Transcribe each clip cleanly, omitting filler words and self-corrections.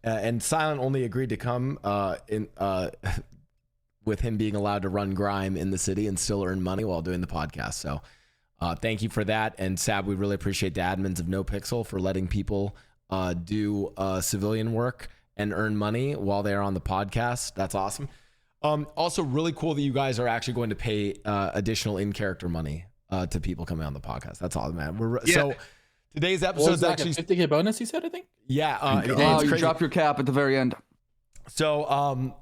and Silent only agreed to come with him being allowed to run grime in the city and still earn money while doing the podcast. So thank you for that. And Saab, we really appreciate the admins of NoPixel for letting people do civilian work and earn money while they're on the podcast. That's awesome. Also really cool that you guys are actually going to pay additional in-character money to people coming on the podcast. That's awesome, man. So today's episode is actually a 50K bonus, you said, I think? Yeah. You drop your cap at the very end. So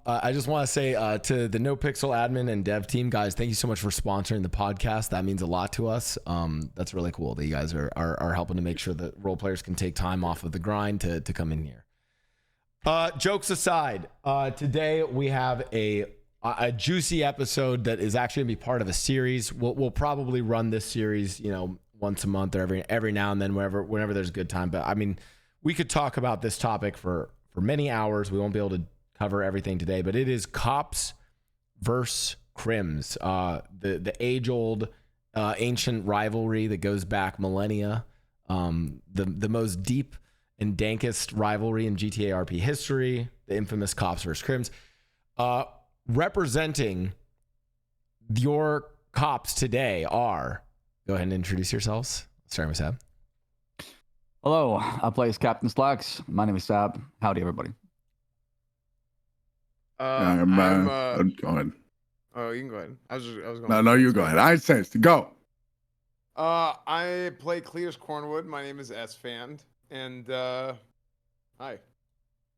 I just want to say to the NoPixel admin and dev team, guys, thank you so much for sponsoring the podcast. That means a lot to us. That's really cool that you guys are helping to make sure that role players can take time off of the grind to come in here. Jokes aside, today we have a juicy episode that is actually gonna be part of a series. We'll probably run this series, once a month or every now and then, whenever there's a good time. But I mean, we could talk about this topic for many hours. We won't be able to cover everything today, but it is cops versus crims, the age-old ancient rivalry that goes back millennia, the most deep and dankest rivalry in GTA RP history, the infamous cops versus crims. Representing your cops today are, go ahead and introduce yourselves, starting with Saab. Hello, I play as Captain Slacks. My name is Saab. Howdy, everybody. Go ahead. Oh, you can go ahead. I was going. No, you go ahead. I said go. I play Cletus Cornwood. My name is Esfand, and hi.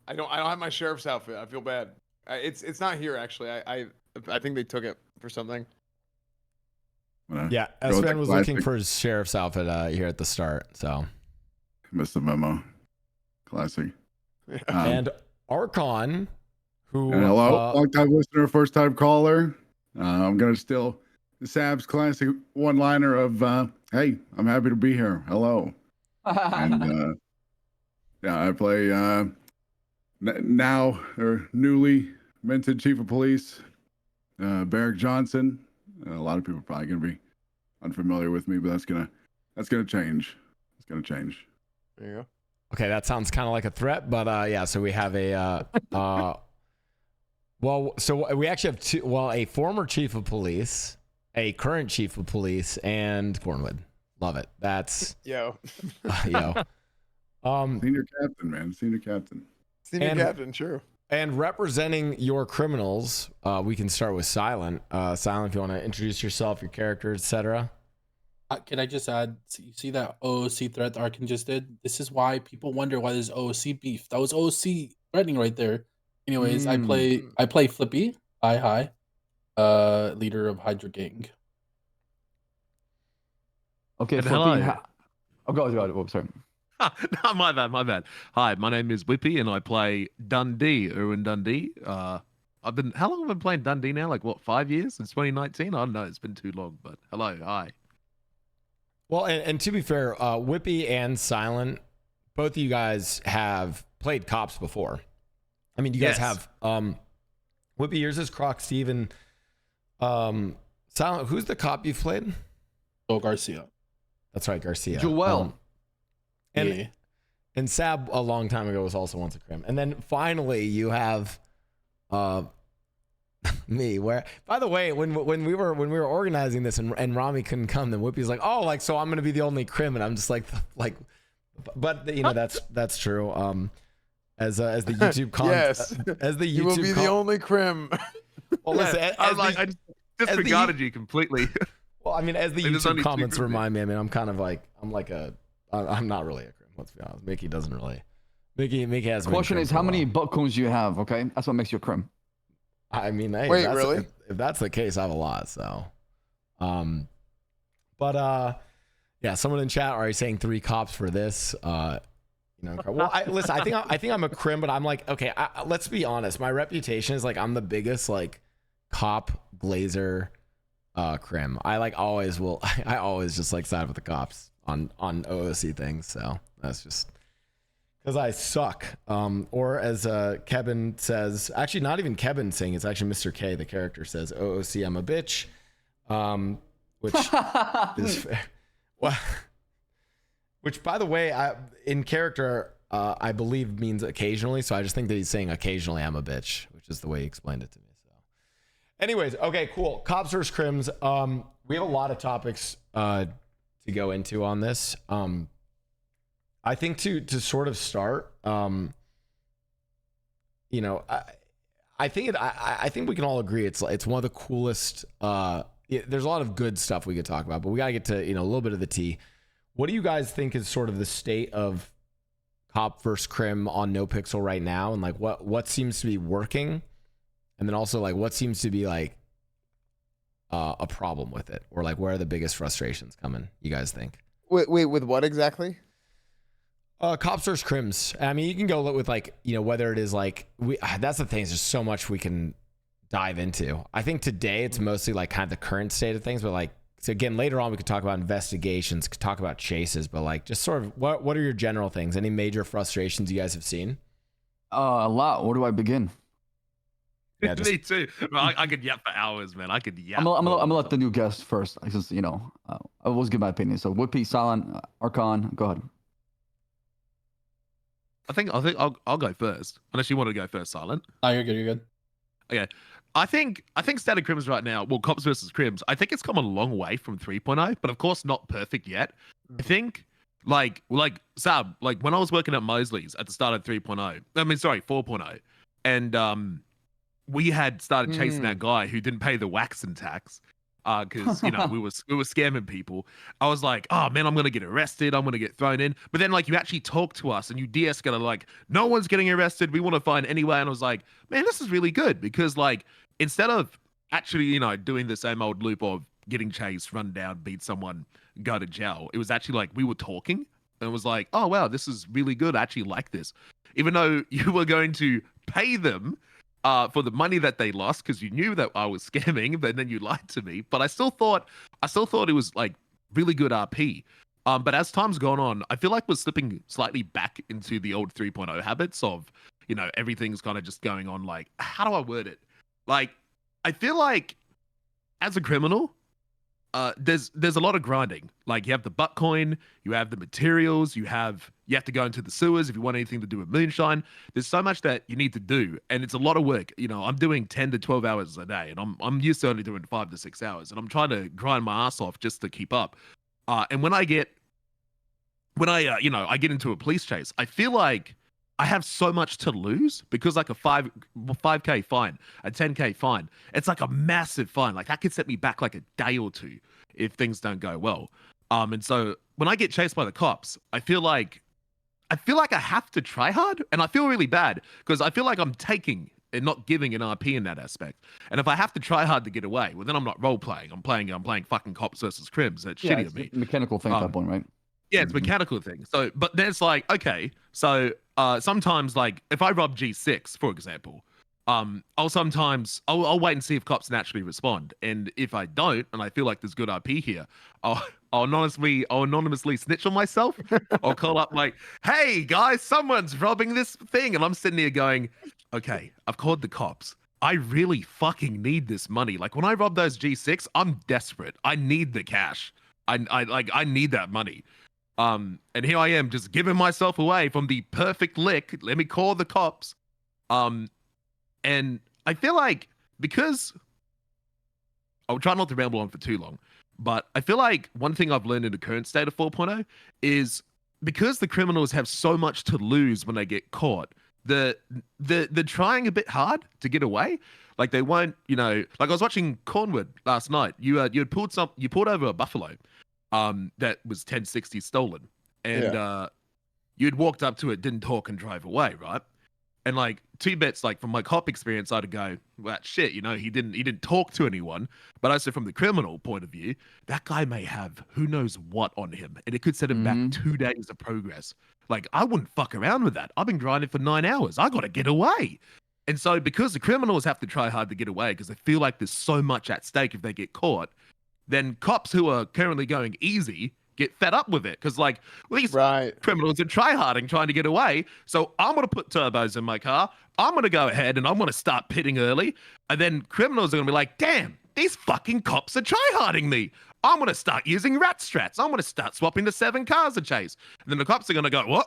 I don't have my sheriff's outfit. I feel bad. It's not here actually. I think they took it for something. Yeah, Esfand was looking for his sheriff's outfit here at the start, so missed the memo. Classic. And Arckon, who hello, long time listener, first time caller. I'm gonna steal Saab's classic one-liner of "Hey, I'm happy to be here. Hello." And I play now or newly minted chief of police, Barrick Johnson. A lot of people are probably gonna be unfamiliar with me, but that's gonna change. It's gonna change. There you go. Okay, that sounds kind of like a threat, but yeah. So we have a so we actually have two. Well, a former chief of police, a current chief of police, and Cornwood. Love it. That's yo. Yo. Senior captain, man. Senior captain. Senior captain, sure. And representing your criminals, we can start with Silent. Silent, if you want to introduce yourself, your character, etc. Can I just add, you see that OOC threat that Arckon just did? This is why people wonder why there's OOC beef. That was OOC threatening right there. Anyways, I play Flippy. Hi. Leader of Hydra Gang. Okay, Flippy. Hello. Oh, go ahead. Oh, sorry. No, my bad. Hi, my name is Whippy, and I play Dundee, Irwin Dundee. How long have I been playing Dundee now? Like, what, 5 years? Since 2019? I don't know. It's been too long, but hello, hi. Well, and to be fair, Whippy and Silent, both of you guys have played cops before. I mean, you guys have. Whippy, yours is Croc, Steven. Silent, who's the cop you've played? Oh, Garcia. That's right, Garcia. Joel. And Saab a long time ago was also once a crim. And then finally you have me, where, by the way, when we were organizing this and Rami couldn't come, then Whippy's like, oh, like, so I'm gonna be the only crim, and I'm just like, but that's true. As the YouTube yes, as the YouTube you will be the only crim. Well, listen, I just disregarded you completely. Well, I mean, as the YouTube comments remind me, I mean, I'm not really a crim. Let's be honest. Mickey doesn't really. Mickey has. Question is, how many butt cones do you have? Okay, that's what makes you a crim. I mean, hey, wait, really? If that's the case, I have a lot. So, yeah, someone in chat already saying 3 cops for this. Well, listen, I think I'm a crim, but I'm like, okay, let's be honest. My reputation is like I'm the biggest like cop glazer crim. I always just like side with the cops on OOC things. So that's just because I suck. Or as Kebun says, actually not even Kebun saying, it's actually Mr. K, the character, says, OOC, I'm a bitch. Which is fair. Well, which, by the way, in character, I believe means occasionally. So I just think that he's saying occasionally I'm a bitch, which is the way he explained it to me. So anyways, okay, cool. Cops versus crims. We have a lot of topics to go into on this. I think to sort of start, you know, I think we can all agree it's one of the coolest. There's a lot of good stuff we could talk about, but we gotta get to, you know, a little bit of the tea. What do you guys think is sort of the state of cop versus crim on NoPixel right now, and like what seems to be working, and then also like what seems to be like a problem with it, or like where are the biggest frustrations coming? You guys think? Wait, with what exactly? Cops versus crims. I mean, you can go with like, you know, whether it is like that's the thing. There's so much we can dive into. I think today it's mostly like kind of the current state of things, but like, so again, later on we could talk about investigations, could talk about chases, but like just sort of what are your general things? Any major frustrations you guys have seen? A lot. Where do I begin? Yeah, just, Me too. I could yap for hours, man. I could yap. I'm gonna let the new guest first, since you know I always give my opinion. So Whippy, Silent, Arckon, go ahead. I think I'll go first. Unless you want to go first, Silent. Oh, you're good. You're good. Okay. I think State of Crims right now, well, Cops versus Crims, I think it's come a long way from 3.0, but of course not perfect yet. I think like Saab, like when I was working at Mosley's at the start of 4.0, and we had started chasing that guy who didn't pay the waxing tax. Because you know we were scamming people. I was like, oh man, I'm gonna get arrested. I'm gonna get thrown in. But then like you actually talk to us and you de-escalate like, no one's getting arrested. We want to find anyway. And I was like, man, this is really good because like instead of actually doing the same old loop of getting chased, run down, beat someone, go to jail, it was actually like we were talking and it was like, oh wow, this is really good. I actually like this, even though you were going to pay them for the money that they lost because you knew that I was scamming, but then you lied to me. But I still thought it was like really good RP. But as time's gone on, I feel like we're slipping slightly back into the old 3.0 habits of, everything's kind of just going on like, how do I word it? Like, I feel like as a criminal, there's a lot of grinding. Like you have the butt coin, you have the materials, you have to go into the sewers if you want anything to do with moonshine. There's so much that you need to do, and it's a lot of work. I'm doing 10 to 12 hours a day, and I'm used to only doing 5 to 6 hours, and I'm trying to grind my ass off just to keep up. And when I get into a police chase, I feel like I have so much to lose because like a 5K fine, a 10K fine, it's like a massive fine. Like that could set me back like a day or two if things don't go well. And so when I get chased by the cops, I feel like I have to try hard, and I feel really bad because I feel like I'm taking and not giving an RP in that aspect. And if I have to try hard to get away, well then I'm not role playing. I'm playing fucking cops versus crims. That's shitty of me. Mechanical thing at that point, right? Yeah, it's a mechanical thing. So, but then it's like, okay, so sometimes like if I rob G6, for example, I'll wait and see if cops naturally respond. And if I don't, and I feel like there's good RP here, I'll anonymously snitch on myself. I'll call up like, hey guys, someone's robbing this thing. And I'm sitting here going, okay, I've called the cops. I really fucking need this money. Like when I rob those G6, I'm desperate. I need the cash. I need that money. And here I am just giving myself away from the perfect lick. Let me call the cops. And I feel like because I'll try not to ramble on for too long, but I feel like one thing I've learned in the current state of 4.0 is because the criminals have so much to lose when they get caught, they're trying a bit hard to get away. Like they won't, like I was watching Cornwood last night. You pulled over a buffalo. That was 1060 stolen, and you'd walked up to it, didn't talk, and drive away, right? And like 2 bits, like from my cop experience, I'd go, well, shit, he didn't talk to anyone. But also from the criminal point of view, that guy may have who knows what on him, and it could set him back 2 days of progress. Like I wouldn't fuck around with that. I've been grinding for 9 hours. I got to get away. And so because the criminals have to try hard to get away because they feel like there's so much at stake if they get caught, then cops who are currently going easy get fed up with it because like these criminals are tryharding trying to get away. So I'm going to put turbos in my car. I'm going to go ahead and I'm going to start pitting early. And then criminals are going to be like, damn, these fucking cops are tryharding me. I'm going to start using rat strats. I'm going to start swapping to 7 cars to chase. And then the cops are going to go,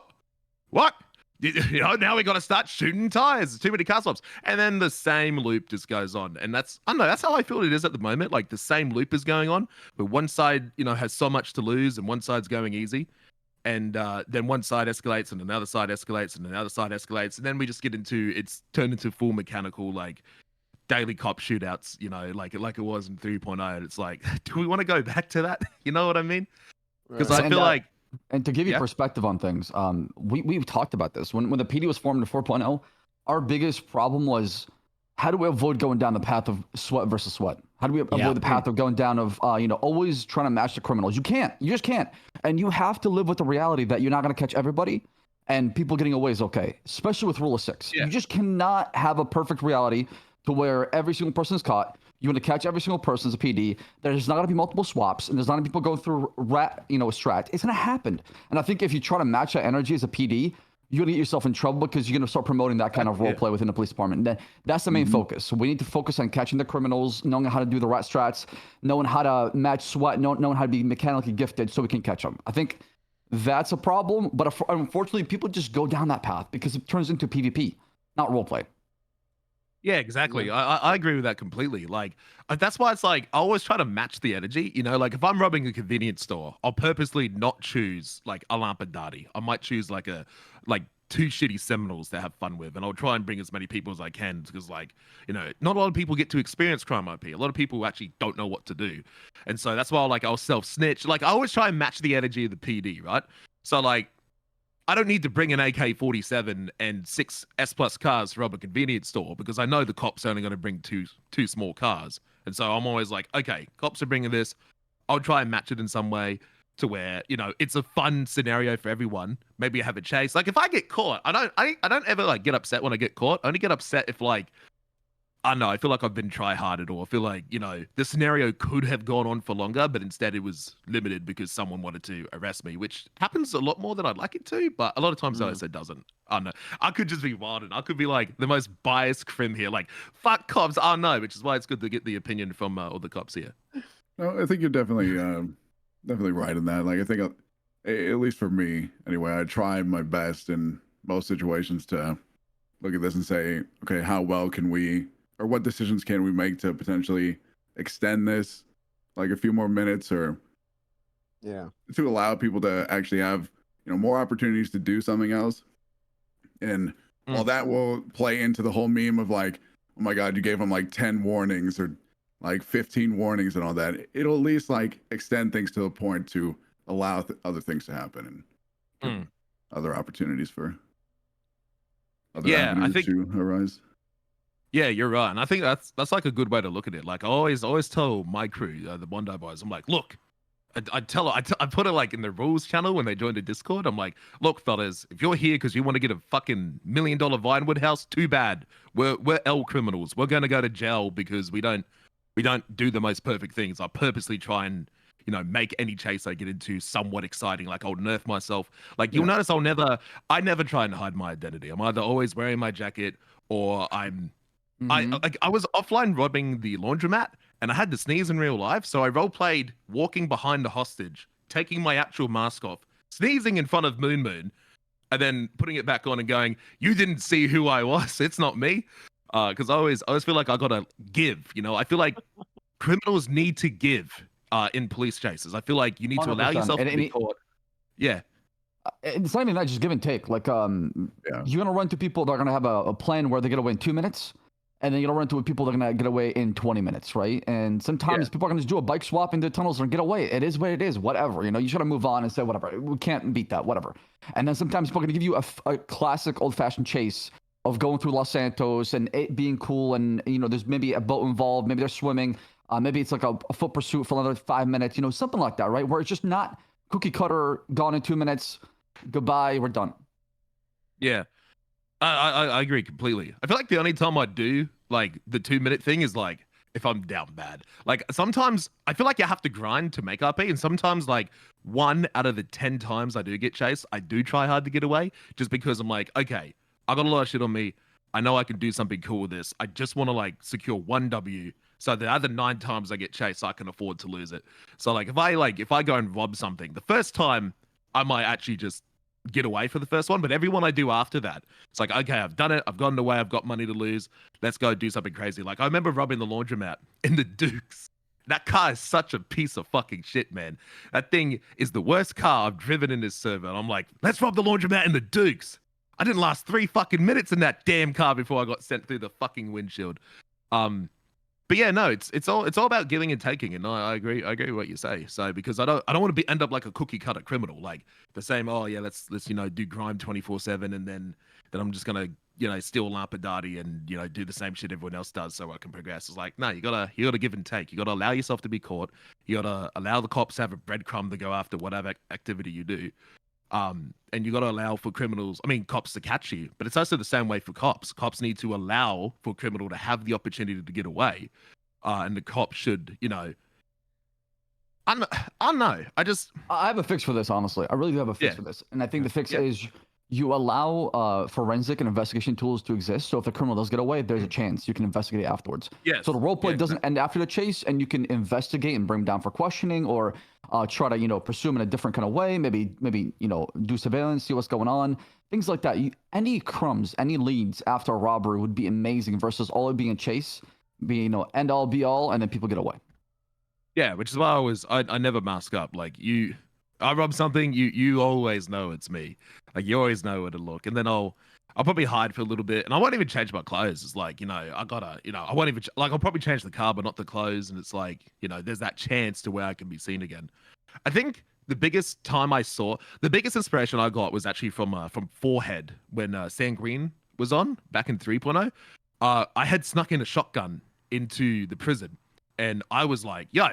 what? now we got to start shooting tires. Too many car swaps. And then the same loop just goes on. And I don't know, that's how I feel it is at the moment. Like the same loop is going on, but one side, has so much to lose and one side's going easy. And then one side escalates and another side escalates and another side escalates. And then we just it's turned into full mechanical, like daily cop shootouts, like it was in 3.0. And it's like, do we want to go back to that? You know what I mean? Because I feel like, and to give you perspective on things, we've talked about this. When the PD was formed in 4.0, our biggest problem was how do we avoid going down the path of sweat versus sweat? How do we avoid the path of going down of, always trying to match the criminals? You can't. You just can't. And you have to live with the reality that you're not going to catch everybody, and people getting away is okay, especially with Rule of 6. Yeah. You just cannot have a perfect reality to where every single person is caught. You want to catch every single person as a PD. There's not going to be multiple swaps, and there's not going to be people going through strat. It's going to happen. And I think if you try to match that energy as a PD, you're going to get yourself in trouble because you're going to start promoting that kind of role play within the police department. And that's the main focus. So we need to focus on catching the criminals, knowing how to do the rat strats, knowing how to match sweat, knowing how to be mechanically gifted so we can catch them. I think that's a problem, but unfortunately, people just go down that path because it turns into PvP, not role play. Yeah, exactly. I agree with that completely. Like, that's why it's like, I always try to match the energy, like if I'm robbing a convenience store, I'll purposely not choose like a Lampadati. I might choose like two shitty Seminoles to have fun with, and I'll try and bring as many people as I can because not a lot of people get to experience crime IP. A lot of people actually don't know what to do. And so that's why I'll self-snitch. Like, I always try and match the energy of the PD, right? So like, I don't need to bring an AK-47 and 6 S+ cars to rob a convenience store because I know the cops are only going to bring two small cars. And so I'm always like, okay, cops are bringing this. I'll try and match it in some way to where, it's a fun scenario for everyone. Maybe I have a chase. Like if I get caught, I don't ever like get upset when I get caught. I only get upset if like, I don't know, I feel like I've been try-harded, or I feel like, the scenario could have gone on for longer, but instead it was limited because someone wanted to arrest me, which happens a lot more than I'd like it to, but a lot of times it doesn't. I don't know. I could just be wild, and I could be like the most biased crim here, like, fuck cops, I don't know, which is why it's good to get the opinion from all the cops here. No, I think you're definitely right in that. Like, I think, at least for me, anyway, I try my best in most situations to look at this and say, okay, how well can we, or what decisions can we make to potentially extend this like a few more minutes, or to allow people to actually have more opportunities to do something else. And while that will play into the whole meme of like, oh my god, you gave them like 10 warnings or like 15 warnings and all that, it'll at least like extend things to a point to allow other things to happen and other opportunities for other avenues to arise. Yeah, you're right, and I think that's like a good way to look at it. Like I always tell my crew, the Bondi boys, I'm like, look, I put it like in the rules channel when they join the Discord. I'm like, look, fellas, if you're here because you want to get a fucking $1 million Vinewood house, too bad. We're L criminals. We're gonna go to jail because we don't do the most perfect things. I purposely try and make any chase I get into somewhat exciting. Like I'll nerf myself. Like you'll notice I never try and hide my identity. I'm either always wearing my jacket or I'm. I was offline robbing the laundromat and I had to sneeze in real life. So I roleplayed walking behind the hostage, taking my actual mask off, sneezing in front of Moon Moon, and then putting it back on and going, you didn't see who I was. It's not me. Because I always feel like I got to give, I feel like criminals need to give in police chases. I feel like you need to allow yourself to be caught. Yeah. It's not even that, just give and take. Like, you're going to run to people that are going to have a plan where they get away in 2 minutes. And then you're going to run into people that are going to get away in 20 minutes, right? And sometimes people are going to just do a bike swap into tunnels and get away. It is what it is, whatever. You just got to move on and say, whatever. We can't beat that, whatever. And then sometimes people are going to give you a classic old-fashioned chase of going through Los Santos and it being cool. And, there's maybe a boat involved. Maybe they're swimming. Maybe it's like a foot pursuit for another 5 minutes, something like that, right? Where it's just not cookie cutter, gone in 2 minutes, goodbye, we're done. Yeah. I agree completely. I feel like the only time I do like the 2 minute thing is like if I'm down bad. Like sometimes I feel like you have to grind to make RP, and sometimes like 1 out of the 10 times I do get chased, I do try hard to get away just because I'm like, okay, I got a lot of shit on me. I know I can do something cool with this. I just want to like secure 1 W so the other 9 times I get chased, I can afford to lose it. So like if I go and rob something, the first time I might actually just get away for the first one, but every one I do after that, it's like, okay, I've done it, I've gotten away, I've got money to lose, let's go do something crazy. Like I remember robbing the laundromat in the Dukes. That car is such a piece of fucking shit, man. That thing is the worst car I've driven in this server. And I'm like, let's rob the laundromat in the Dukes. I didn't last 3 fucking minutes in that damn car before I got sent through the fucking windshield. But yeah, no, it's all about giving and taking, and I agree with what you say. So because I don't want to end up like a cookie cutter criminal, like the same. Oh yeah, let's do crime 24/7, and then I'm just gonna steal Lampadati and do the same shit everyone else does so I can progress. It's like, no, you gotta give and take. You gotta allow yourself to be caught. You gotta allow the cops to have a breadcrumb to go after whatever activity you do. And you got to allow for cops to catch you, but it's also the same way for cops. Cops need to allow for a criminal to have the opportunity to get away. And the cop should, I don't know. I have a fix for this, honestly. I really do have a fix for this. And I think the fix is you allow forensic and investigation tools to exist. So if the criminal does get away, there's a chance you can investigate afterwards. Yes. So the roleplay doesn't end after the chase, and you can investigate and bring him down for questioning, or try to pursue him in a different kind of way. Maybe do surveillance, see what's going on, things like that. Any crumbs, any leads after a robbery would be amazing versus all it being a chase, being end all be all, and then people get away. Yeah, which is why I never mask up. Like I rob something, you always know it's me. Like you always know where to look, and then I'll probably hide for a little bit, and I won't even change my clothes. It's like I gotta I won't even I'll probably change the car, but not the clothes, and it's like there's that chance to where I can be seen again. I think the biggest inspiration I got was actually from Forehead when Sam Green was on back in 3.0. I had snuck in a shotgun into the prison, and I was like, yo,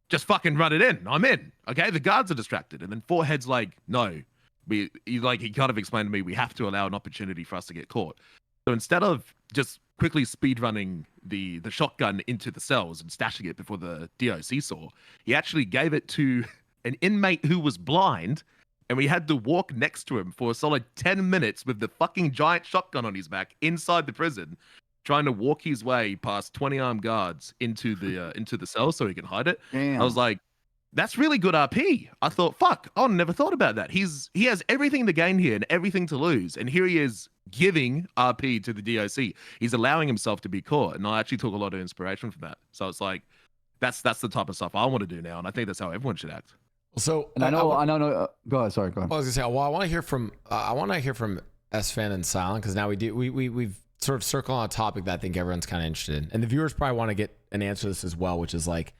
just fucking run it in. I'm in. Okay, the guards are distracted. And then Forehead's like, no. He kind of explained to me, we have to allow an opportunity for us to get caught. So instead of just quickly speedrunning the shotgun into the cells and stashing it before the DOC saw, he actually gave it to an inmate who was blind, and we had to walk next to him for a solid 10 minutes with the fucking giant shotgun on his back inside the prison, trying to walk his way past 20 armed guards into the cell so he can hide it. Damn. I was like, that's really good RP. I thought, fuck, I never thought about that. He has everything to gain here and everything to lose, and here he is giving RP to the DOC. He's allowing himself to be caught, and I actually took a lot of inspiration from that. So it's like, that's the type of stuff I want to do now, and I think that's how everyone should act. So, and I know. Go ahead. Sorry, go ahead. I was gonna say, well, I want to hear from Esfand and Silent, because now we've sort of circled on a topic that I think everyone's kind of interested in, and the viewers probably want to get an answer to this as well, which is like,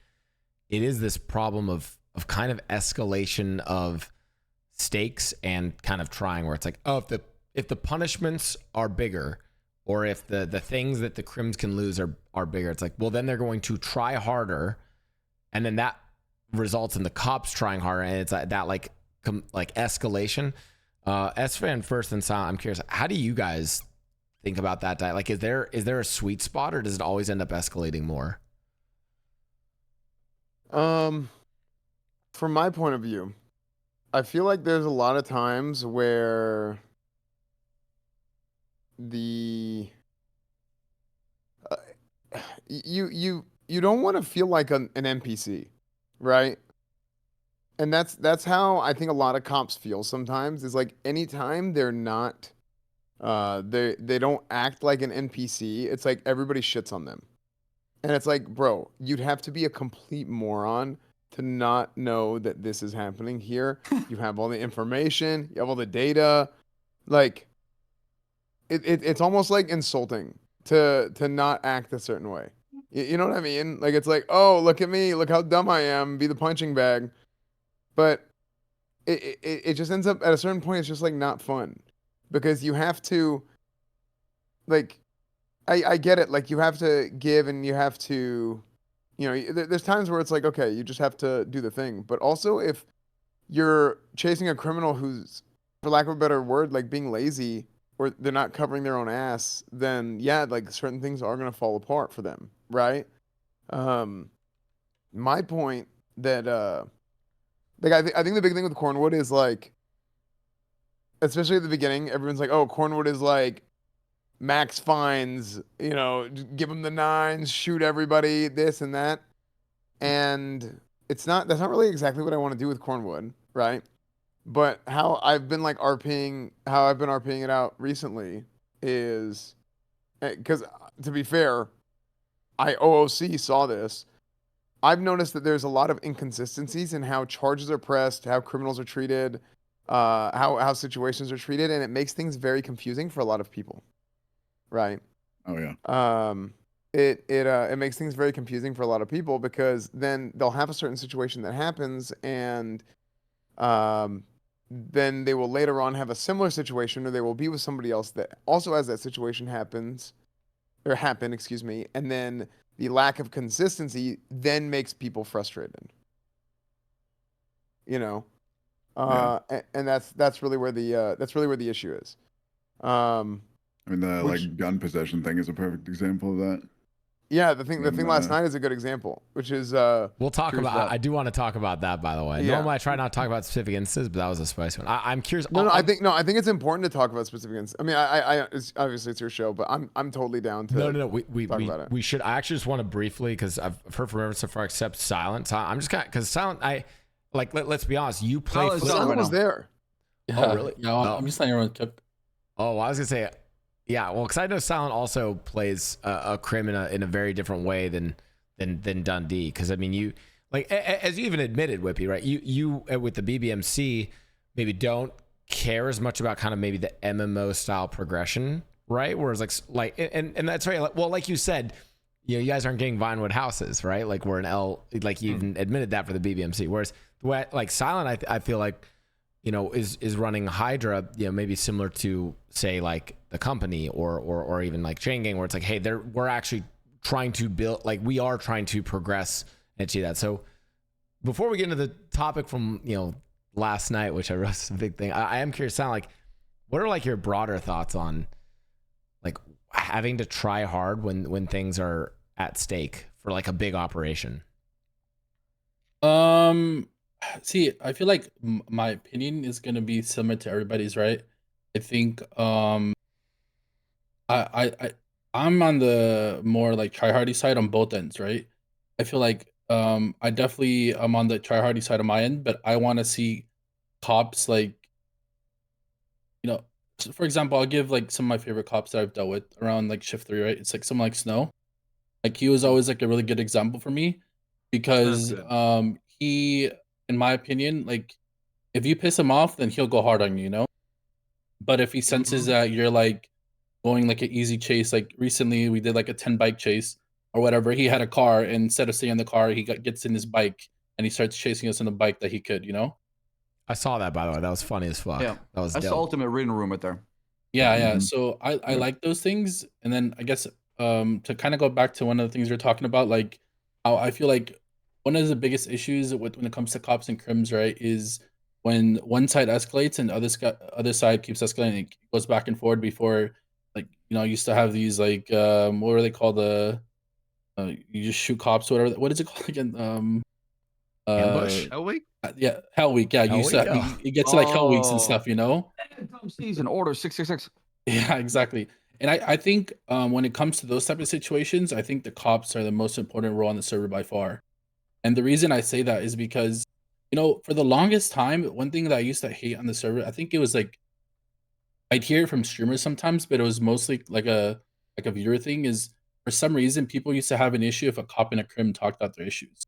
it is this problem of kind of escalation of stakes and kind of trying, where it's like, oh, if the punishments are bigger, or if the things that the crims can lose are bigger, it's like, well, then they're going to try harder, and then that results in the cops trying harder, and it's that like escalation. Esfand first and Silent, I'm curious, how do you guys think about that? Like, is there a sweet spot, or does it always end up escalating more? From my point of view, I feel like there's a lot of times where you don't want to feel like an NPC, right? And that's how I think a lot of cops feel sometimes, is like anytime they're not they don't act like an NPC, it's like everybody shits on them. And it's like, bro, you'd have to be a complete moron to not know that this is happening here. You have all the information, you have all the data. Like, it's almost like insulting to not act a certain way. You know what I mean? Like, it's like, oh, look at me, look how dumb I am, be the punching bag. But it just ends up, at a certain point, it's just like not fun. Because you have to, like, I get it. Like, you have to give, and you have to, there's times where it's like, okay, you just have to do the thing. But also, if you're chasing a criminal who's, for lack of a better word, like being lazy, or they're not covering their own ass, then yeah, like certain things are going to fall apart for them, right? My point that, like, I think the big thing with Cornwood is, like, especially at the beginning, everyone's like, oh, Cornwood is like max fines, give them the 9s, shoot everybody, this and that. And that's not really exactly what I want to do with Cornwood, right? But how I've been RPing it out recently is because, to be fair, OOC saw this. I've noticed that there's a lot of inconsistencies in how charges are pressed, how criminals are treated, how situations are treated, and it makes things very confusing for a lot of people. Right. Oh yeah. It makes things very confusing for a lot of people because then they'll have a certain situation that happens, and then they will later on have a similar situation, or they will be with somebody else that also has that situation happen, excuse me, and then the lack of consistency then makes people frustrated. You know, and that's really where the issue is. I mean, the like gun possession thing is a perfect example of that. Yeah, the thing last night is a good example, which is we'll talk about. I do want to talk about that, by the way. Yeah. Normally, I try not to talk about specific instances, but that was a spicy one. I'm curious. I think it's important to talk about specific instances. I mean, obviously it's your show, but I'm totally down to. No. About it. We should. I actually just want to briefly, because I've heard from everyone so far except Silent. So I'm just kind because Silent. Let's be honest. You play. Silent was there. Yeah. Oh really? Yeah, I'm just letting everyone keep. Oh, I was gonna say. Yeah, well, because I know Silent also plays a Crim in a very different way than Dundee. Because I mean, you like as you even admitted, Whippy, right? You with the BBMC maybe don't care as much about kind of maybe the MMO style progression, right? Whereas like and that's right. Well, like you said, you guys aren't getting Vinewood houses, right? Like we're an L. Like you even admitted that for the BBMC. Whereas the way like Silent, I feel like is running Hydra, maybe similar to say like the company or even like Chain Gang, where it's like, hey, we're actually trying to build, like we are trying to progress and see that. So before we get into the topic from last night, which I wrote is a big thing, I am curious, Sound like, what are like your broader thoughts on like having to try hard when things are at stake for like a big operation? See, I feel like my opinion is gonna be similar to everybody's, right? I think I'm on the more like tryhardy side on both ends, right? I feel like I definitely am on the tryhardy side of my end, but I want to see cops like so for example, I'll give like some of my favorite cops that I've dealt with around like shift 3, right? It's like someone like Snow. Like he was always like a really good example for me because he, in my opinion, like if you piss him off, then he'll go hard on you, But if he senses that you're like going like an easy chase, like recently we did like a 10 bike chase or whatever, he had a car, and instead of staying in the car, he gets in his bike and he starts chasing us in the bike that he could, I saw that, by the way. That was funny as fuck. Yeah, that was that's dope. the ultimate reading room right there. Yeah. So I like those things. And then I guess to kind of go back to one of the things you're talking about, like how I feel like one of the biggest issues when it comes to cops and crims, right, is when one side escalates and other side keeps escalating. It goes back and forth before, like, used to have these like what were they called, you just shoot cops or whatever. What is it called again? Ambush? Hell Week? Yeah, Hell Week. Yeah, Hell you said Week, it gets to like Hell Weeks and stuff, Season order 666. Yeah, exactly. And I think when it comes to those type of situations, I think the cops are the most important role on the server by far. And the reason I say that is because, for the longest time, one thing that I used to hate on the server, I think it was like, I'd hear it from streamers sometimes, but it was mostly like a viewer thing, is for some reason people used to have an issue if a cop and a crim talked out their issues,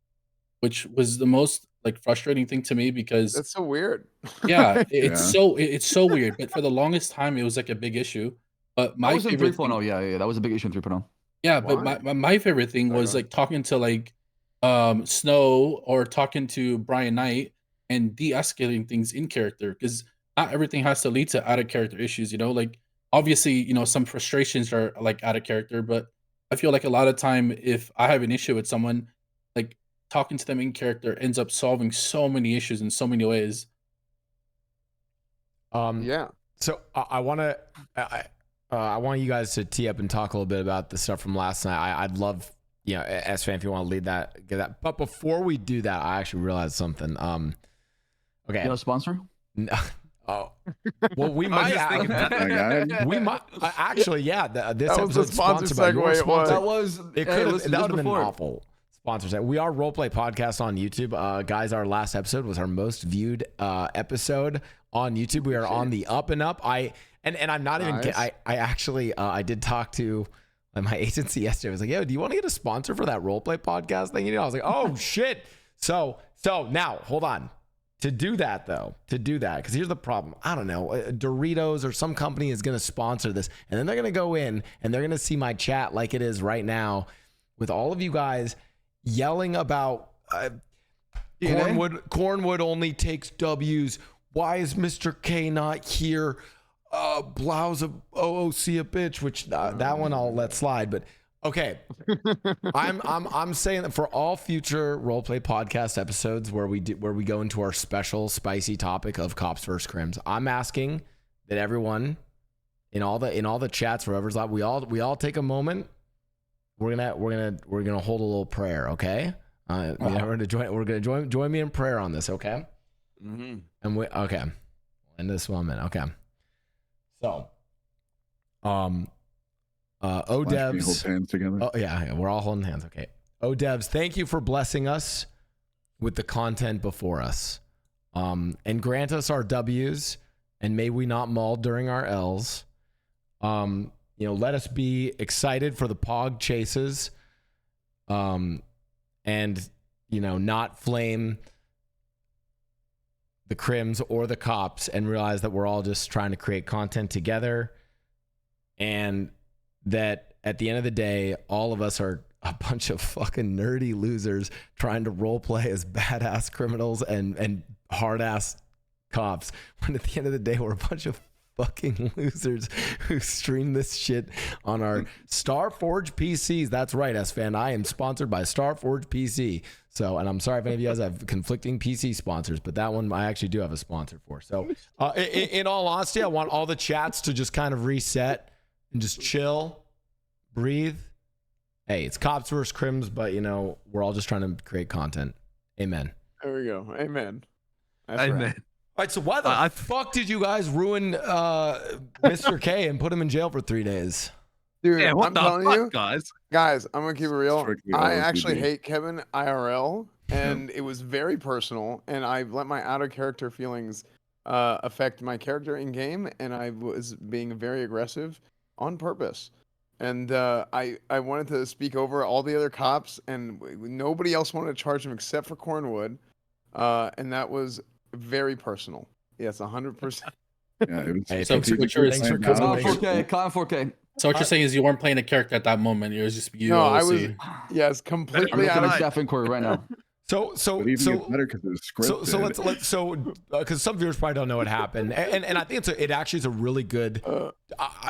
which was the most like frustrating thing to me because That's so weird. yeah, it's so weird. But for the longest time, it was like a big issue. But my That was in favorite 3.0. thing, Yeah, that was a big issue in 3.0. yeah, Why? but my favorite thing was like talking to like Snow or talking to Brian Knight and de-escalating things in character, because not everything has to lead to out of character issues. Like obviously, some frustrations are like out of character, but I feel like a lot of time if I have an issue with someone, like talking to them in character ends up solving so many issues in so many ways. Yeah. So I want you guys to tee up and talk a little bit about the stuff from last night. I'd love, Esfand, if you want to lead that, get that. But before we do that, I actually realized something. Okay. Sponsor? No. Oh, well, we might have. We might actually, yeah. This That was the episode's sponsor sponsored by your segue, it was. sponsor. That was. It Hey, could have. listen, That just would have been before. awful. sponsors. We are Roleplay Podcast on YouTube. Guys, our last episode was our most viewed episode on YouTube. We are on the up and up. And I'm not even I actually I did talk to my agency yesterday. I was like, yo, do you want to get a sponsor for that Roleplay Podcast thing? I was like, oh shit. So now hold on. To do that, because here's the problem. I don't know, Doritos or some company is going to sponsor this, and then they're going to go in and they're going to see my chat like it is right now with all of you guys yelling about Cornwood only takes W's. Why is Mr. K not here? Blau's a OOC a bitch, which that one I'll let slide, but okay. I'm saying that for all future Roleplay Podcast episodes where we go into our special spicy topic of cops versus crims, I'm asking that everyone in all the chats, wherever's live, we all take a moment. We're gonna hold a little prayer, okay? We're gonna join me in prayer on this, okay? Mm-hmm. And okay. In this moment, okay. So, Devs, hold hands together. Oh yeah, we're all holding hands. Okay. Devs, thank you for blessing us with the content before us, and grant us our W's, and may we not maul during our L's. Let us be excited for the Pog chases, and not flame the crims or the cops, and realize that we're all just trying to create content together, and that at the end of the day, all of us are a bunch of fucking nerdy losers trying to role play as badass criminals and hard ass cops. When at the end of the day, we're a bunch of fucking losers who stream this shit on our Starforge PCs. That's right, Esfand. I am sponsored by Starforge PC. So, and I'm sorry if any of you guys have conflicting PC sponsors, but that one I actually do have a sponsor for. So, in all honesty, I want all the chats to just kind of reset and just chill, breathe. Hey, it's cops versus crims, but we're all just trying to create content. Amen. There we go. Amen. That's Amen. right. All right, so why the fuck did you guys ruin Mr. K and put him in jail for 3 days? Dude, Yeah, what I'm the telling fuck, you, guys? I'm gonna keep it real. Strictly I OCD. actually hate Kevin IRL, and it was very personal, and I let my out of character feelings affect my character in game, and I was being very aggressive on purpose. And I wanted to speak over all the other cops, and nobody else wanted to charge him except for Cornwood, and that was very personal. Yes, 100%. Yeah, it was, Hey, So thanks for what you're coming. 4K. So what you're saying is you weren't playing a character at that moment. It was just you. No, I OC. was I'm completely out looking of at staff inquiry right now. So but even gets better because it was scripted. Because some viewers probably don't know what happened, and I think it actually is a really good.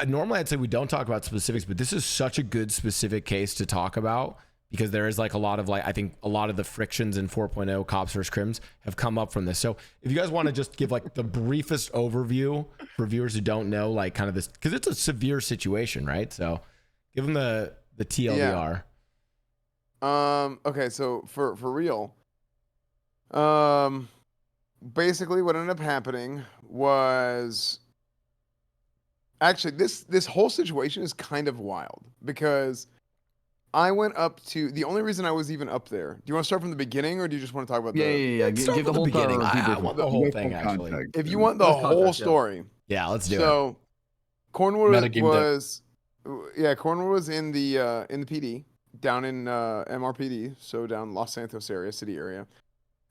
Normally I'd say we don't talk about specifics, but this is such a good specific case to talk about because there is like a lot of I think a lot of the frictions in 4.0 cops versus crims have come up from this. So if you guys want to just give like the briefest overview for viewers who don't know like kind of this, because it's a severe situation, right? So give them the TLDR. Yeah. Okay, so for real, basically what ended up happening was actually this whole situation is kind of wild because I went up to the only reason I was even up there. Do you want to start from the beginning or do you just want to talk about Yeah. Give the whole beginning. entire I debrief. want the whole thing actually. Context. If you want the Let's whole context, yeah. story. Yeah, let's do it. So Cornwood Metagame was Cornwood was in the PD down in MRPD, so down Los Santos area, city area.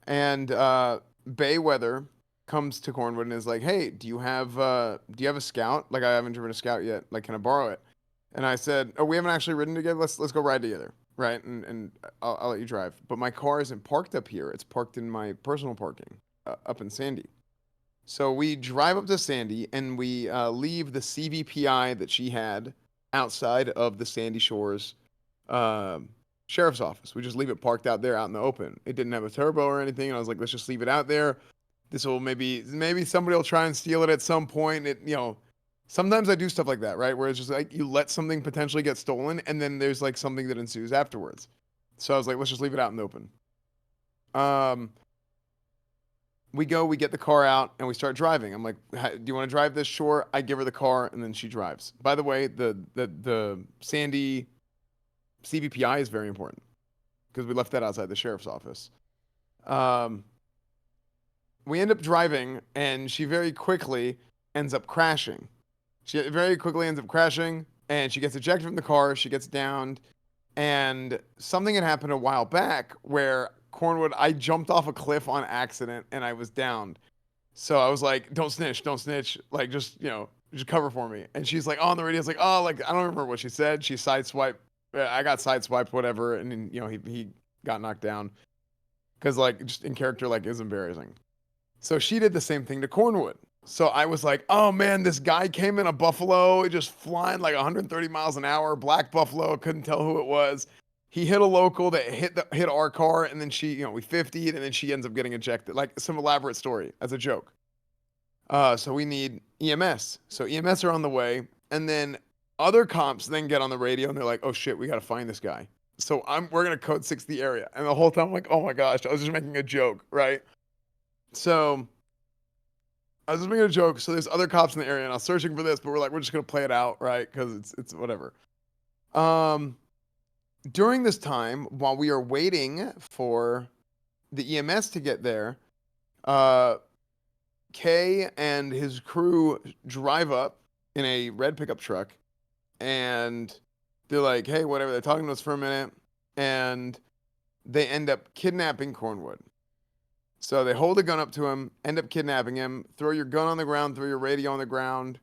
And Bayweather comes to Cornwood and is like, "Hey, do you have a scout? Like I haven't driven a scout yet. Like can I borrow it?" And I said, "Oh, we haven't actually ridden together. Let's go ride together." Right? And I'll let you drive. But my car isn't parked up here. It's parked in my personal parking up in Sandy. So we drive up to Sandy and we leave the CVPI that she had outside of the Sandy Shores sheriff's office. We just leave it parked out there out in the open. It didn't have a turbo or anything. And I was like, let's just leave it out there. This will maybe somebody will try and steal it at some point. Sometimes I do stuff like that, right? Where it's just like you let something potentially get stolen and then there's like something that ensues afterwards. So I was like, let's just leave it out in the open. We get the car out and we start driving. I'm like, do you want to drive this? Sure. I give her the car and then she drives. By the way, the Sandy CVPI is very important. because we left that outside the sheriff's office. We end up driving, and she very quickly ends up crashing. And she gets ejected from the car. She gets downed, and something had happened a while back where I jumped off a cliff on accident, and I was downed. So I was like, don't snitch. Like, just cover for me. And she's like, on the radio, it's like, oh, like, I don't remember what she said. She sideswiped. I got sideswiped, whatever. And then, he got knocked down. Because, like, just in character, like, is embarrassing. So she did the same thing to Cornwood. So I was like, oh, man, this guy came in a Buffalo, just flying like 130 miles an hour, black Buffalo, couldn't tell who it was. He hit a local that hit our car, and then we 50'd, and then she ends up getting ejected. Like, some elaborate story as a joke. So we need EMS. So EMS are on the way, and then other cops then get on the radio, and they're like, oh, shit, we got to find this guy. So we're going to code 6 the area. And the whole time I'm like, oh, my gosh, I was just making a joke, right? So I was just making a joke. So there's other cops in the area, and I was searching for this, but we're just going to play it out, right? Because it's whatever. During this time, while we are waiting for the EMS to get there, Kay and his crew drive up in a red pickup truck, and they're like, hey, whatever. They're talking to us for a minute, and they end up kidnapping Cornwood. So they hold a gun up to him, end up kidnapping him, throw your gun on the ground, throw your radio on the ground,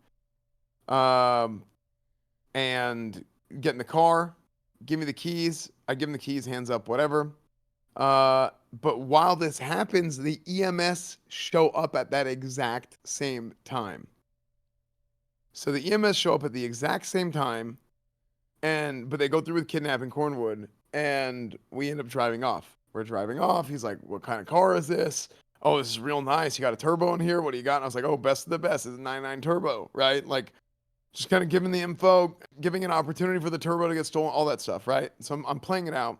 and get in the car, give me the keys. I give him the keys, hands up, whatever. But while this happens, the EMS show up at that exact same time. So the EMS show up at the exact same time, but they go through with kidnapping Cornwood, and we end up driving off. We're driving off. He's like, what kind of car is this? Oh, this is real nice. You got a turbo in here? What do you got? And I was like, oh, best of the best. It's a 99 turbo, right? Like, just kind of giving the info, giving an opportunity for the turbo to get stolen, all that stuff, right? So I'm playing it out.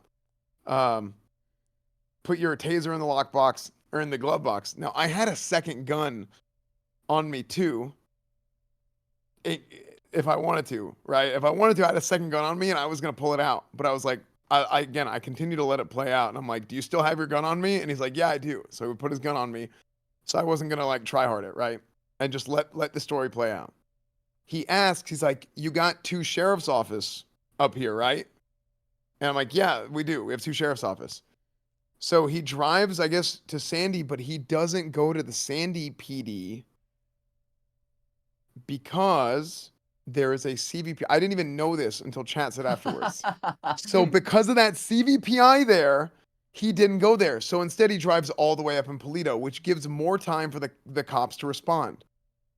Put your taser in the lockbox or in the glove box. Now, I had a second gun on me, too. If I wanted to, right? If I wanted to, I had a second gun on me, and I was going to pull it out. But I was like, I continue to let it play out. And I'm like, do you still have your gun on me? And he's like, yeah, I do. So he put his gun on me. So I wasn't going to, like, try hard it, right? And just let the story play out. He asks, he's like, you got 2 sheriff's office up here, right? And I'm like, yeah, we do. We have 2 sheriff's office. So he drives, I guess, to Sandy, but he doesn't go to the Sandy PD because there is a CVP. I didn't even know this until chat said afterwards. So because of that CVPI there, he didn't go there. So instead he drives all the way up in Polito, which gives more time for the cops to respond.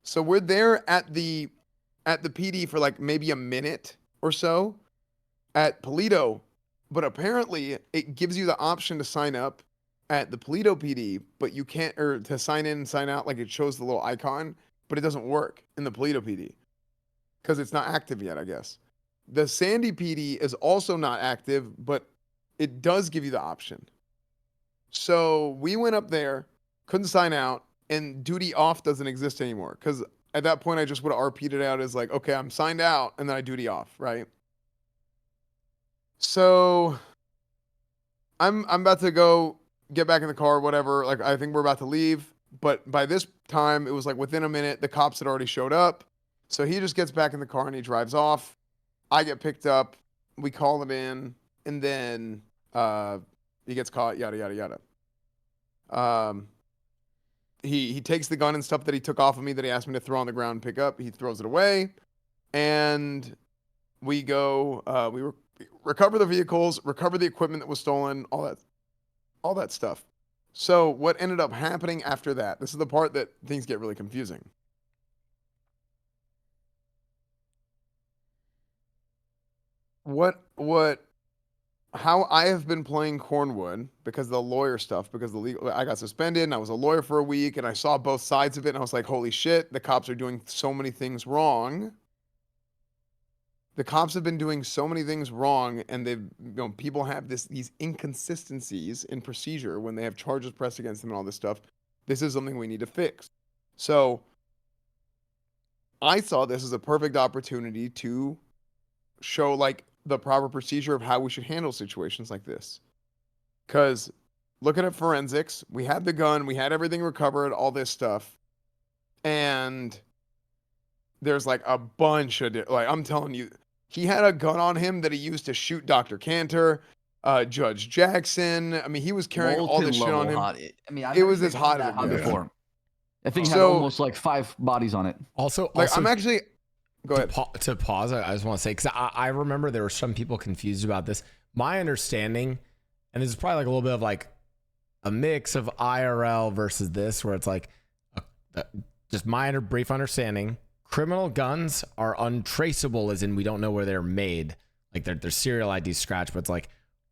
So we're there at the PD for like maybe a minute or so at Polito, but apparently it gives you the option to sign up at the Polito PD, but you can't, or to sign in and sign out, like it shows the little icon, but it doesn't work in the Polito PD because it's not active yet, I guess. The Sandy PD is also not active, but it does give you the option. So we went up there, couldn't sign out, and duty off doesn't exist anymore because at that point I just would have RP'd it out as like, okay, I'm signed out, and then I duty off, right? So I'm about to go get back in the car, whatever. Like, I think we're about to leave. But by this time, it was like within a minute, the cops had already showed up. So he just gets back in the car and he drives off. I get picked up. We call it in. And then he gets caught, yada, yada, yada. He takes the gun and stuff that he took off of me that he asked me to throw on the ground and pick up. He throws it away. And we go, recover the vehicles, recover the equipment that was stolen, all that stuff. So what ended up happening after that? This is the part that things get really confusing. How I have been playing Cornwood because of the lawyer stuff, because I got suspended and I was a lawyer for a week and I saw both sides of it and I was like, holy shit, the cops are doing so many things wrong. The cops have been doing so many things wrong, and people have these inconsistencies in procedure when they have charges pressed against them and all this stuff. This is something we need to fix. So I saw this as a perfect opportunity to show like the proper procedure of how we should handle situations like this. Because looking at forensics, we had the gun, we had everything recovered, all this stuff, and there's like a bunch of like I'm telling you, he had a gun on him that he used to shoot Dr. Cantor, Judge Jackson. I mean, he was carrying all this shit on him. Hot. I mean, It was as hot as it hot gets. before. I think it had So- almost like 5 bodies on it. Also, Like I'm actually. Go ahead. To pause, I just want to say, because I remember there were some people confused about this. My understanding, and this is probably like a little bit of like a mix of IRL versus this, where it's like just my brief understanding. Criminal guns are untraceable, as in we don't know where they're made. Like their serial ID scratched, but it's like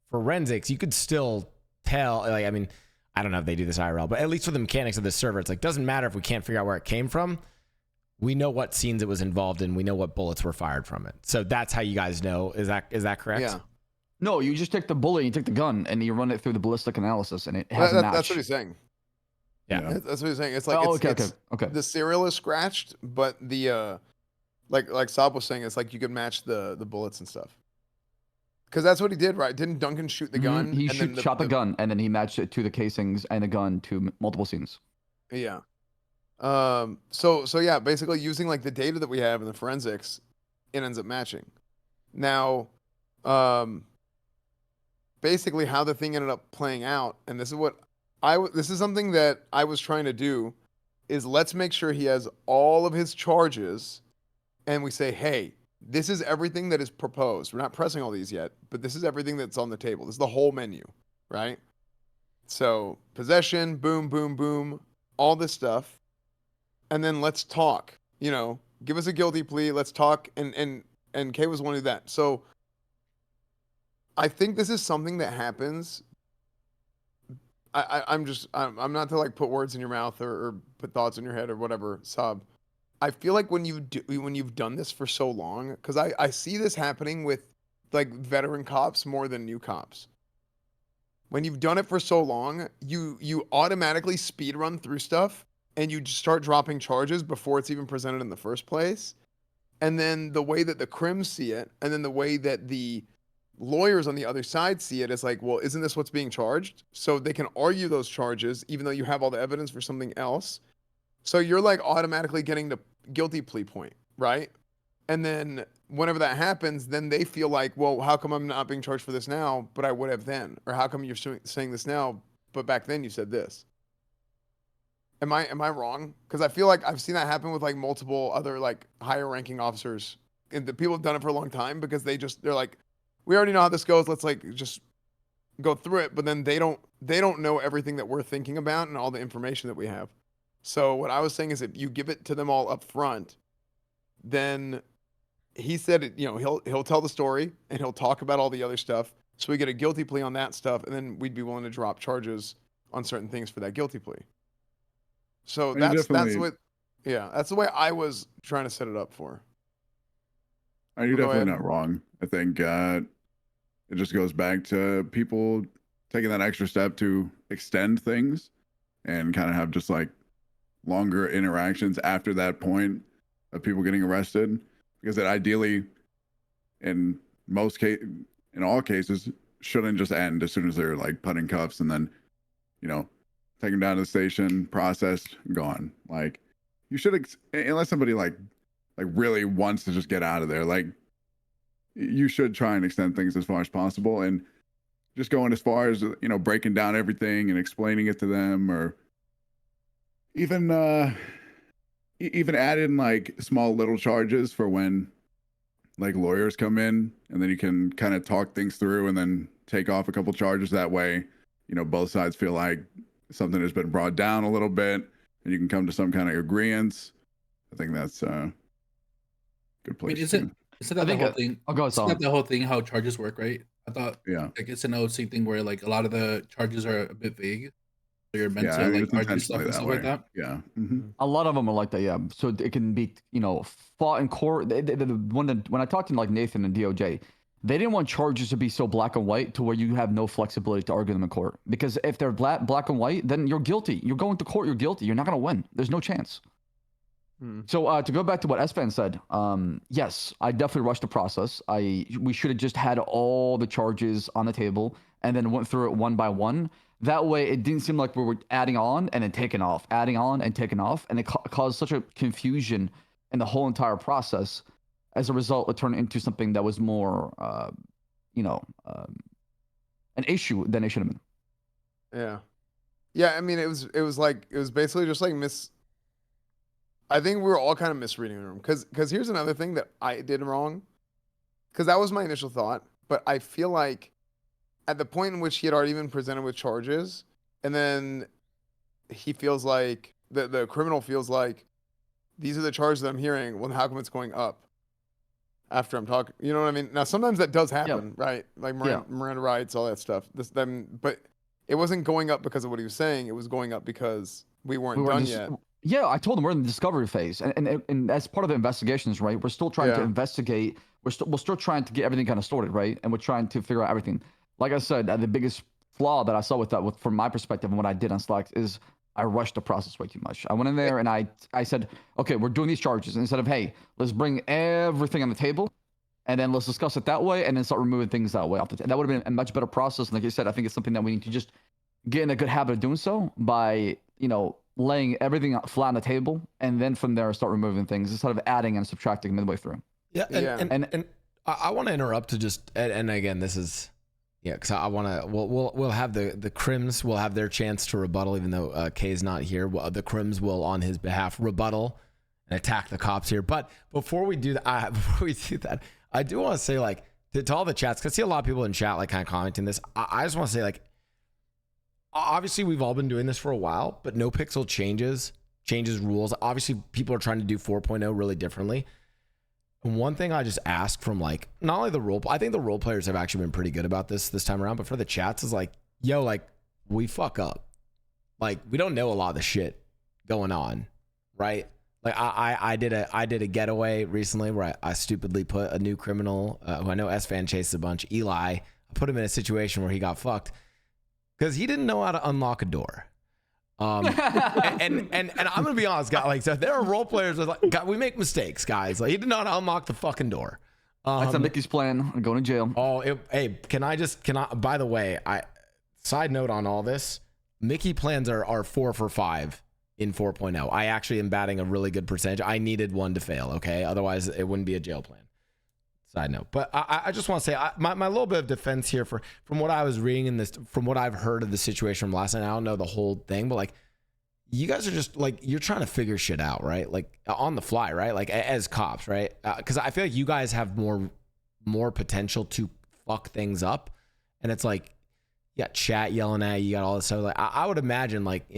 forensics, you could still tell. Like, I mean, I don't know if they do this IRL, but at least for the mechanics of the server, it's like doesn't matter if we can't figure out where it came from. We know what scenes it was involved in. We know what bullets were fired from it. So that's how you guys know. Is that correct? Yeah. No, you just take the bullet, you take the gun, and you run it through the ballistic analysis, and it has a match. That's what he's saying. Yeah. That's what he's saying. It's like okay. the serial is scratched, but the like Saab was saying, it's like you could match the bullets and stuff. Because that's what he did, right? Didn't Duncan shoot the gun? He and shot the gun, and then he matched it to the casings and the gun to multiple scenes. Yeah. So yeah, basically using like the data that we have in the forensics, it ends up matching. Now, basically how the thing ended up playing out, and this is what this is something that I was trying to do, is let's make sure he has all of his charges, and we say, hey, this is everything that is proposed. We're not pressing all these yet, but this is everything that's on the table. This is the whole menu, right? So possession, boom, boom, boom, all this stuff. And then let's talk, give us a guilty plea. Let's talk. And Kay was one of that. So I think this is something that happens. I'm not to like put words in your mouth or put thoughts in your head or whatever, Saab. I feel like when you've done this for so long, because I see this happening with like veteran cops more than new cops. When you've done it for so long, you automatically speed run through stuff and you just start dropping charges before it's even presented in the first place. And then the way that the Crims see it, and then the way that the lawyers on the other side see it is like, well, isn't this what's being charged? So they can argue those charges even though you have all the evidence for something else. So you're like automatically getting the guilty plea point, right? And then whenever that happens, then they feel like, well, how come I'm not being charged for this now, but I would have then? Or how come you're saying this now, but back then you said this? Am I wrong? Because I feel like I've seen that happen with like multiple other like higher ranking officers, and the people have done it for a long time because they're like, we already know how this goes. Let's like just go through it. But then they don't know everything that we're thinking about and all the information that we have. So what I was saying is if you give it to them all up front, then he said, he'll tell the story and he'll talk about all the other stuff. So we get a guilty plea on that stuff, and then we'd be willing to drop charges on certain things for that guilty plea. So that's the way I was trying to set it up for. You're definitely not wrong. I think it just goes back to people taking that extra step to extend things and kind of have just like longer interactions after that point of people getting arrested, because it ideally, in all cases, shouldn't just end as soon as they're like put in cuffs and then, take them down to the station, processed, gone. Like you should, unless somebody like really wants to just get out of there, like you should try and extend things as far as possible, and just going as far as breaking down everything and explaining it to them, or even add in like small little charges for when like lawyers come in, and then you can kind of talk things through and then take off a couple charges. That way, both sides feel like something has been brought down a little bit and you can come to some kind of agreement. I think that's a good place. Isn't that the whole thing? Isn't that the whole thing how charges work, right? I thought like it's an OC thing where like a lot of the charges are a bit vague. So you're meant to like argue stuff and stuff like that. Yeah. A lot of them are like that, yeah. So it can be, fought in court. When I talked to like Nathan and DOJ, they didn't want charges to be so black and white to where you have no flexibility to argue them in court. Because if they're black and white, then you're guilty. You're going to court, you're guilty. You're not going to win. There's no chance. So to go back to what Esfand said, yes, I definitely rushed the process. We should have just had all the charges on the table and then went through it one by one. That way, it didn't seem like we were adding on and then taking off, adding on and taking off, and it caused such a confusion in the whole entire process. As a result, it turned into something that was more, an issue than it should have been. Yeah. I mean, it was basically just like I think we were all kind of misreading the room because here's another thing that I did wrong, because that was my initial thought, but I feel like at the point in which he had already been presented with charges, and then he feels like the criminal feels like these are the charges that I'm hearing. Well, how come it's going up after I'm talking? You know what I mean? Now sometimes that does happen, right? Like Miranda rights, all that stuff. But it wasn't going up because of what he was saying. It was going up because we weren't done yet. Yeah, I told him we're in the discovery phase, and as part of the investigations, right? We're still trying to investigate. We're still trying to get everything kind of sorted, right? And we're trying to figure out everything. Like I said, the biggest flaw that I saw with that, from my perspective and what I did on Slack, is I rushed the process way too much. I went in there and I said, okay, we're doing these charges, and instead of, hey, let's bring everything on the table, and then let's discuss it that way, and then start removing things that way off the table. That would have been a much better process. And like you said, I think it's something that we need to just get in a good habit of doing so by, laying everything flat on the table, and then from there start removing things instead of adding and subtracting midway through. And I want to interrupt to just, and again, this is, because I want to, we'll have the Crims will have their chance to rebuttal, even though Kay's not here. The Crims will, on his behalf, rebuttal and attack the cops here. But before we do that, I do want to say, like, to all the chats, because I see a lot of people in chat like kind of commenting this. I just want to say, like, obviously we've all been doing this for a while, but NoPixel changes rules. Obviously people are trying to do 4.0 really differently. And one thing I just ask from, like, not only the I think the role players have actually been pretty good about this time around, but for the chats is like, yo, like, we fuck up. Like, we don't know a lot of the shit going on, right? Like I did a getaway recently where I stupidly put a new criminal who I know Esfand chases a bunch, Eli. I put him in a situation where he got fucked because he didn't know how to unlock a door. And I'm gonna be honest, guys. Like, so there are role players that, like, God, we make mistakes, guys. Like, he didn't know how to unlock the fucking door. That's Mickey's plan. I'm going to jail. Hey, can I? By the way, side note on all this, Mickey plans are 4 for 5 in 4.0. I actually am batting a really good percentage. I needed one to fail. Okay, otherwise it wouldn't be a jail plan. Side note, but I just want to say my little bit of defense here from what I was reading in this, from what I've heard of the situation from last night. I don't know the whole thing, but, like, you guys are just, like, you're trying to figure shit out, right? Like, on the fly, right? Like, as cops, right? Because I feel like you guys have more potential to fuck things up, and it's like, you got chat yelling at you, you got all this stuff. Like, I would imagine, like,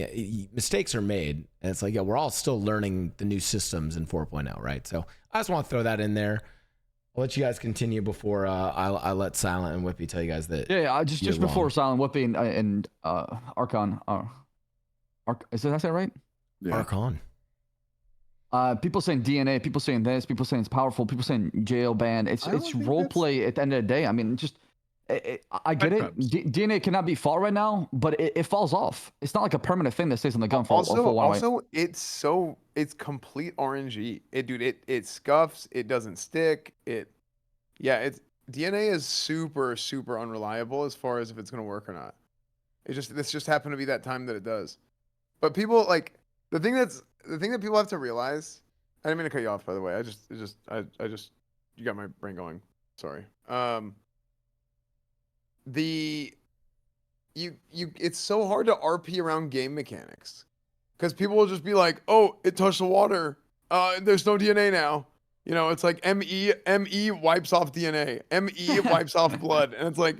mistakes are made, and it's like, yeah, we're all still learning the new systems in 4.0, right? So I just want to throw that in there. I'll let you guys continue before I let Silent and Whippy tell you guys that. Yeah. Just before Silent, Whippy, and Arckon. Is that right? Yeah. Arckon. People saying DNA, people saying this, people saying it's powerful, people saying jail ban. It's role play at the end of the day. I mean, just I get it. DNA cannot be fought right now, but it falls off. It's not like a permanent thing that stays on the gun for a while. Also, it's complete RNG. It scuffs. It doesn't stick. DNA is super unreliable as far as if it's gonna work or not. This just happened to be that time that it does. But people, like, the thing that people have to realize. I didn't mean to cut you off, by the way. You got my brain going. Sorry. It's so hard to RP around game mechanics because people will just be like, oh, it touched the water. There's no DNA now. You know, it's like ME wipes off DNA. ME wipes off blood. And it's like,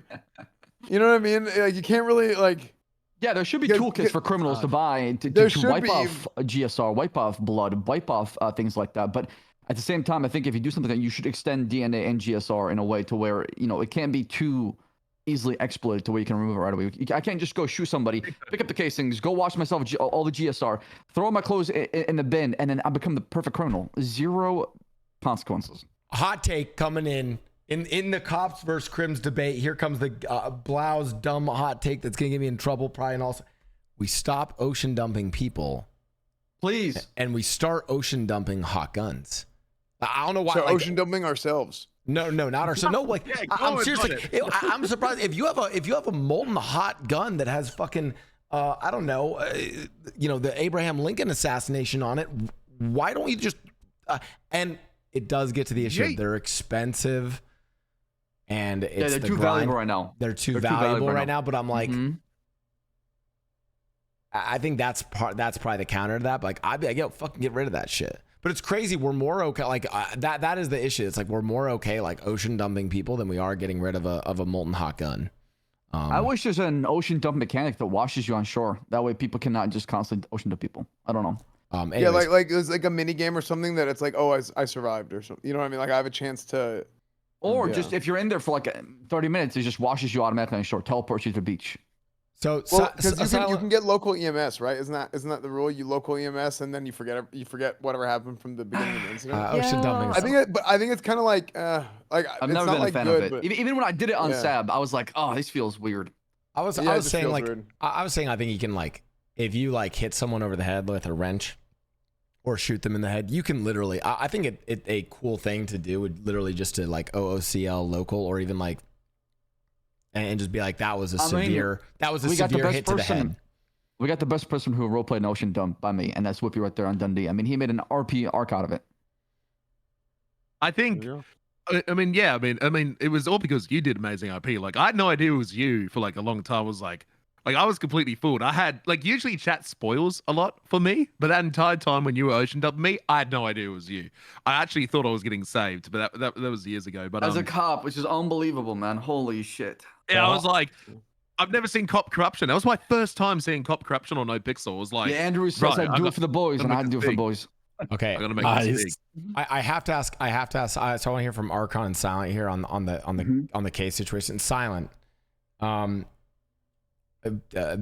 you know what I mean? Like, you can't really, like. Yeah, there should be toolkits for criminals to buy to wipe off a GSR, wipe off blood, wipe off things like that. But at the same time, I think if you do something like that, you should extend DNA and GSR in a way to where, it can't be too easily exploited to where you can remove it right away. I can't just go shoot somebody, pick up the casings, go wash myself all the GSR, throw my clothes in the bin, and then I become the perfect criminal. Zero consequences. Hot take coming in the cops versus Crims debate. Here comes the Blau's dumb hot take that's gonna get me in trouble probably. And also, we stop ocean dumping people Please. And we start ocean dumping hot guns. I don't know why. So like, ocean dumping ourselves. No, not ourselves. No, like Yeah, I'm go on, seriously. run it. I'm surprised if you have a molten hot gun that has fucking I don't know, the Abraham Lincoln assassination on it. Why don't you just? And it does get to the issue. Yeet. They're expensive, and it's they're the too grind. valuable right now. They're too valuable right now. But I'm like, I think that's probably the counter to that. But like, I'd be like, fucking get rid of that shit. But it's crazy. We're more okay. Like that is the issue. It's like we're more okay like ocean dumping people than we are getting rid of a molten hot gun. I wish there's an ocean dump mechanic that washes you on shore. That way people cannot just constantly ocean dump people. I don't know. Anyways, Yeah, like it was like a mini game or something that it's like, oh, I survived or something. You know what I mean? Like I have a chance to. Or Yeah. just if you're in there for like 30 minutes, it just washes you automatically on shore, teleports you to the beach. so Well, because you can get local EMS, right? Isn't that the rule? You local EMS and then you forget whatever happened from the beginning of the incident. ocean dumping. I think it's kind of like I've it's never not been like a fan good, of it. but Even when I did it on Yeah. Saab, I was like, oh, this feels weird. I was it just saying feels like weird. I was saying I think you can like if you like hit someone over the head with a wrench or shoot them in the head, you can literally. I think it a cool thing to do would literally just to like OOCL local or even like and just be like that was a severe hit to the head. We got the best person who roleplayed an ocean dump by me, and that's Whippy right there on Dundee. I mean, he made an RP arc out of it. I think. There you I mean, it was all because you did amazing IP. Like, I had no idea it was you for like a long time. I was like I was completely fooled. I had like usually chat spoils a lot for me, but that entire time when you were ocean dumping me, I had no idea it was you. I actually thought I was getting saved, but that was years ago. But As a cop, which is unbelievable, man. Holy shit. yeah, I was like, I've never seen cop corruption. That was my first time seeing cop corruption on NoPixel. It was like, Yeah, Andrew says right, I do it for the boys, and I had to do it for the boys. Okay, I'm gonna make this big. I have to ask. So I want to hear from Arckon and Silent here on the case situation. Silent,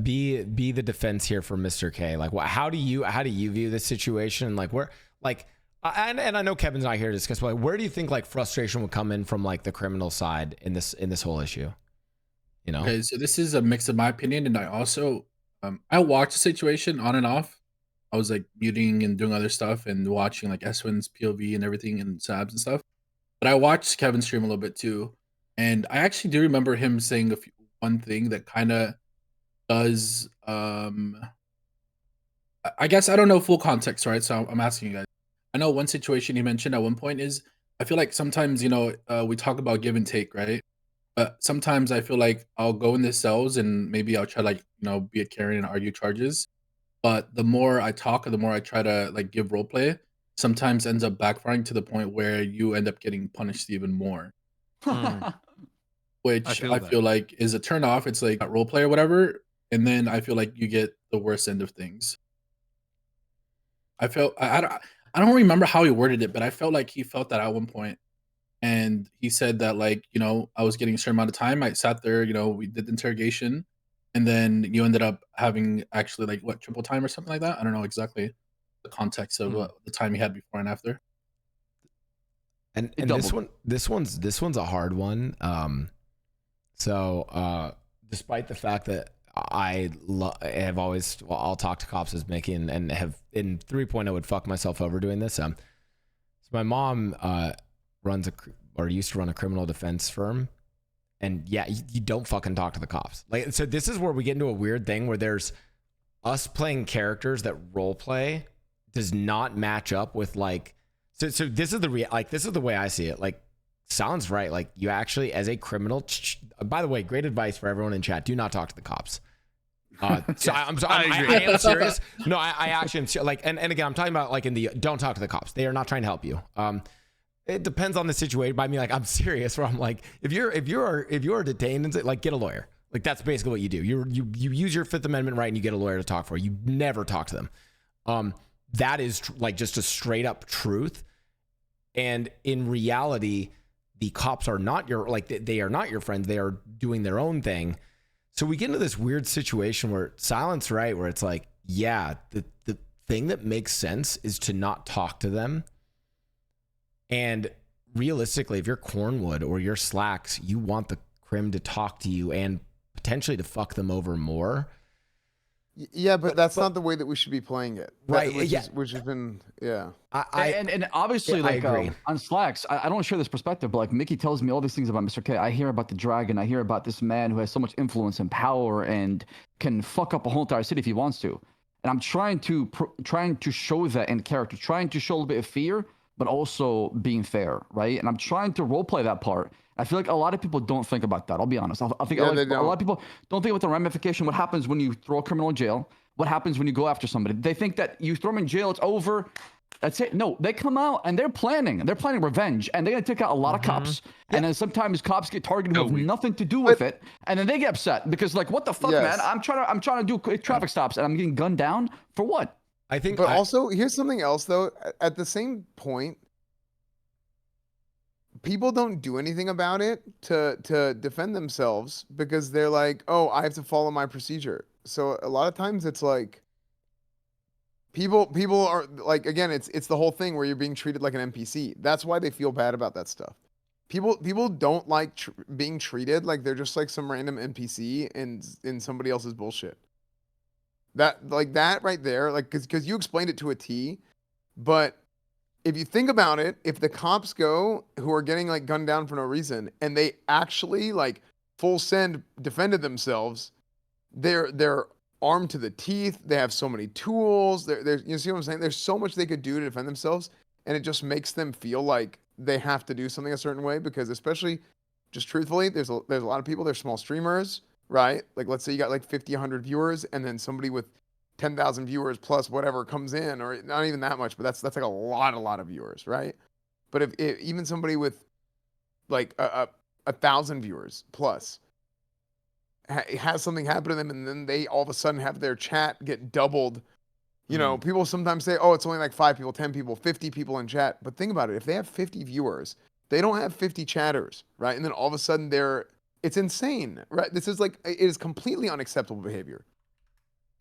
be the defense here for Mr. K. Like, how do you view this situation? Like, where and I know Kevin's not here to discuss, but like, where do you think like frustration would come in from like the criminal side in this whole issue? You know. Okay, so this is a mix of my opinion, and I also I watched the situation on and off. I was like muting and doing other stuff and watching like Esfand's POV and everything and Saabs and stuff. But I watched Kevin stream a little bit too, and I actually do remember him saying one thing that kind of does. I guess I don't know full context, right? So I'm asking you guys. I know one situation he mentioned at one point is I feel like sometimes we talk about give and take, right? But sometimes I feel like I'll go in the cells and maybe I'll try be a carrier and argue charges. But the more I talk, the more I try to like give roleplay, sometimes ends up backfiring to the point where you end up getting punished even more. Which I feel like is a turn off. It's like a roleplay or whatever. And then I feel like you get the worst end of things. I don't remember how he worded it, but I felt like he felt that at one point. And he said that like, I was getting a certain amount of time. I sat there, we did the interrogation. And then you ended up having actually like triple time or something like that. I don't know exactly the context of the time he had before and after. And this one's a hard one. So despite the fact that I have always I'll talk to cops as Mickey and have in 3.0 would fuck myself over doing this. So my mom used to run a criminal defense firm. And yeah, you don't fucking talk to the cops. Like, so this is where we get into a weird thing where there's us playing characters that role play does not match up with like, so this is this is the way I see it. Like, sounds right. Like you actually, as a criminal, by the way, great advice for everyone in chat. Do not talk to the cops. So I am serious. No, I actually am like, and again, I'm talking about like don't talk to the cops. They are not trying to help you. It depends on the situation. By me, like I'm serious. Where I'm like, if you're detained and like get a lawyer. Like that's basically what you do. You use your Fifth Amendment right and you get a lawyer to talk for. You never talk to them. That is like just a straight up truth. And in reality, the cops are not they are not your friends. They are doing their own thing. So we get into this weird situation where Silent's right, where it's like, yeah, the thing that makes sense is to not talk to them. And realistically, if you're Cornwood or you're Slacks, you want the Crim to talk to you and potentially to fuck them over more. Yeah, but that's not the way that we should be playing it. Right, Which has been, yeah. And obviously, Yeah, I like agree. on Slacks, I don't share this perspective, but like Mickey tells me all these things about Mr. K. I hear about the dragon. I hear about this man who has so much influence and power and can fuck up a whole entire city if he wants to. And I'm trying to show that in character, trying to show a little bit of fear, but also being fair, right? And I'm trying to roleplay that part. I feel like a lot of people don't think about that. I'll be honest. I think a lot of people don't think about the ramification. What happens when you throw a criminal in jail? What happens when you go after somebody? They think that you throw them in jail, it's over. That's it. No, they come out and they're planning. They're planning revenge, and they're gonna take out a lot of cops. Yeah. And then sometimes cops get targeted who have nothing to do with it, and then they get upset because like, what the fuck, man? I'm trying to do quick traffic stops, and I'm getting gunned down for what? I think. But also, here's something else though. At the same point, people don't do anything about it to defend themselves because they're like, oh, I have to follow my procedure. So a lot of times it's like people are like, again, it's the whole thing where you're being treated like an NPC. That's why they feel bad about that stuff. People don't like being treated like they're just like some random NPC in somebody else's bullshit. That right there, like because you explained it to a T, but if you think about it, if the cops go who are getting like gunned down for no reason and they actually like full send defended themselves, they're armed to the teeth. They have so many tools. They're you see what I'm saying? There's so much they could do to defend themselves, and it just makes them feel like they have to do something a certain way because, especially, just truthfully, there's a lot of people. They're small streamers, right? Like let's say you got like 50, 100 viewers, and then somebody with 10,000 viewers plus whatever comes in, or not even that much, but that's like a lot of viewers, right? But if even somebody with like a 1,000 viewers plus has something happen to them, and then they all of a sudden have their chat get doubled. You know, people sometimes say, oh, it's only like 5 people, 10 people, 50 people in chat. But think about it. If they have 50 viewers, they don't have 50 chatters, right? And then all of a sudden it's insane, right? This is like, it is completely unacceptable behavior.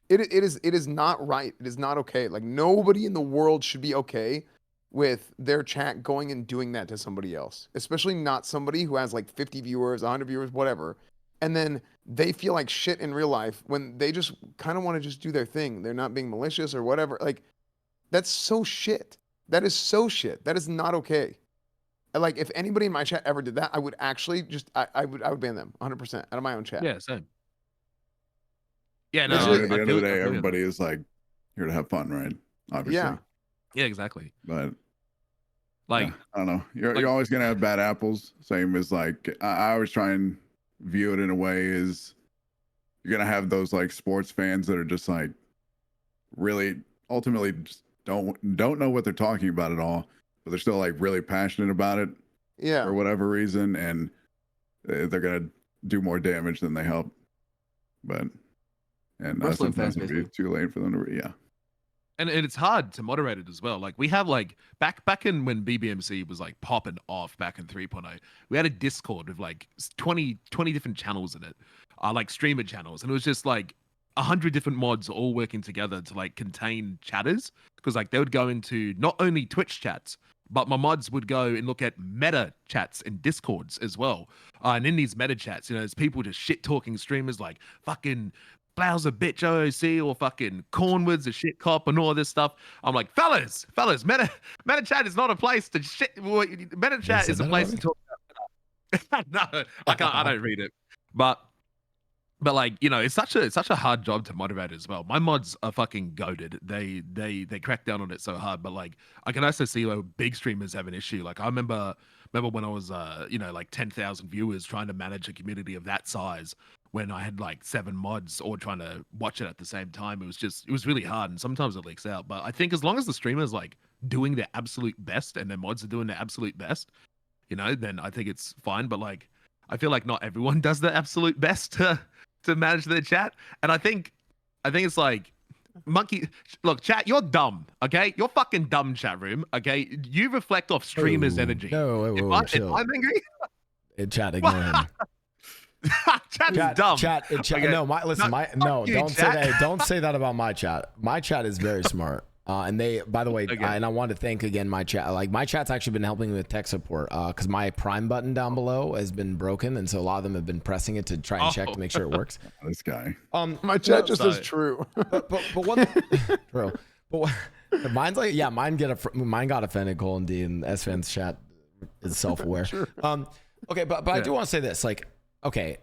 It is not right. It is not okay. Like nobody in the world should be okay with their chat going and doing that to somebody else, especially not somebody who has like 50 viewers, 100 viewers, whatever. And then they feel like shit in real life when they just kind of want to just do their thing. They're not being malicious or whatever. Like, that's so shit. That is so shit. That is not okay. And like, if anybody in my chat ever did that, I would actually just, I would ban them 100% out of my own chat. Yeah, same. Yeah, no. At the end of the day, everybody is like here to have fun, right? Obviously. Yeah. Yeah, exactly. But like, yeah, I don't know. You're always gonna have bad apples. Same as like I always try and view it in a way is you're gonna have those like sports fans that are just like really ultimately just don't know what they're talking about at all, but they're still like really passionate about it, for whatever reason, and they're gonna do more damage than they help. But sometimes it'll be too late for them to And it's hard to moderate it as well. Like we have like back in when BBMC was like popping off back in 3.0, we had a Discord with like 20 different channels in it, like streamer channels, and it was just like 100 different mods all working together to like contain chatters, because like they would go into not only Twitch chats, but my mods would go and look at meta chats and Discords as well. And in these meta chats, you know, there's people just shit talking streamers like fucking Blau's a bitch OOC or fucking Cornwood's a shit cop and all this stuff. I'm like, fellas, meta chat is not a place to shit. Meta chat is a place to talk about. No, I don't read it. But like, you know, it's such a hard job to moderate as well. My mods are fucking goated. They crack down on it so hard. But like, I can also see where big streamers have an issue. Like I remember when I was you know, like 10,000 viewers trying to manage a community of that size, when I had like 7 mods all trying to watch it at the same time. It was really hard, and sometimes it leaks out. But I think as long as the streamer's like doing their absolute best and their mods are doing their absolute best, you know, then I think it's fine. But like, I feel like not everyone does their absolute best to manage their chat. And I think it's like, monkey, look, chat, you're dumb, okay? You're fucking dumb, chat room, okay? You reflect off streamers' energy. No, if I'm angry, chat, ignore him. Chat's dumb. Okay. No, don't say that about my chat. My chat is very smart. And they, by the way, Okay. and I want to thank again my chat. Like my chat's actually been helping me with tech support because my Prime button down below has been broken, and so a lot of them have been pressing it to try and check to make sure it works. This guy. My chat just so- says true. But what, bro? But what, mine's like, yeah, mine got offended. Colin D and Esfand's chat is self-aware. Sure. Okay, but I do want to say this, like, okay,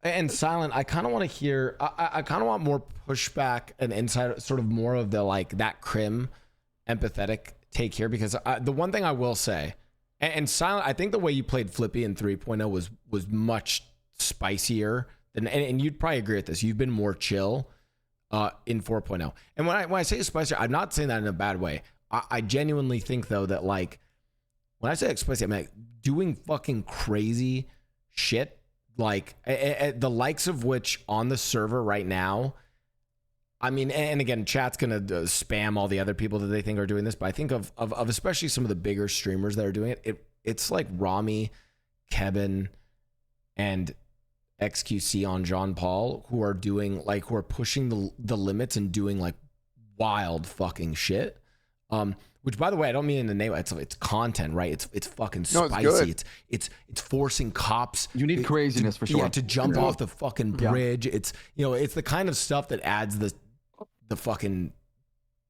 and Silent, I kind of want to hear, I kind of want more pushback and insight, sort of more of the like that Crim empathetic take here, because the one thing I will say, and Silent, I think the way you played Flippy in 3.0 was much spicier than, and you'd probably agree with this. You've been more chill in 4.0, and when I say spicier, I'm not saying that in a bad way. I genuinely think though that like when I say explicit, I mean like doing fucking crazy shit. Like the likes of which on the server right now, I mean, and again, chat's gonna spam all the other people that they think are doing this, but I think of especially some of the bigger streamers that are doing it. It's like Rami, Kebun, and XQC on John Paul who are pushing the limits and doing like wild fucking shit. Which, by the way, I don't mean in the name. It's content, right? It's fucking spicy. It's forcing cops. You need craziness for sure. Yeah, to jump off the fucking bridge. It's it's the kind of stuff that adds the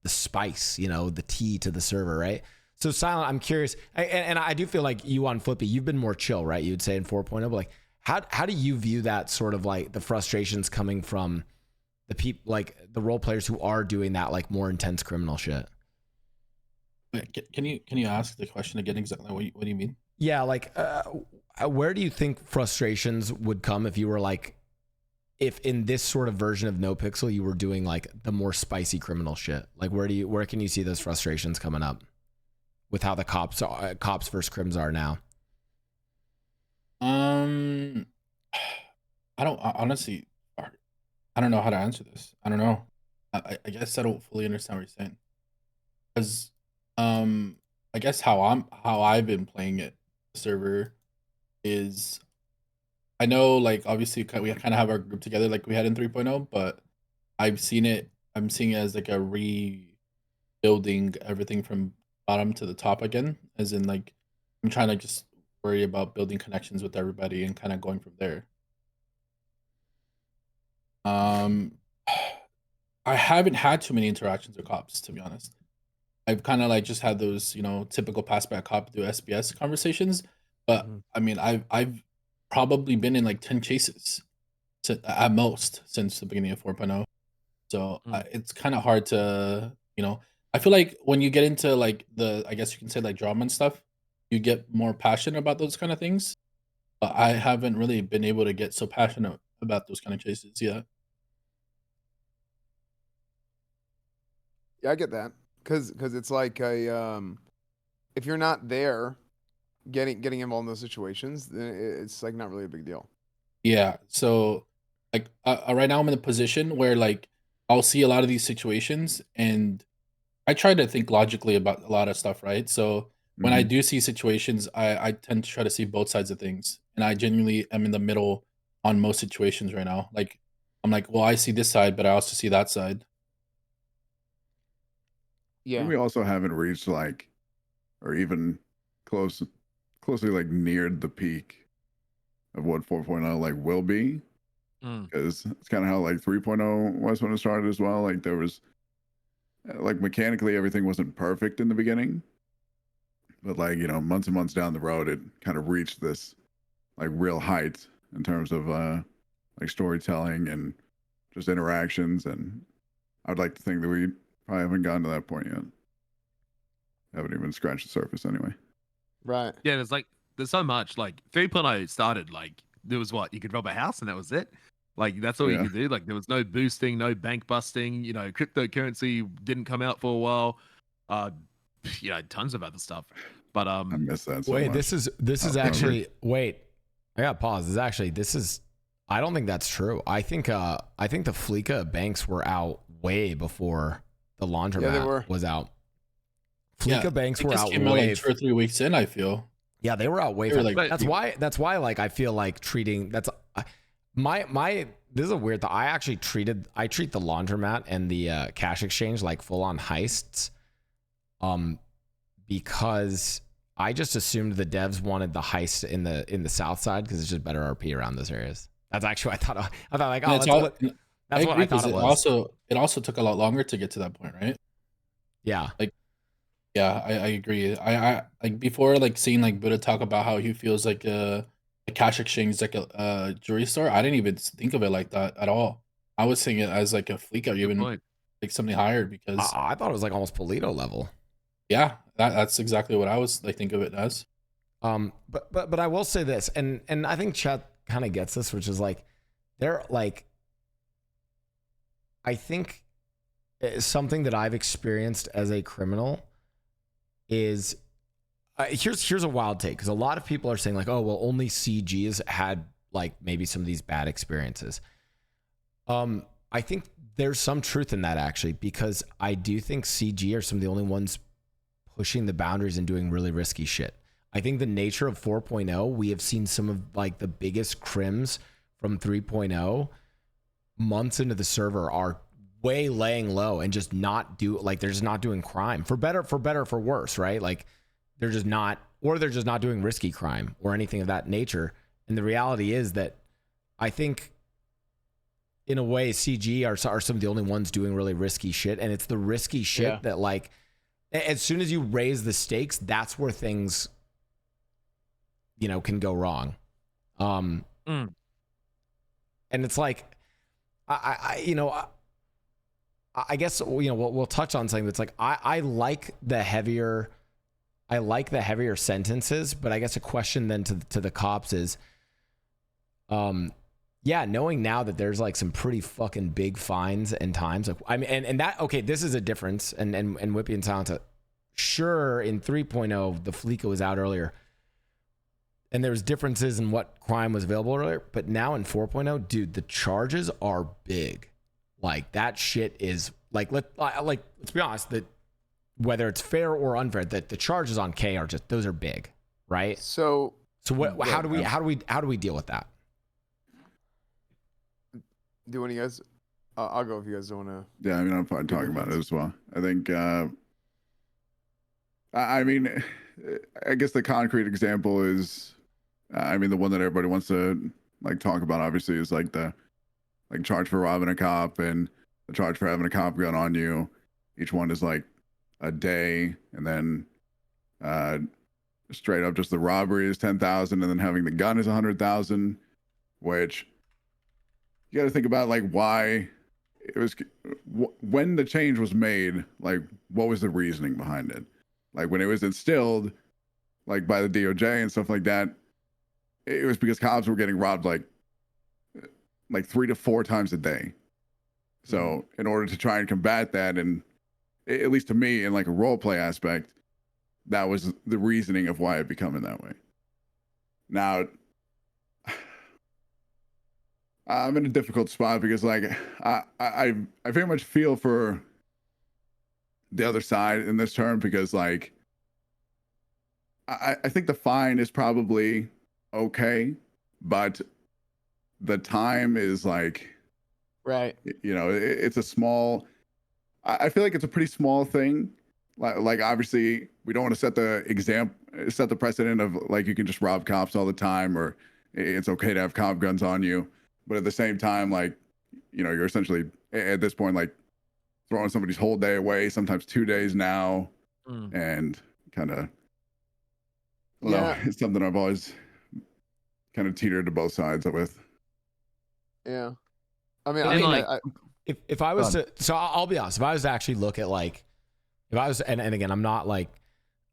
spice, the tea to the server, right? So Silent, I'm curious, and I do feel like you on Flippy, you've been more chill, right? You'd say in 4.0, but like how do you view that sort of like the frustrations coming from the people, like the role players who are doing that like more intense criminal shit? Can you ask the question again? Exactly what do you mean? Yeah, like where do you think frustrations would come if you were like, if in this sort of version of NoPixel you were doing like the more spicy criminal shit? Like where can you see those frustrations coming up with how the cops versus crims are now? I honestly, I don't know how to answer this. I don't know. I guess I don't fully understand what you're saying, because I guess how I've been playing it, the server, is I know like obviously we kind of have our group together like we had in 3.0, but I'm seeing it as like a rebuilding everything from bottom to the top again, as in like I'm trying to just worry about building connections with everybody and kind of going from there. I haven't had too many interactions with cops, to be honest. I've kind of like just had those, typical passback cop through SBS conversations. But I mean, I've probably been in like 10 chases at most since the beginning of 4.0. So it's kind of hard to, I feel like when you get into like I guess you can say like drama and stuff, you get more passionate about those kind of things. But I haven't really been able to get so passionate about those kind of chases yet. Yeah, I get that. Because it's like if you're not there getting involved in those situations, then it's like not really a big deal. Yeah. So like right now I'm in a position where like I'll see a lot of these situations and I try to think logically about a lot of stuff, right? So when I do see situations, I tend to try to see both sides of things. And I genuinely am in the middle on most situations right now. Like I'm like, well, I see this side, but I also see that side. Yeah. We also haven't reached like, or even closely like neared the peak of what 4.0 like will be. Because it's kind of how like 3.0 was when it started as well. Like there was like mechanically everything wasn't perfect in the beginning, but like months and months down the road it kind of reached this like real height in terms of like storytelling and just interactions. And I'd like to think that we probably haven't gotten to that point yet. Haven't even scratched the surface anyway. Right. Yeah, there's so much. Like 3.0 started, like there was you could rob a house and that was it. Like that's all you could do. Like there was no boosting, no bank busting, cryptocurrency didn't come out for a while. Tons of other stuff. But I miss that so wait, much. this is actually wait. I gotta pause. I don't think that's true. I think the Fleeka banks were out way before the laundromat was out. Fleeka banks were out came way like 2 or 3 weeks in, I feel. Yeah, they were out way. They were that's why like I feel like treating This is a weird thought. I treat the laundromat and the cash exchange like full on heists, because I just assumed the devs wanted the heist in the south side because it's just better RP around those areas. That's actually what I thought. I thought like, oh, that's what I thought it was. It also took a lot longer to get to that point, right? Yeah. Yeah, I agree. I like before like seeing like Buddha talk about how he feels like a cash exchange is like a jewelry store. I didn't even think of it like that at all. I was seeing it as like a fleek or even like something higher because I thought it was like almost Polito level. Yeah, that's exactly what I was like think of it as. But I will say this, and I think chat kind of gets this, which is like they're like, I think something that I've experienced as a criminal is here's a wild take, because a lot of people are saying like, oh well, only CGs had like maybe some of these bad experiences. I think there's some truth in that actually, because I do think CG are some of the only ones pushing the boundaries and doing really risky shit. I think the nature of 4.0, we have seen some of like the biggest crims from 3.0 months into the server are way laying low and just not they're just not doing crime for better, for worse, right? Like they're just not doing risky crime or anything of that nature. And the reality is that I think in a way CG are some of the only ones doing really risky shit. And it's the risky shit that like, as soon as you raise the stakes, that's where things, can go wrong. And it's like, I guess, we'll touch on something that's like, I like the heavier sentences, but I guess a question then to the cops is, knowing now that there's like some pretty fucking big fines and times, like, I mean, and that, okay, this is a difference, and Whippy and Silence, sure, in 3.0, the Fleeca was out earlier, and there's differences in what crime was available earlier, but now in 4.0, dude, the charges are big. Like that shit is like, let's be honest, that whether it's fair or unfair, that the charges on K are just, those are big, right? So what, how do we deal with that? Do one of you guys? I'll go if you guys don't want to. Yeah, I mean, I'm fine talking about it as well. I think, I mean, I guess the concrete example is, I mean, the one that everybody wants to like talk about, obviously, is like the charge for robbing a cop and the charge for having a cop gun on you. Each one is like a day, and then straight up just the robbery is 10,000, and then having the gun is 100,000, which you got to think about like why it was, when the change was made, like what was the reasoning behind it? Like when it was instilled like by the DOJ and stuff like that, it was because cops were getting robbed like 3 to 4 times a day. So in order to try and combat that, and at least to me in like a role play aspect, that was the reasoning of why it becoming that way. Now I'm in a difficult spot because like I very much feel for the other side in this term, because like I think the fine is probably okay, but the time is like, right, it's a small, I feel like it's a pretty small thing. Like obviously we don't want to set the precedent of like you can just rob cops all the time, or it's okay to have cop guns on you, but at the same time, like you're essentially at this point like throwing somebody's whole day away, sometimes 2 days now. And kind of, it's something I've always kind of teetered to both sides with. Yeah, I mean, if I was to, so I'll be honest, if I was to actually look at like, if I was, and again, I'm not like,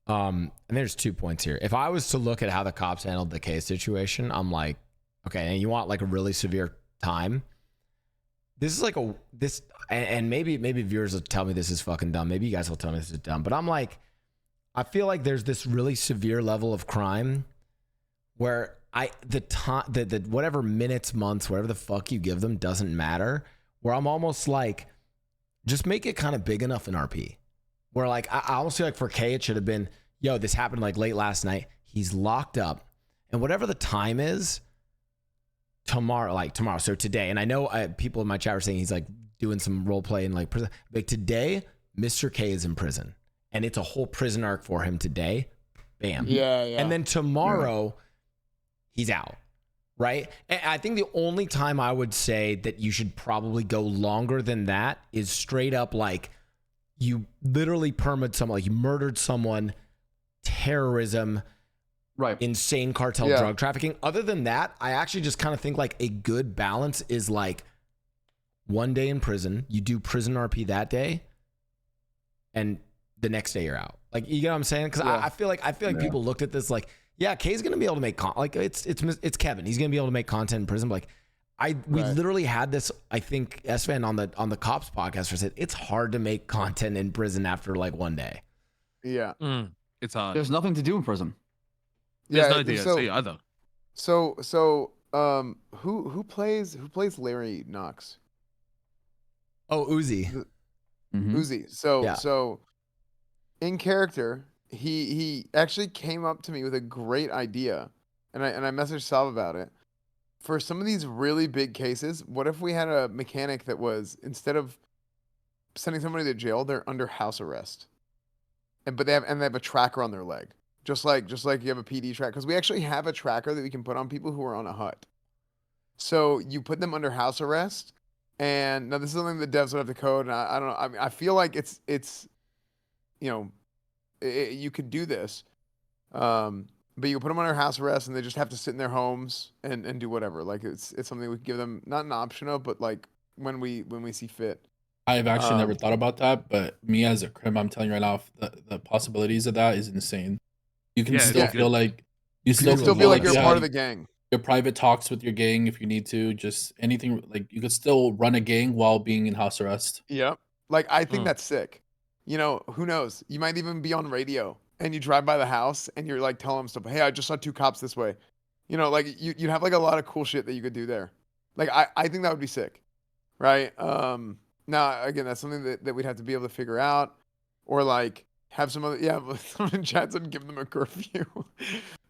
and there's 2 points here. If I was to look at how the cops handled the case situation, I'm like, okay, and you want like a really severe time. This is like and maybe viewers will tell me this is fucking dumb. Maybe you guys will tell me this is dumb, but I'm like, I feel like there's this really severe level of crime where the whatever minutes, months, whatever the fuck you give them doesn't matter. Where I'm almost like, just make it kind of big enough in RP. Where like, I almost feel like for K, it should have been, yo, this happened like late last night. He's locked up, and whatever the time is, tomorrow. So today, and I know people in my chat are saying he's like doing some role play in like prison. Like today, Mr. K is in prison, and it's a whole prison arc for him today. Bam. Yeah. And then tomorrow, he's out. Right. And I think the only time I would say that you should probably go longer than that is straight up like you literally permit someone, like you murdered someone, terrorism, right, insane cartel drug trafficking. Other than that, I actually just kind of think like a good balance is like 1 day in prison, you do prison RP that day, and the next day you're out. Like, you get what I'm saying? Because I feel like people looked at this like, yeah, Kay's gonna be able to make like it's Kevin. He's gonna be able to make content in prison. But like, we literally had this. I think Esfand on the Cops podcast said it's hard to make content in prison after like 1 day. Yeah, It's hard. there's nothing to do in prison. There's no DLC either. So who plays Larry Knox? Oh, Uzi. Uzi. So in character, he actually came up to me with a great idea, and I messaged Saab about it. For some of these really big cases, what if we had a mechanic that was, instead of sending somebody to jail, they're under house arrest, but they have a tracker on their leg, just like you have a PD tracker, because we actually have a tracker that we can put on people who are on a hut. So you put them under house arrest, and now this is something the devs would have to code, and I don't know. I mean, I feel like it's you could do this, but you can put them under house arrest, and they just have to sit in their homes and do whatever. Like it's something we could give them, not an option of, but like when we see fit. I've actually never thought about that, but me as a Crim, I'm telling you right now, the possibilities of that is insane. You can still feel like you still feel like you're part of the gang. Your private talks with your gang if you need to, just anything, like you could still run a gang while being in house arrest. Yep. Like I think that's sick. You know, who knows? You might even be on radio and you drive by the house and you're like telling them stuff. Hey, I just saw 2 cops this way. You know, like you'd have like a lot of cool shit that you could do there. Like I think that would be sick. Right? Now again, that's something that we'd have to be able to figure out, or like have some other someone in chat said give them a curfew.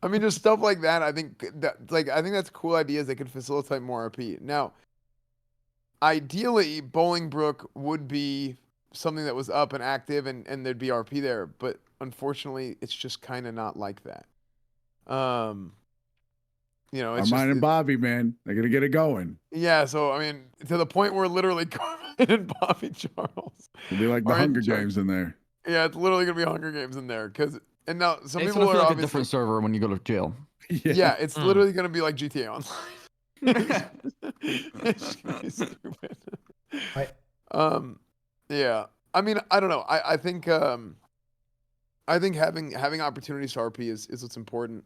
I mean, just stuff like that. I think that's cool ideas that could facilitate more RP. Now, ideally, Bolingbrook would be something that was up and active, and there'd be RP there, but unfortunately, it's just kind of not like that. You know, it's Armand and Bobby, man, they're gonna get it going. Yeah, so I mean, to the point where literally Carmine and Bobby Charles It'll be like the Hunger Games in there. Yeah, it's literally gonna be Hunger Games in there, and now some It's people gonna are feel like obviously a different server when you go to jail. Yeah, it's literally gonna be like GTA Online. It's gonna be stupid. Yeah. I mean, I don't know. I think having opportunities to RP is what's important.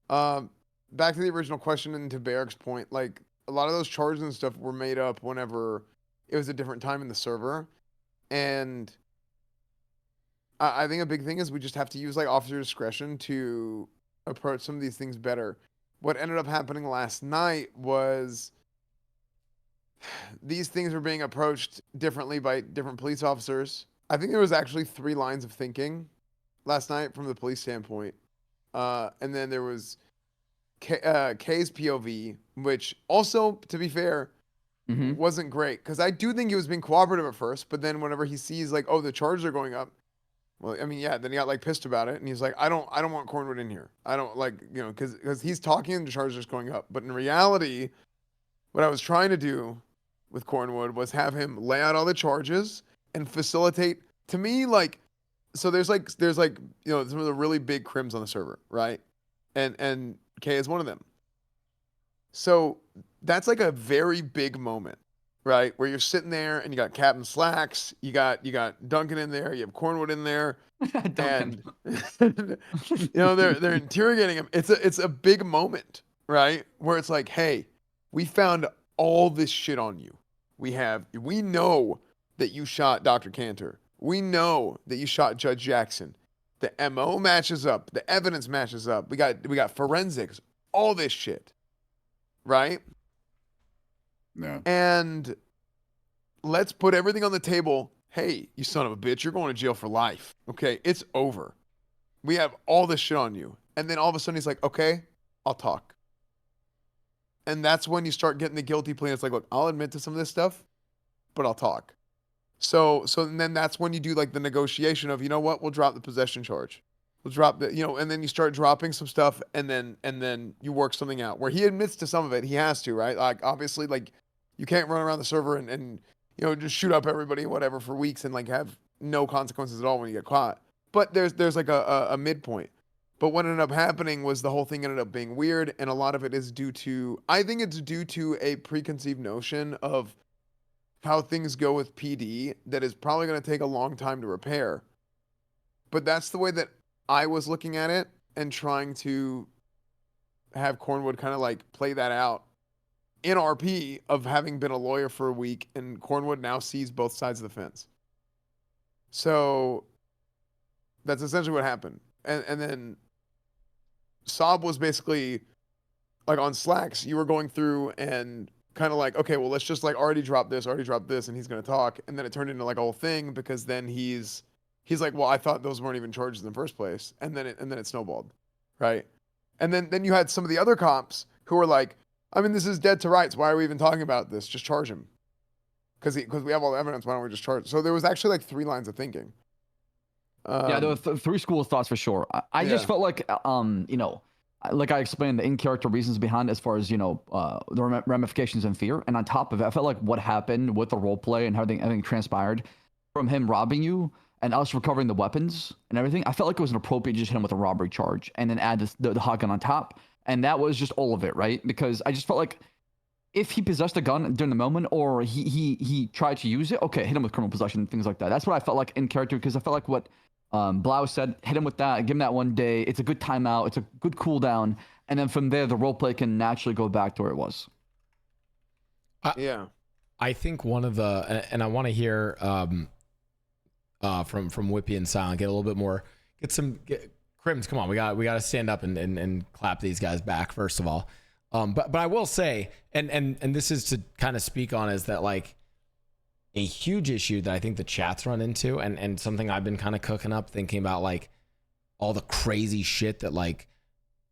Back to the original question and to Barrick's point, like a lot of those charges and stuff were made up whenever it was a different time in the server, and I think a big thing is we just have to use like officer discretion to approach some of these things better. What ended up happening last night was these things were being approached differently by different police officers. I think there was actually 3 lines of thinking last night from the police standpoint. And then there was K's POV, which also, to be fair, wasn't great. Because I do think he was being cooperative at first, but then whenever he sees like, oh, the charges are going up, well, I mean, yeah, then he got like pissed about it, and he's like, I don't want Cornwood in here. I don't like, you know, because he's talking and the charges are going up. But in reality, what I was trying to do with Cornwood was have him lay out all the charges and facilitate, to me, like, so there's like you know, some of the really big crims on the server, right? And K is one of them. So that's like a very big moment, right? Where you're sitting there and you got Captain Slacks, you got Duncan in there, you have Cornwood in there, and you know they're interrogating him. It's a big moment, right? Where it's like, hey, we found all this shit on you. We know that you shot Dr. Cantor. We know that you shot Judge Jackson. The MO matches up. The evidence matches up. We got forensics. All this shit. Right? No. And let's put everything on the table. Hey, you son of a bitch, you're going to jail for life. Okay, it's over. We have all this shit on you. And then all of a sudden he's like, okay, I'll talk. And that's when you start getting the guilty plea. It's like, look, I'll admit to some of this stuff, but I'll talk. So then that's when you do like the negotiation of, you know what, we'll drop the possession charge. We'll drop the, and then you start dropping some stuff, and then you work something out where he admits to some of it. He has to, right? Like, obviously, like, you can't run around the server and just shoot up everybody, whatever, for weeks and like have no consequences at all when you get caught. But there's like a midpoint. But what ended up happening was the whole thing ended up being weird, and a lot of it is due to, I think it's due to a preconceived notion of how things go with PD that is probably going to take a long time to repair. But that's the way that I was looking at it and trying to have Cornwood kind of like play that out in RP of having been a lawyer for a week, and Cornwood now sees both sides of the fence. So that's essentially what happened. And then Saab was basically like on Slacks, you were going through and kind of like, okay, well, let's just like already drop this, and he's going to talk. And then it turned into like a whole thing because then he's like, well, I thought those weren't even charges in the first place. And then it snowballed. Right. And then you had some of the other cops who were like, I mean, this is dead to rights. Why are we even talking about this? Just charge him. Because we have all the evidence. Why don't we just charge? So there was actually like 3 lines of thinking. Yeah, there were 3 schools of thoughts for sure. I just felt like, like I explained the in-character reasons behind it as far as, the ramifications and fear. And on top of it, I felt like what happened with the role play and how everything transpired from him robbing you and us recovering the weapons and everything, I felt like it was an appropriate to just hit him with a robbery charge and then add the hot gun on top. And that was just all of it, right? Because I just felt like if he possessed a gun during the moment or he tried to use it, okay, hit him with criminal possession, things like that. That's what I felt like in character, because I felt like what Blau said, hit him with that, give him that 1 day. It's a good timeout. It's a good cool down. And then from there, the roleplay can naturally go back to where it was. Yeah. I think one of the, and I want to hear from Whippy and Silent, get a little bit more, Crims, come on, we got to stand up and clap these guys back, first of all. But I will say, and this is to kind of speak on, is that like a huge issue that I think the chat's run into, and something I've been kind of cooking up, thinking about like all the crazy shit that like,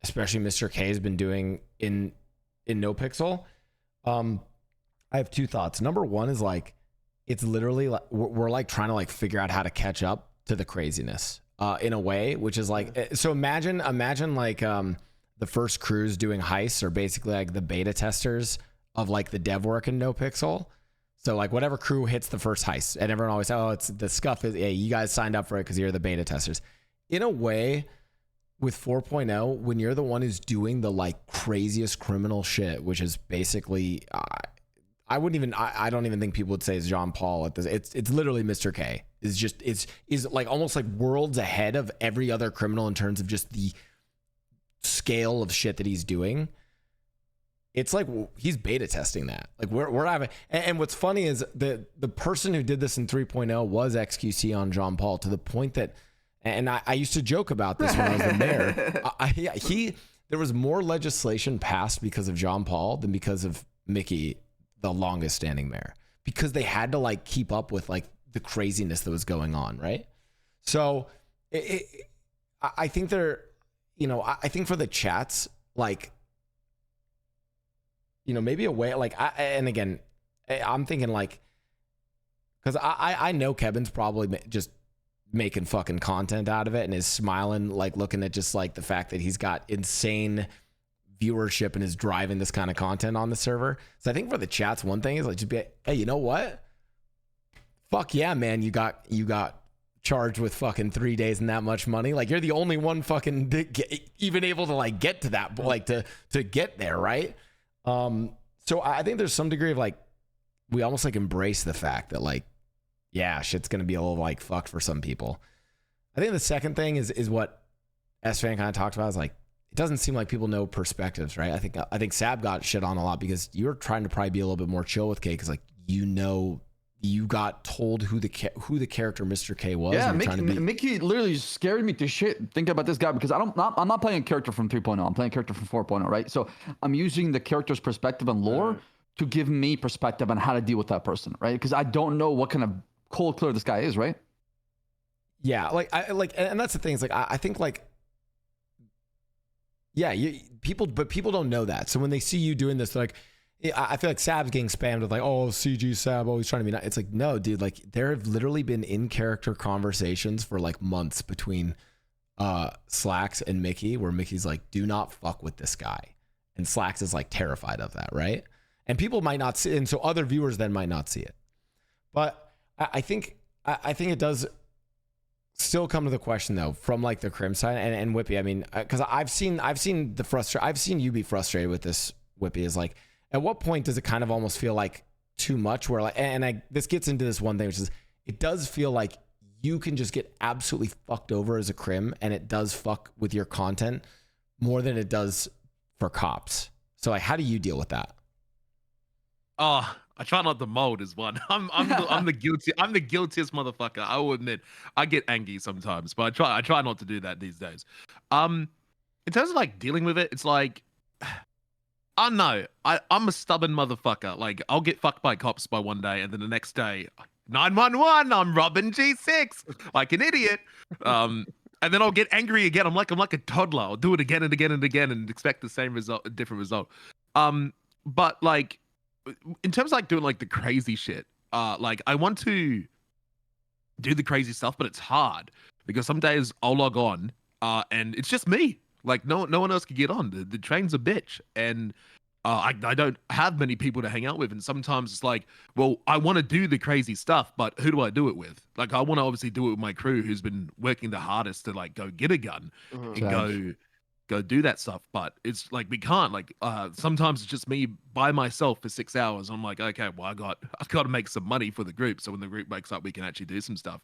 especially Mr. K has been doing in NoPixel. I have 2 thoughts. Number one is like, it's literally like we're like trying to like figure out how to catch up to the craziness in a way, which is like, so imagine like the first crews doing heists are basically like the beta testers of like the dev work in NoPixel. So like whatever crew hits the first heist, and everyone always says, oh, it's the scuff is, hey, you guys signed up for it because you're the beta testers. In a way, with 4.0, when you're the one who's doing the like craziest criminal shit, which is basically, I don't even think people would say it's Jean Paul at this. It's literally Mr. K. Is like almost like worlds ahead of every other criminal in terms of just the scale of shit that he's doing. It's like he's beta testing that. Like we're having, and what's funny is the person who did this in 3.0 was XQC on Jean Paul, to the point that, and I used to joke about this when I was the mayor. There was more legislation passed because of Jean Paul than because of Mickey, the longest standing mayor, because they had to like keep up with like the craziness that was going on, right? So I think they're, I think for the chats, like, maybe a way, like, and again, I'm thinking like, because I know Kebun's probably just making fucking content out of it and is smiling, like looking at just like the fact that he's got insane viewership and is driving this kind of content on the server. So I think for the chats, one thing is like, just be like, hey, you know what? Fuck yeah, man, you got charged with fucking 3 days and that much money. Like, you're the only one fucking even able to like get to that, like to get there, right? So I think there's some degree of like, we almost like embrace the fact that like, yeah, shit's gonna be a little like fucked for some people. I think the second thing is what Esfand kind of talked about, is like, it doesn't seem like people know perspectives, right? I think Saab got shit on a lot because you're trying to probably be a little bit more chill with K, because like, you got told who the character Mr. K was. Yeah, Mickey literally scared me to shit thinking about this guy, because I'm not playing a character from 3.0. I'm playing a character from 4.0, right? So I'm using the character's perspective and lore to give me perspective on how to deal with that person, right? Because I don't know what kind of cold killer this guy is, right? Yeah, and that's the thing. Is like, I think like, Yeah, but people don't know that. So when they see you doing this, they're like, I feel like Saab's getting spammed with like, oh, CG Saab always trying to be nice. It's like, no, dude, like there have literally been in-character conversations for like months between Slacks and Mickey, where Mickey's like, do not fuck with this guy. And Slacks is like terrified of that, right? And people might not see it, and so other viewers then might not see it. But I think it does still come to the question though, from like the Crim side and Whippy. I mean, because I've seen you be frustrated with this, Whippy, is like, at what point does it kind of almost feel like too much, where like, this gets into this one thing, which is, it does feel like you can just get absolutely fucked over as a Crim, and it does fuck with your content more than it does for cops. So like, how do you deal with that? Oh, I try not to mold as one. I'm the guiltiest motherfucker. I will admit, I get angry sometimes, but I try not to do that these days. In terms of like dealing with it, it's like, I don't know. I'm a stubborn motherfucker. Like, I'll get fucked by cops by one day, and then the next day, 911, I'm robbing G6 like an idiot. And then I'll get angry again. I'm like a toddler. I'll do it again and again and again and expect the same result, a different result. But like, in terms of like doing like the crazy shit, like I want to do the crazy stuff, but it's hard because some days I'll log on, and it's just me. Like no one else can get on. The train's a bitch, and I don't have many people to hang out with. And sometimes it's like, well, I want to do the crazy stuff, but who do I do it with? Like I want to obviously do it with my crew, who's been working the hardest to like go get a gun and go do that stuff. But it's like we can't. Like sometimes it's just me by myself for 6 hours. I'm like, okay, well, I've got to make some money for the group, so when the group wakes up, we can actually do some stuff.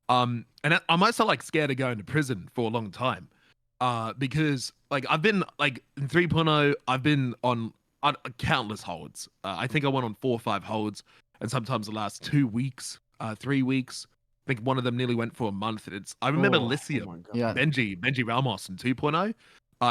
And I'm also like scared of going to prison for a long time. Because like I've been like in 3.0, I've been on countless holds. I think I went on 4 or 5 holds, and sometimes the last 2 weeks, 3 weeks. I think one of them nearly went for a month. I remember Lycium, Benji Ramos in 2.0.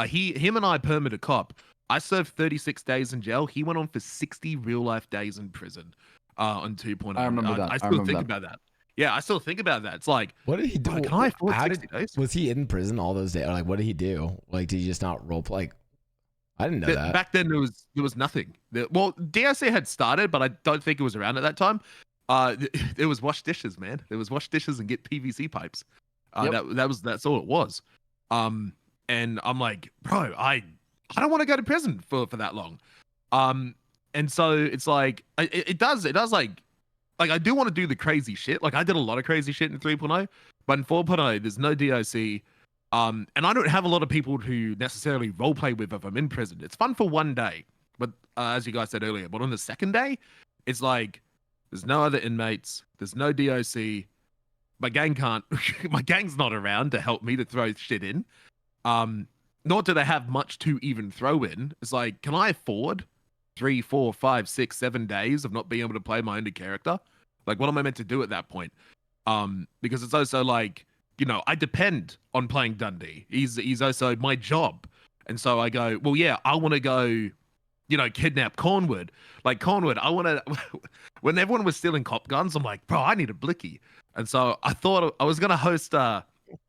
Him and I permitted a cop. I served 36 days in jail. He went on for 60 real life days in prison on 2.0. I remember that. I still think about that. Yeah, I still think about that. It's like, what did he do? Can I afford 60 days? Was he in prison all those days? Or like, what did he do? Like, did he just not role play? Like, I didn't know that. Back then, there was nothing. Well, DOC had started, but I don't think it was around at that time. There was wash dishes, man. There was wash dishes and get PVC pipes. That's all it was. And I'm like, bro, I don't want to go to prison for that long. And so it's like it does like I do want to do the crazy shit. Like I did a lot of crazy shit in 3.0, but in 4.0 there's no DOC. And I don't have a lot of people to necessarily roleplay with if I'm in prison. It's fun for one day, but as you guys said earlier, but on the second day, it's like there's no other inmates, there's no DOC. My gang's not around to help me to throw shit in. Nor do they have much to even throw in. It's like, can I afford 3, 4, 5, 6, 7 days of not being able to play my own character? Like, what am I meant to do at that point? Because it's also like, you know, I depend on playing Dundee. He's also my job. And so I go, well, yeah, I want to go, you know, kidnap Cornwood. Like Cornwood, I want to, when everyone was stealing cop guns, I'm like, bro, I need a blicky. And so I thought I was going to host a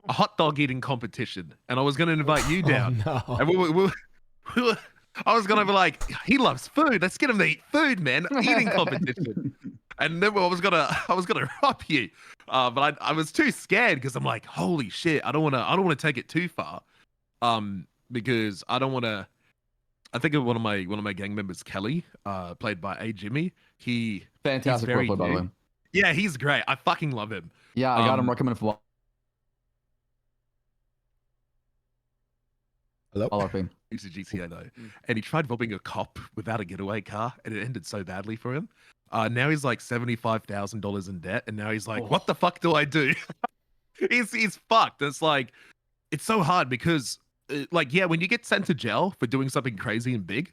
hot dog eating competition, and I was going to invite you down. Oh, no. And we were, I was going to be like, he loves food. Let's get him to eat food, man. Eating competition. And then I was gonna rob you, but I was too scared because I'm like, holy shit, I don't want to take it too far, because I don't want to. I think of one of my gang members, Kelly, played by A Jimmy. Fantastic he's very roleplay, by the way. Yeah, he's great. I fucking love him. Yeah, I got him recommended for Hello? He's a GTA though, and he tried robbing a cop without a getaway car, and it ended so badly for him. Now he's like $75,000 in debt, and now he's like, what the fuck do I do? he's fucked. It's like, it's so hard because, like, yeah, when you get sent to jail for doing something crazy and big,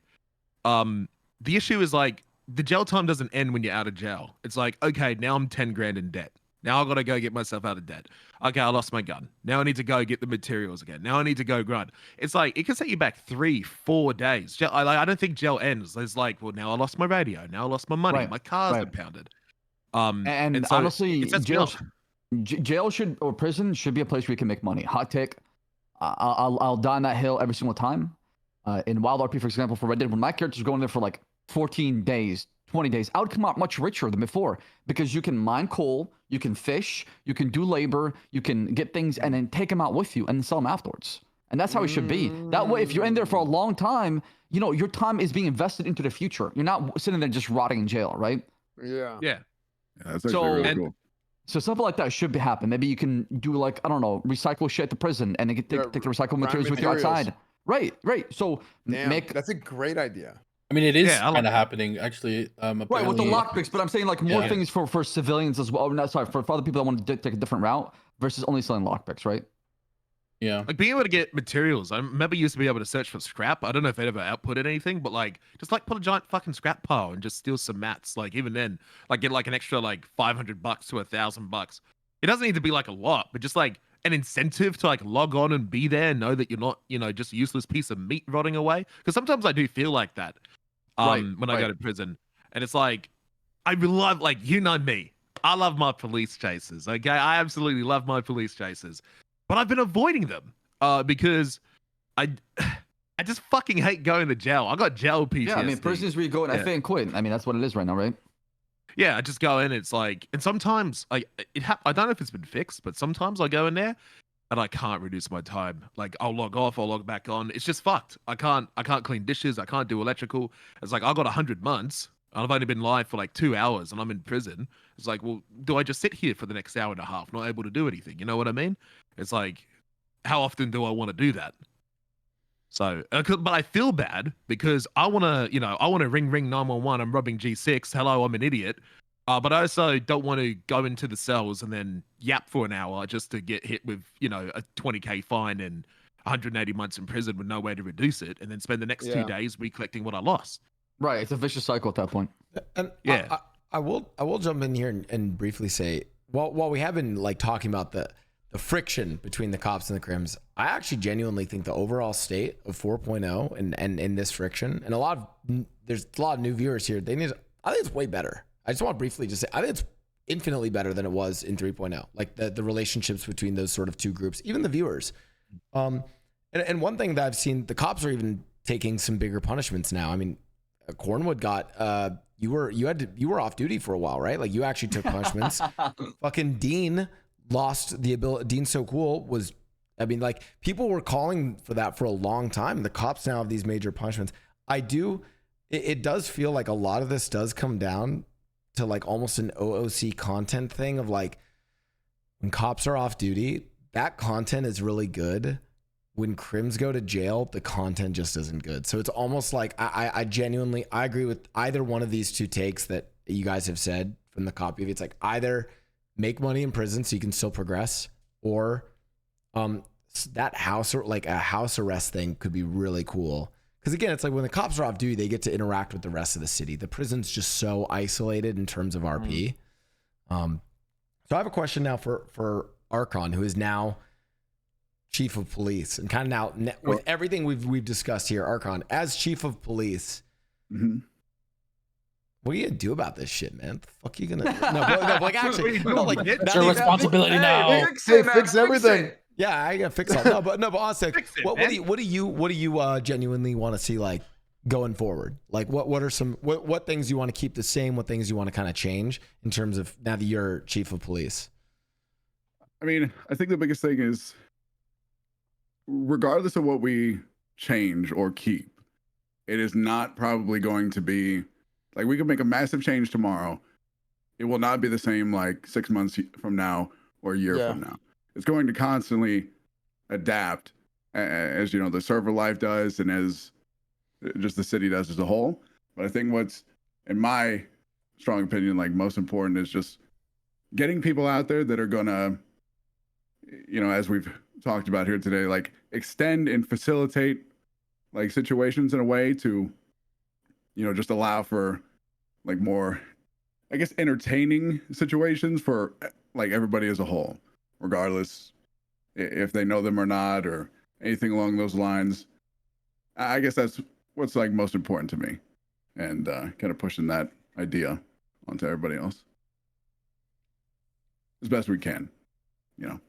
the issue is like the jail time doesn't end when you're out of jail. It's like, okay, now I'm 10 grand in debt. Now I gotta go get myself out of debt. Okay, I lost my gun. Now I need to go get the materials again. Now I need to go grind. It's like, it can set you back 3-4 days. Jail, I don't think jail ends. It's like, well, now I lost my radio. Now I lost my money. My car's impounded. And so honestly, jail should, or prison should be a place where you can make money. Hot take. I'll die on that hill every single time. In Wild RP, for example, for Red Dead, when my character's going there for like 14 days, 20 days, I would come out much richer than before because you can mine coal, you can fish, you can do labor, you can get things and then take them out with you and sell them afterwards. And that's how it should be. That way, if you're in there for a long time, you know, your time is being invested into the future. You're not sitting there just rotting in jail, right? Yeah. Yeah. That's actually really cool. So something like that should happen. Maybe you can do like, I don't know, recycle shit at the prison and then take the recycled materials with you outside. Right. So That's a great idea. I mean, it is kind of happening actually. Right, with the lockpicks, but I'm saying like more things for civilians as well. Oh, not sorry, for other people that want to take a different route versus only selling lockpicks, right? Yeah. Like being able to get materials. I remember you used to be able to search for scrap. I don't know if it ever outputted anything, but like just like put a giant fucking scrap pile and just steal some mats. Like even then, like get like an extra like $500 to $1,000. It doesn't need to be like a lot, but just like an incentive to like log on and be there and know that you're not, you know, just a useless piece of meat rotting away. Because sometimes I do feel like that. When I go to prison, and it's like I love, like, you know me, I love my police chases. Okay, I absolutely love my police chases, but I've been avoiding them because I just fucking hate going to jail. I got jail PTSD. Yeah, I mean, prisons where you go and F and quit. I mean, that's what it is right now, right? Yeah, I just go in. It's like, and sometimes I don't know if it's been fixed, but sometimes I go in there and I can't reduce my time. Like I'll log off, I'll log back on. It's just fucked. I can't clean dishes. I can't do electrical. It's like I got 100 months. And I've only been live for like 2 hours and I'm in prison. It's like, well, do I just sit here for the next hour and a half, not able to do anything? You know what I mean? It's like, how often do I want to do that? So, but I feel bad because I want to ring 911. I'm robbing G6. Hello, I'm an idiot. But I also don't want to go into the cells and then yap for an hour just to get hit with, you know, a 20K fine and 180 months in prison with no way to reduce it, and then spend the next 2 days recollecting what I lost. Right, it's a vicious cycle at that point. And I will jump in here and briefly say, while we have been like talking about the friction between the cops and the crims, I actually genuinely think the overall state of 4.0 and in this friction, and there's a lot of new viewers here. I think it's way better. I just want to briefly just say, I think it's infinitely better than it was in 3.0. Like the relationships between those sort of two groups, even the viewers. And one thing that I've seen, the cops are even taking some bigger punishments now. I mean, Cornwood got you were off duty for a while, right? Like you actually took punishments. Fucking Dean lost the ability. Dean So Cool was, I mean, like people were calling for that for a long time. The cops now have these major punishments. It does feel like a lot of this does come down to like almost an OOC content thing of like when cops are off duty, that content is really good. When crims go to jail, the content just isn't good. So it's almost like I genuinely agree with either one of these two takes that you guys have said from the copy. It's like either make money in prison so you can still progress, or that house or like a house arrest thing could be really cool. Because again, it's like when the cops are off duty, they get to interact with the rest of the city. The prison's just so isolated in terms of RP. So I have a question now for Arckon, who is now chief of police, and kind of now with everything we've discussed here, Arckon, as chief of police, what are you gonna do about this shit, man? What the fuck are you gonna? No, like actually, it's your responsibility now. Fix everything. Yeah, I gotta fix all. No, but honestly, what do you genuinely want to see like going forward? Like what are some what things you want to keep the same? What things you want to kind of change in terms of now that you're chief of police? I mean, I think the biggest thing is, regardless of what we change or keep, it is not probably going to be like we could make a massive change tomorrow. It will not be the same like 6 months from now or a year from now. It's going to constantly adapt as you know the server life does and as just the city does as a whole. But I think what's, in my strong opinion, like most important is just getting people out there that are gonna, you know, as we've talked about here today, like extend and facilitate like situations in a way to, you know, just allow for like more, I guess, entertaining situations for like everybody as a whole, regardless if they know them or not or anything along those lines. I guess that's what's like most important to me, and kind of pushing that idea onto everybody else as best we can, you know.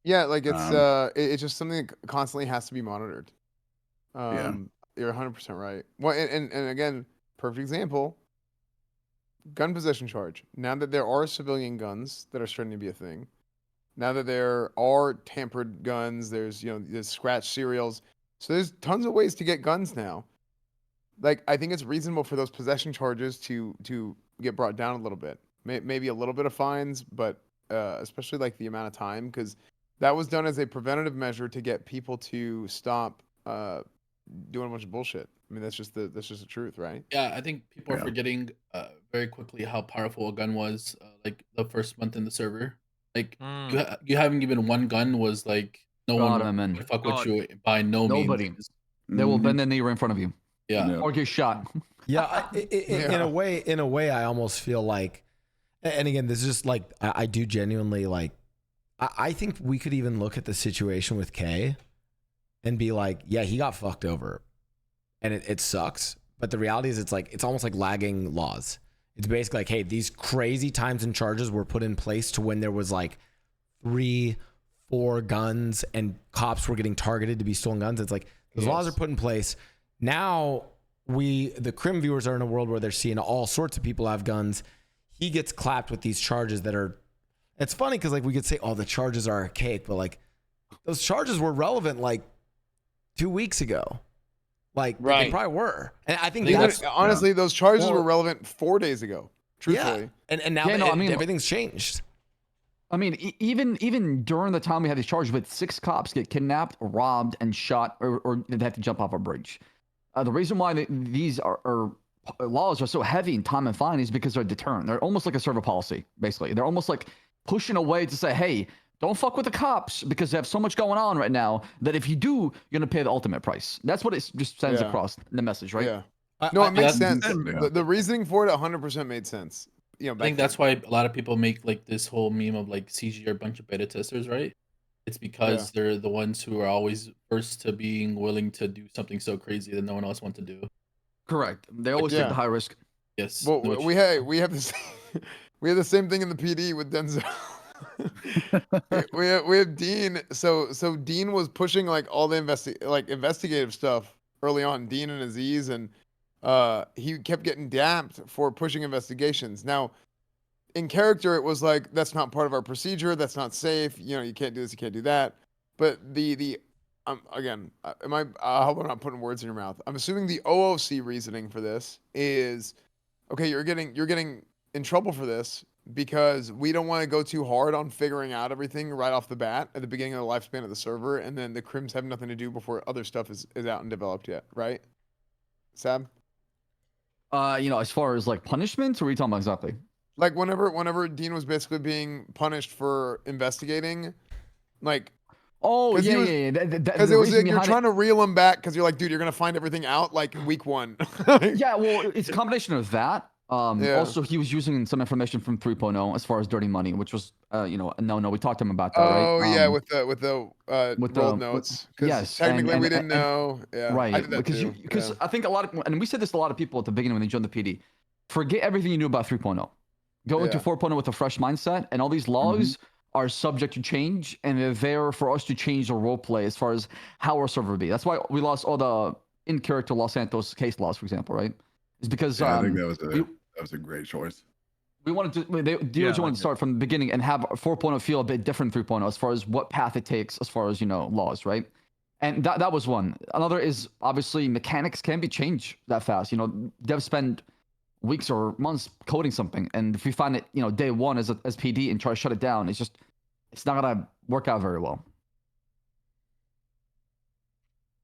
Yeah, like it's just something that constantly has to be monitored. You're 100% right. Well, and again, perfect example. Gun possession charge. Now that there are civilian guns that are starting to be a thing, now that there are tampered guns, there's scratch serials. So there's tons of ways to get guns now. Like, I think it's reasonable for those possession charges to get brought down a little bit. Maybe a little bit of fines, but especially like the amount of time, because that was done as a preventative measure to get people to stop doing a bunch of bullshit. I mean, that's just the truth, right? Yeah, I think people are forgetting very quickly how powerful a gun was. Like the first month in the server, like you having even one gun was like no one would fuck with you by no Nobody. means. They will bend the knee right in front of you. Yeah. Or get shot. Yeah, in a way, I almost feel like, and again, this is just like I do genuinely like. I think we could even look at the situation with Kay, and be like, yeah, he got fucked over, and it sucks. But the reality is, it's almost like lagging laws. It's basically like, hey, these crazy times and charges were put in place to when there was like 3-4 guns and cops were getting targeted to be stolen guns. It's like those laws are put in place. Now the Crim viewers are in a world where they're seeing all sorts of people have guns. He gets clapped with these charges that are, it's funny because like we could say, oh, the charges are archaic, but like those charges were relevant like 2 weeks ago. Like they probably were. And I think that's honestly, those charges were relevant 4 days ago. Truthfully. Yeah. And now everything's changed. I mean, even during the time we had these charges, with 6 cops get kidnapped, robbed, and shot, or they have to jump off a bridge. The reason why these laws are so heavy in time and fine is because they're a deterrent. They're almost like a server policy, basically. They're almost like pushing away to say, hey, don't fuck with the cops because they have so much going on right now that if you do, you're going to pay the ultimate price. That's what it just sends across the message, right? Yeah. No, it makes sense. The reasoning for it 100% made sense. You know, I think that's why a lot of people make like this whole meme of like CG are a bunch of beta testers, right? It's because they're the ones who are always first to being willing to do something so crazy that no one else wants to do. Correct. They always take the high risk. Yes. Well, we have the same, we have the same thing in the PD with Denzel. we have Dean. So Dean was pushing like all the investigative stuff early on. Dean and Aziz, and he kept getting dapped for pushing investigations. Now, in character, it was like, that's not part of our procedure. That's not safe. You know, you can't do this. You can't do that. But again, I hope I'm not putting words in your mouth. I'm assuming the OOC reasoning for this is, okay, you're getting in trouble for this because we don't want to go too hard on figuring out everything right off the bat at the beginning of the lifespan of the server, and then the Crims have nothing to do before other stuff is out and developed yet, right? Saab? As far as like punishments, or are you talking about exactly? Like whenever Dean was basically being punished for investigating, like, because it was like you're trying to reel him back because you're like, dude, you're gonna find everything out like week 1. Yeah, well, it's a combination of that. Also, he was using some information from 3.0 as far as dirty money, which was, no, we talked to him about that, right? Oh yeah, with the rolled notes. Yes, technically we didn't know. Yeah, right. I did that Because I think a lot of, and we said this to a lot of people at the beginning when they joined the PD, forget everything you knew about 3.0. Go into 4.0 with a fresh mindset, and all these laws are subject to change, and they're there for us to change the role play as far as how our server would be. That's why we lost all the in-character Los Santos case laws, for example, right? It's because I think that was a great choice. We wanted to, DOJ wanted to start from the beginning and have 4.0 feel a bit different than 3.0 as far as what path it takes as far as, laws, right? And that was one. Another is obviously mechanics can be changed that fast. Devs spend weeks or months coding something, and if we find it, day one as PD and try to shut it down, it's not gonna work out very well.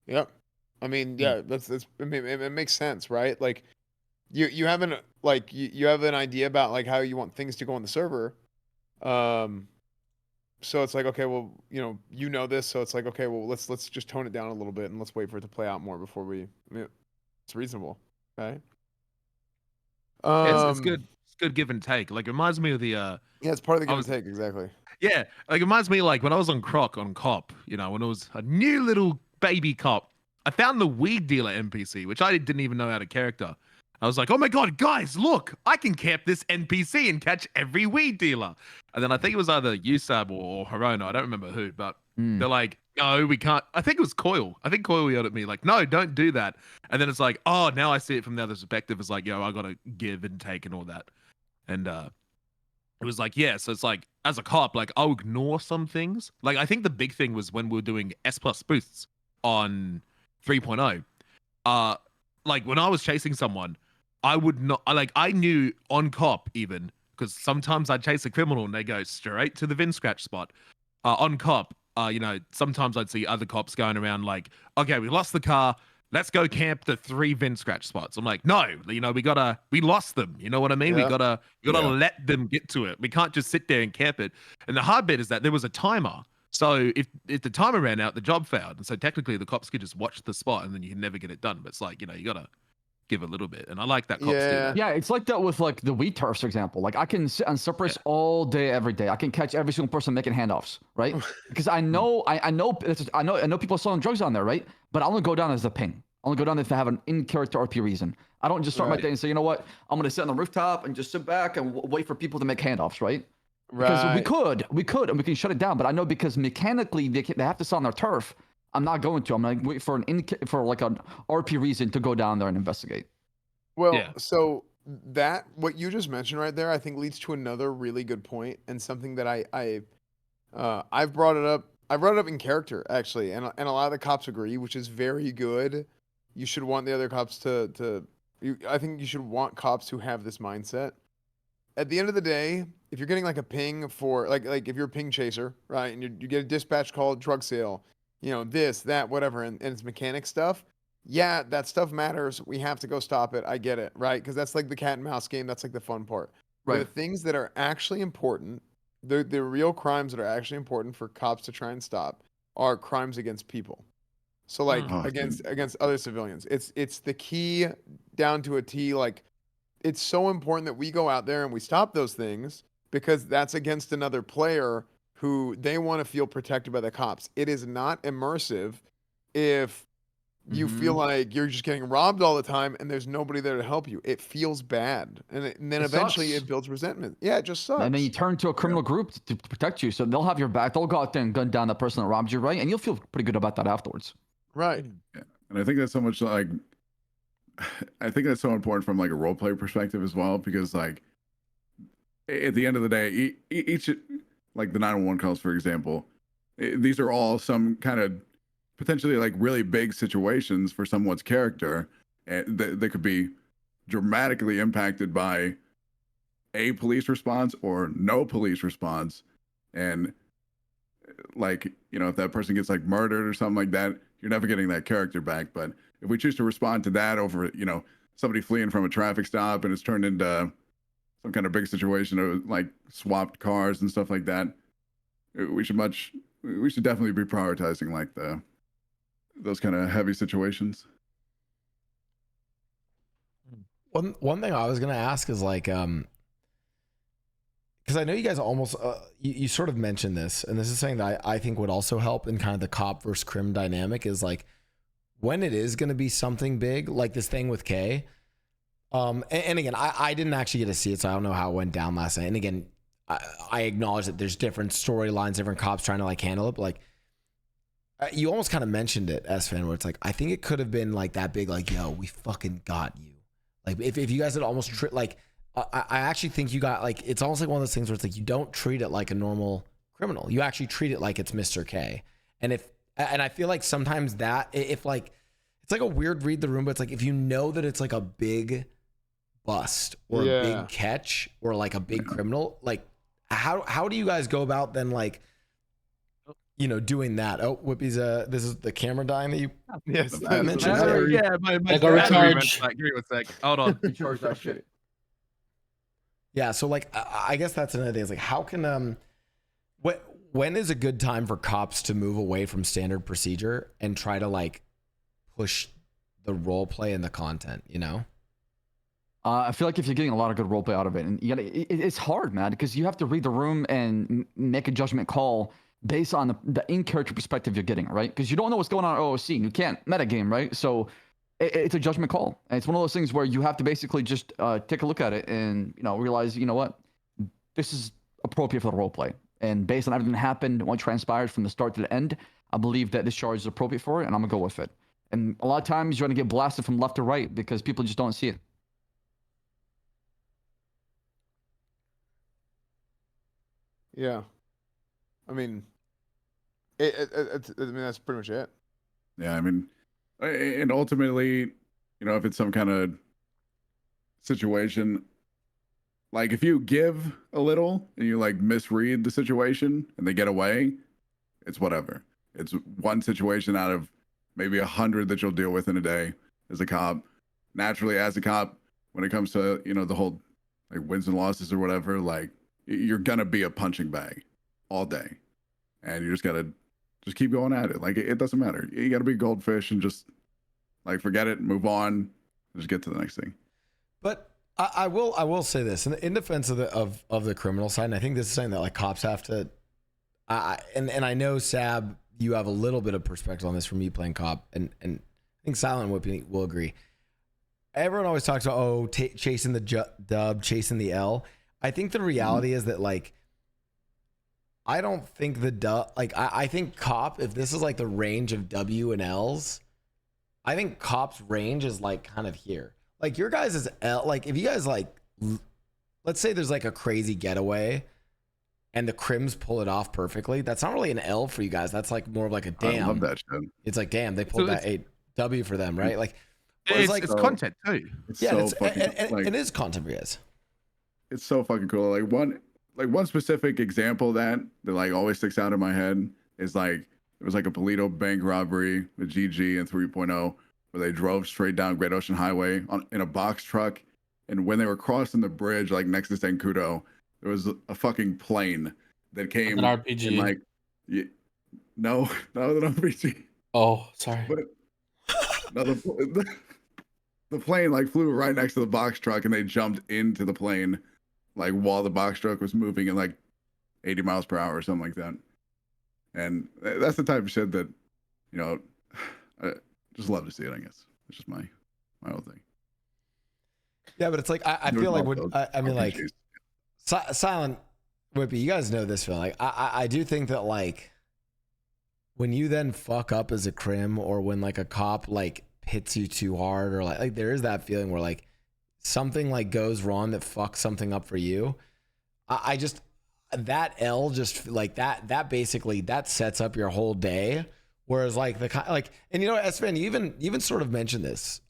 Yep. I mean, yeah, it makes sense, right? Like, you have an idea about like how you want things to go on the server, so it's like, okay, well, this, so it's like, okay, well, let's just tone it down a little bit and let's wait for it to play out more before it's reasonable, right? It's good. It's good give and take. Like, it reminds me of the yeah, it's part of the give and take, exactly. Yeah, like it reminds me like when I was on Cop, when I was a new little baby cop, I found the weed dealer NPC, which I didn't even know how to character. I was like, oh my god, guys, look, I can camp this NPC and catch every weed dealer. And then I think it was either Saab or Hirona, I don't remember who, but they're like, no, we can't. I think it was Coil. I think Coil yelled at me like, no, don't do that. And then it's like, oh, now I see it from the other perspective. It's like, yo, I gotta give and take and all that. And it was like, yeah. So it's like, as a cop, like I'll ignore some things. Like I think the big thing was when we were doing S+ boosts on 3.0. Like when I was chasing someone, I would not like I knew on cop even because sometimes I'd chase a criminal and they go straight to the VIN scratch spot. On cop, sometimes I'd see other cops going around like, okay, we lost the car. Let's go camp the 3 VIN scratch spots. I'm like, no, we lost them. You know what I mean? Yeah. We gotta let them get to it. We can't just sit there and camp it. And the hard bit is that there was a timer. So if the timer ran out, the job failed. And so technically the cops could just watch the spot and then you can never get it done. But it's like, you gotta give a little bit. And I like that cops do that. Yeah, it's like that with like the wheat turfs, for example. Like I can sit on Cypress all day, every day. I can catch every single person making handoffs, right? Because I know people are selling drugs on there, right? But I only go down as a ping. I only go down if I have an in-character RP reason. I don't just start my day and say, you know what? I'm gonna sit on the rooftop and just sit back and wait for people to make handoffs, right? Because we could, and we can shut it down. But I know because mechanically they have to sell on their turf. I'm not going to. I'm gonna wait for an RP reason to go down there and investigate. Well, so that what you just mentioned right there, I think leads to another really good point and something that I've brought it up. I brought it up in character actually, and a lot of the cops agree, which is very good. You should want the other cops I think you should want cops who have this mindset. At the end of the day, if you're getting like a ping for like if you're a ping chaser, right, and you get a dispatch call, drug sale, this, that, whatever, and it's mechanic stuff. Yeah, that stuff matters. We have to go stop it. I get it, right? Because that's like the cat and mouse game. That's like the fun part. Right. But the things that are actually important, the real crimes that are actually important for cops to try and stop are crimes against people. So like against other civilians. It's the key down to a T. Like it's so important that we go out there and we stop those things because that's against another player who they want to feel protected by the cops. It is not immersive if you feel like you're just getting robbed all the time and there's nobody there to help you. It feels bad. And then eventually it builds resentment. Yeah, it just sucks. And then you turn to a criminal group to protect you. So they'll have your back. They'll go out there and gun down the person that robbed you, right? And you'll feel pretty good about that afterwards. Right. Yeah. And I think that's so much like, I think that's so important from like a role play perspective as well, because like at the end of the day, each like the 911 calls, for example, these are all some kind of potentially like really big situations for someone's character, and they could be dramatically impacted by a police response or no police response. And like, if that person gets like murdered or something like that, you're never getting that character back. But if we choose to respond to that over, somebody fleeing from a traffic stop and it's turned into some kind of big situation of like swapped cars and stuff like that, we should definitely be prioritizing like those kind of heavy situations. One thing I was gonna ask is like, because I know you guys almost you sort of mentioned this, and this is something that I think would also help in kind of the cop versus crim dynamic, is like when it is gonna be something big, like this thing with K. And again, I didn't actually get to see it, so I don't know how it went down last night. And again, I acknowledge that there's different storylines, different cops trying to like handle it, but like you almost kind of mentioned it, Esfand, where it's like, I think it could have been like that big, like, yo, we fucking got you. Like if you guys had almost I actually think you got like, it's almost like one of those things where it's like, you don't treat it like a normal criminal. You actually treat it like it's Mr. K. And I feel like sometimes that if like, it's like a weird read the room, but it's like, if you know that it's like a big bust or a big catch or like a big criminal, like how do you guys go about then like, doing that? Oh, Whippy's this is the camera dying that you mentioned. Yeah, my recharge. Give me 1 sec. Hold on. Recharge that shit. Yeah, so like I guess that's another thing. Is like how can when is a good time for cops to move away from standard procedure and try to like push the role play and the content, I feel like if you're getting a lot of good roleplay out of it, and it's hard, man, because you have to read the room and make a judgment call based on the in-character perspective you're getting, right? Because you don't know what's going on at OOC, and you can't metagame, right? So it's a judgment call, and it's one of those things where you have to basically just take a look at it and realize, what, this is appropriate for the roleplay. And based on everything that happened, what transpired from the start to the end, I believe that this charge is appropriate for it, and I'm gonna go with it. And a lot of times you're gonna get blasted from left to right because people just don't see it. Yeah. I mean, I mean, that's pretty much it. Yeah, I mean, and ultimately, if it's some kind of situation, like if you give a little and you like misread the situation and they get away, it's whatever. It's one situation out of maybe 100 that you'll deal with in a day as a cop. Naturally, as a cop, when it comes to the whole like wins and losses or whatever, like you're gonna be a punching bag all day, and you just gotta keep going at it. Like it doesn't matter. You gotta be a goldfish and just like forget it, move on, just get to the next thing. But I will say this in defense of the criminal side, and I think this is something that like cops have to. And I know Saab, you have a little bit of perspective on this from me playing cop, and I think Silent and Whippy will agree. Everyone always talks about chasing the dub, chasing the L. I think the reality is that like I don't think the dub, like I think cop, if this is like the range of W and L's, I think cop's range is like kind of here. Like your guys is L, like if you guys like, let's say there's like a crazy getaway and the Crims pull it off perfectly. That's not really an L for you guys. That's like more of like a damn. I love that shit. It's like, damn, they pulled that a W for them, right? Like, it's content too. It's yeah, so it's, fucking, and it is content for you guys. It's so fucking cool. Like one specific example that like always sticks out in my head is like it was like a Polito bank robbery with GG and 3.0 where they drove straight down Great Ocean Highway in a box truck, and when they were crossing the bridge like next to Sankudo, there was a fucking plane that came. An RPG. And, like, no, not an RPG. Oh, sorry. But no, the plane like flew right next to the box truck, and they jumped into the plane like while the box truck was moving at like 80 miles per hour or something like that. And that's the type of shit that, I just love to see it, I guess. It's just my whole thing. Yeah, but it's like, I feel like, I mean, like, Silent, Whippy, you guys know this feeling. Like, I do think that, like, when you then fuck up as a crim, or when, like, a cop, like, hits you too hard, or, like there is that feeling where, like, something, like, goes wrong that fucks something up for you. I just, that L just, like, that basically, that sets up your whole day. Whereas, like, and, Esfand, you even sort of mentioned this,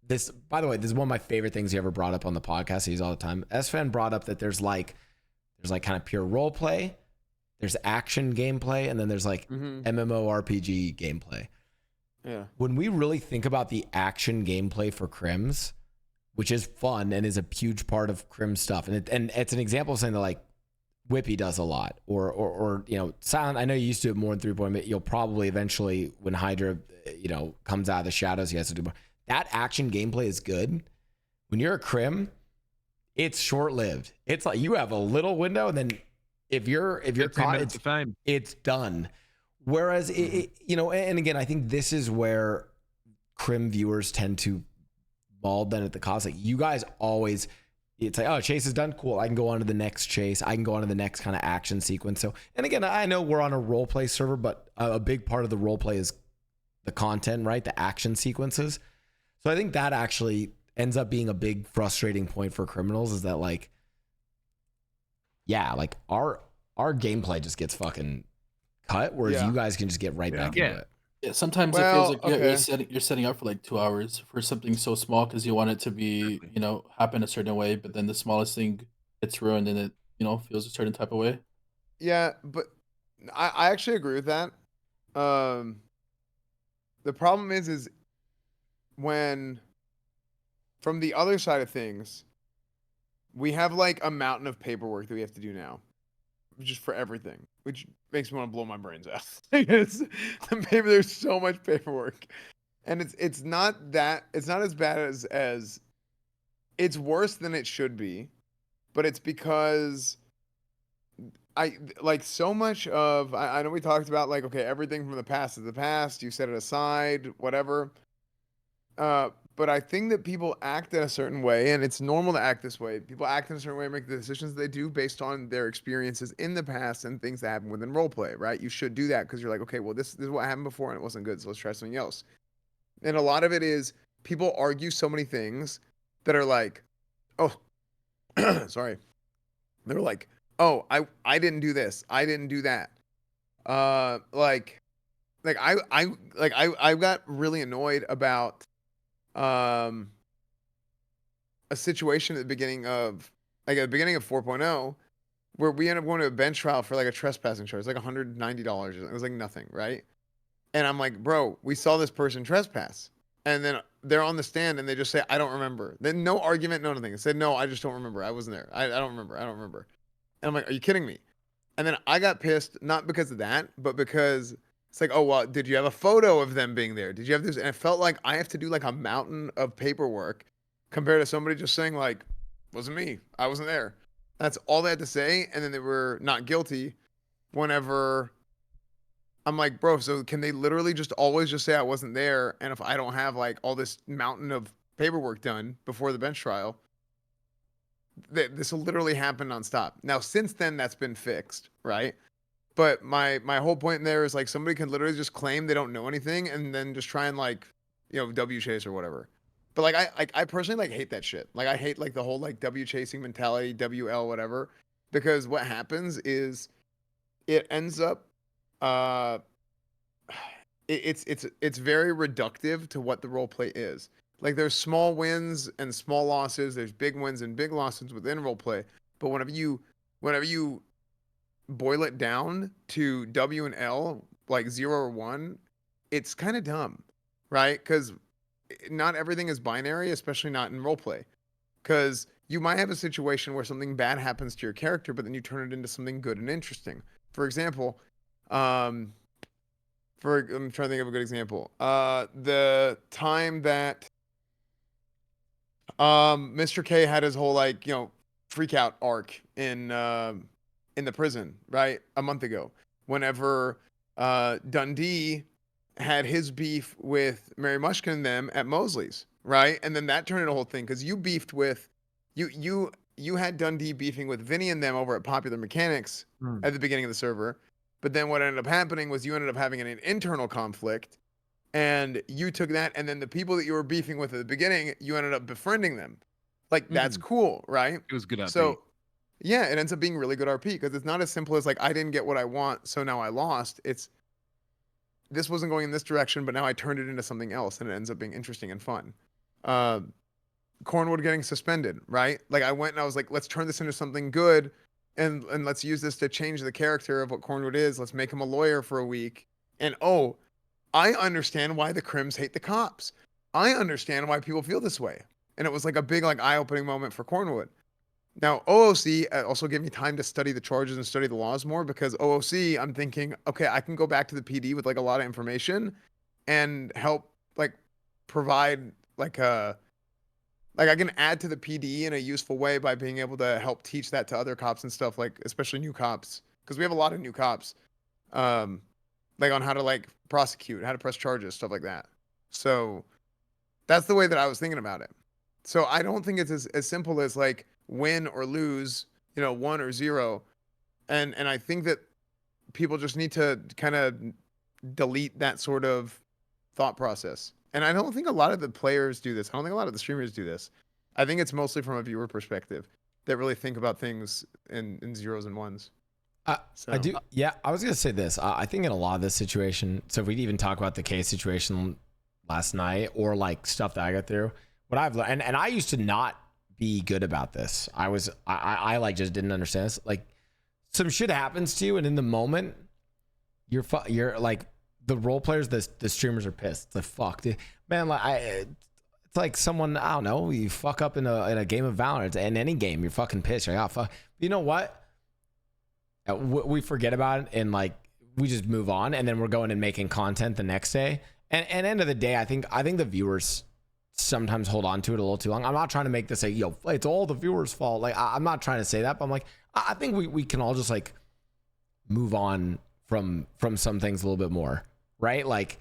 this, by the way, this is one of my favorite things he ever brought up on the podcast. He's all the time. Esfand brought up that there's like kind of pure role play, there's action gameplay, and then there's like MMORPG gameplay. Yeah. When we really think about the action gameplay for Crims, which is fun and is a huge part of Crim stuff, and it's an example of something that like Whippy does a lot, or Silent. I know you used to do it more than 3.0, but you'll probably eventually, when Hydra, comes out of the shadows, he has to do more. That action gameplay is good. When you're a crim, it's short-lived. It's like you have a little window, and then if you're caught, it's done. Whereas and again, I think this is where crim viewers tend to bald then at the cost. Like you guys always, it's like, oh, chase is done, cool. I can go on to the next chase. I can go on to the next kind of action sequence. So, and again, I know we're on a role play server, but a big part of the role play is the content, right? The action sequences. So I think that actually ends up being a big frustrating point for criminals, is that like, yeah, like our gameplay just gets fucking cut, whereas you guys can just get right back into it. Yeah, sometimes it feels like you're setting up for like 2 hours for something so small because you want it to be, happen a certain way, but then the smallest thing gets ruined and it, feels a certain type of way. Yeah, but I actually agree with that. The problem is when from the other side of things, we have like a mountain of paperwork that we have to do now, just for everything, which makes me want to blow my brains out. There's so much paperwork, and it's not as bad as it's worse than it should be, but it's because I like so much of I know we talked about like, okay, everything from the past is the past, you set it aside, whatever. But I think that people act in a certain way, and it's normal to act this way. People act in a certain way and make the decisions they do based on their experiences in the past and things that happen within roleplay, right? You should do that because you're like, okay, well, this is what happened before and it wasn't good, so let's try something else. And a lot of it is people argue so many things that are like, oh, sorry. They're like, oh, I didn't do this. I didn't do that. I got really annoyed about a situation at the beginning of 4.0 where we ended up going to a bench trial for like a trespassing charge. It's like $190. It was like nothing, right? And I'm like, bro, we saw this person trespass. And then they're on the stand and they just say, I don't remember. Then no argument, no nothing. They said, no, I just don't remember. I wasn't there. I don't remember. I don't remember. And I'm like, are you kidding me? And then I got pissed, not because of that, but because it's like, oh, well, did you have a photo of them being there? Did you have this? And it felt like I have to do like a mountain of paperwork compared to somebody just saying like, wasn't me. I wasn't there. That's all they had to say. And then they were not guilty whenever I'm like, bro, so can they literally just always just say I wasn't there? And if I don't have like all this mountain of paperwork done before the bench trial, this will literally happen nonstop. Now, since then, that's been fixed, right? But my whole point there is like somebody can literally just claim they don't know anything and then just try and like, W chase or whatever. But like I personally like hate that shit. Like I hate like the whole like W chasing mentality, WL whatever, because what happens is it ends up it's very reductive to what the role play is. Like there's small wins and small losses, there's big wins and big losses within role play. But whenever you boil it down to W and L, like 0 or 1, it's kind of dumb, right? Because not everything is binary, especially not in roleplay. Because you might have a situation where something bad happens to your character, but then you turn it into something good and interesting. For example, I'm trying to think of a good example. The time that Mr. K had his whole like freak out arc in the prison, right? A month ago, whenever Dundee had his beef with Mary Mushkin and them at Mosley's, right? And then that turned into a whole thing because you beefed with you had Dundee beefing with Vinny and them over at Popular Mechanics at the beginning of the server. But then what ended up happening was you ended up having an internal conflict and you took that. And then the people that you were beefing with at the beginning, you ended up befriending them. Like, that's cool, right? It was good RP. So, yeah, it ends up being really good RP because it's not as simple as like, I didn't get what I want, so now I lost. It's, this wasn't going in this direction, but now I turned it into something else and it ends up being interesting and fun. Cornwood getting suspended, right? Like I went and I was like, let's turn this into something good. And let's use this to change the character of what Cornwood is. Let's make him a lawyer for a week. And oh, I understand why the Crims hate the cops. I understand why people feel this way. And it was like a big like eye-opening moment for Cornwood. Now, OOC also gave me time to study the charges and study the laws more because OOC, I'm thinking, okay, I can go back to the PD with like a lot of information and help like provide like a I can add to the PD in a useful way by being able to help teach that to other cops and stuff, like especially new cops, because we have a lot of new cops, like on how to like prosecute, how to press charges, stuff like that. So that's the way that I was thinking about it. So I don't think it's as simple as like win or lose, 1 or 0, and I think that people just need to kind of delete that sort of thought process. And I don't think a lot of the players do this. I don't think a lot of the streamers do this. I think it's mostly from a viewer perspective that really think about things in 0s and 1s. I do. Yeah, I was going to say this. I think in a lot of this situation, so if we even talk about the case situation last night or like stuff that I got through, what I've learned, and I used to not be good about this. I like just didn't understand this. Like some shit happens to you and in the moment you're like, the role players, the streamers are pissed. It's like, fuck, dude. Man, like it's like someone, I don't know, you fuck up in a game of Valorant, in any game, you're fucking pissed. You're like, oh, fuck. You know what? We forget about it and like we just move on, and then we're going and making content the next day. And end of the day, I think the viewers sometimes hold on to it a little too long. I'm not trying to make this it's all the viewers' fault. Like I'm not trying to say that, but I'm like, I think we can all just like move on from some things a little bit more. Right? Like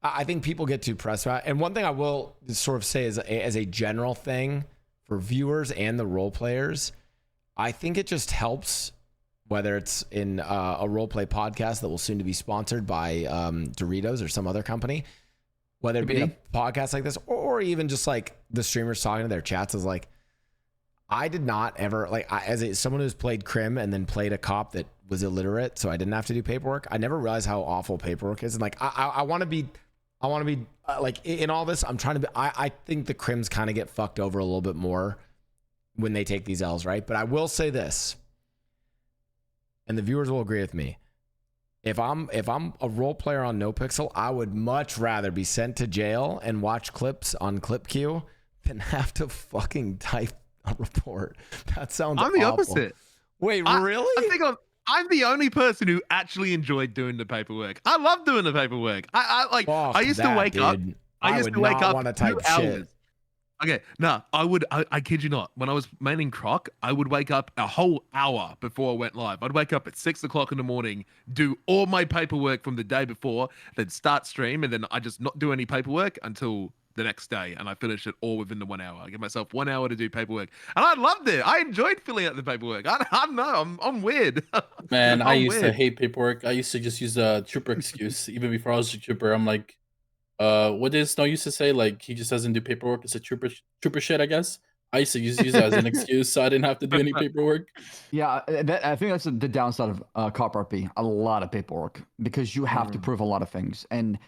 I think people get too pressed about it. And one thing I will sort of say as a general thing for viewers and the role players, I think it just helps, whether it's in a roleplay podcast that will soon to be sponsored by Doritos or some other company, whether it be a podcast like this or even just like the streamers talking to their chats, is like, I did not ever, like, as someone who's played Crim and then played a cop that was illiterate, so I didn't have to do paperwork, I never realized how awful paperwork is. And like, I want to be like, in all this, I'm trying to be, I think the Crims kind of get fucked over a little bit more when they take these L's, right? But I will say this, and the viewers will agree with me. If I'm a role player on NoPixel, I would much rather be sent to jail and watch clips on ClipQ than have to fucking type a report. That sounds I'm the awful. opposite. Wait, really? I think I'm the only person who actually enjoyed doing the paperwork. I love doing the paperwork. I used to wake up. I used to wake up want to type 2 hours. shit. Okay, no, I kid you not. When I was maining Croc, I would wake up a whole hour before I went live. I'd wake up at 6 o'clock in the morning, do all my paperwork from the day before, then start stream, and then I just not do any paperwork until the next day, and I finish it all within the 1 hour. I give myself 1 hour to do paperwork, and I loved it. I enjoyed filling out the paperwork. I don't know. I'm weird. Man, I used to weird. hate paperwork. I used to just use a trooper excuse. Even before I was a trooper, I'm like, what did Snow used to say? Like, he just doesn't do paperwork. It's a trooper shit, I guess. I used to use it as an excuse, so I didn't have to do any paperwork. Yeah, I think that's the downside of Cop RP. A lot of paperwork because you have to prove a lot of things. And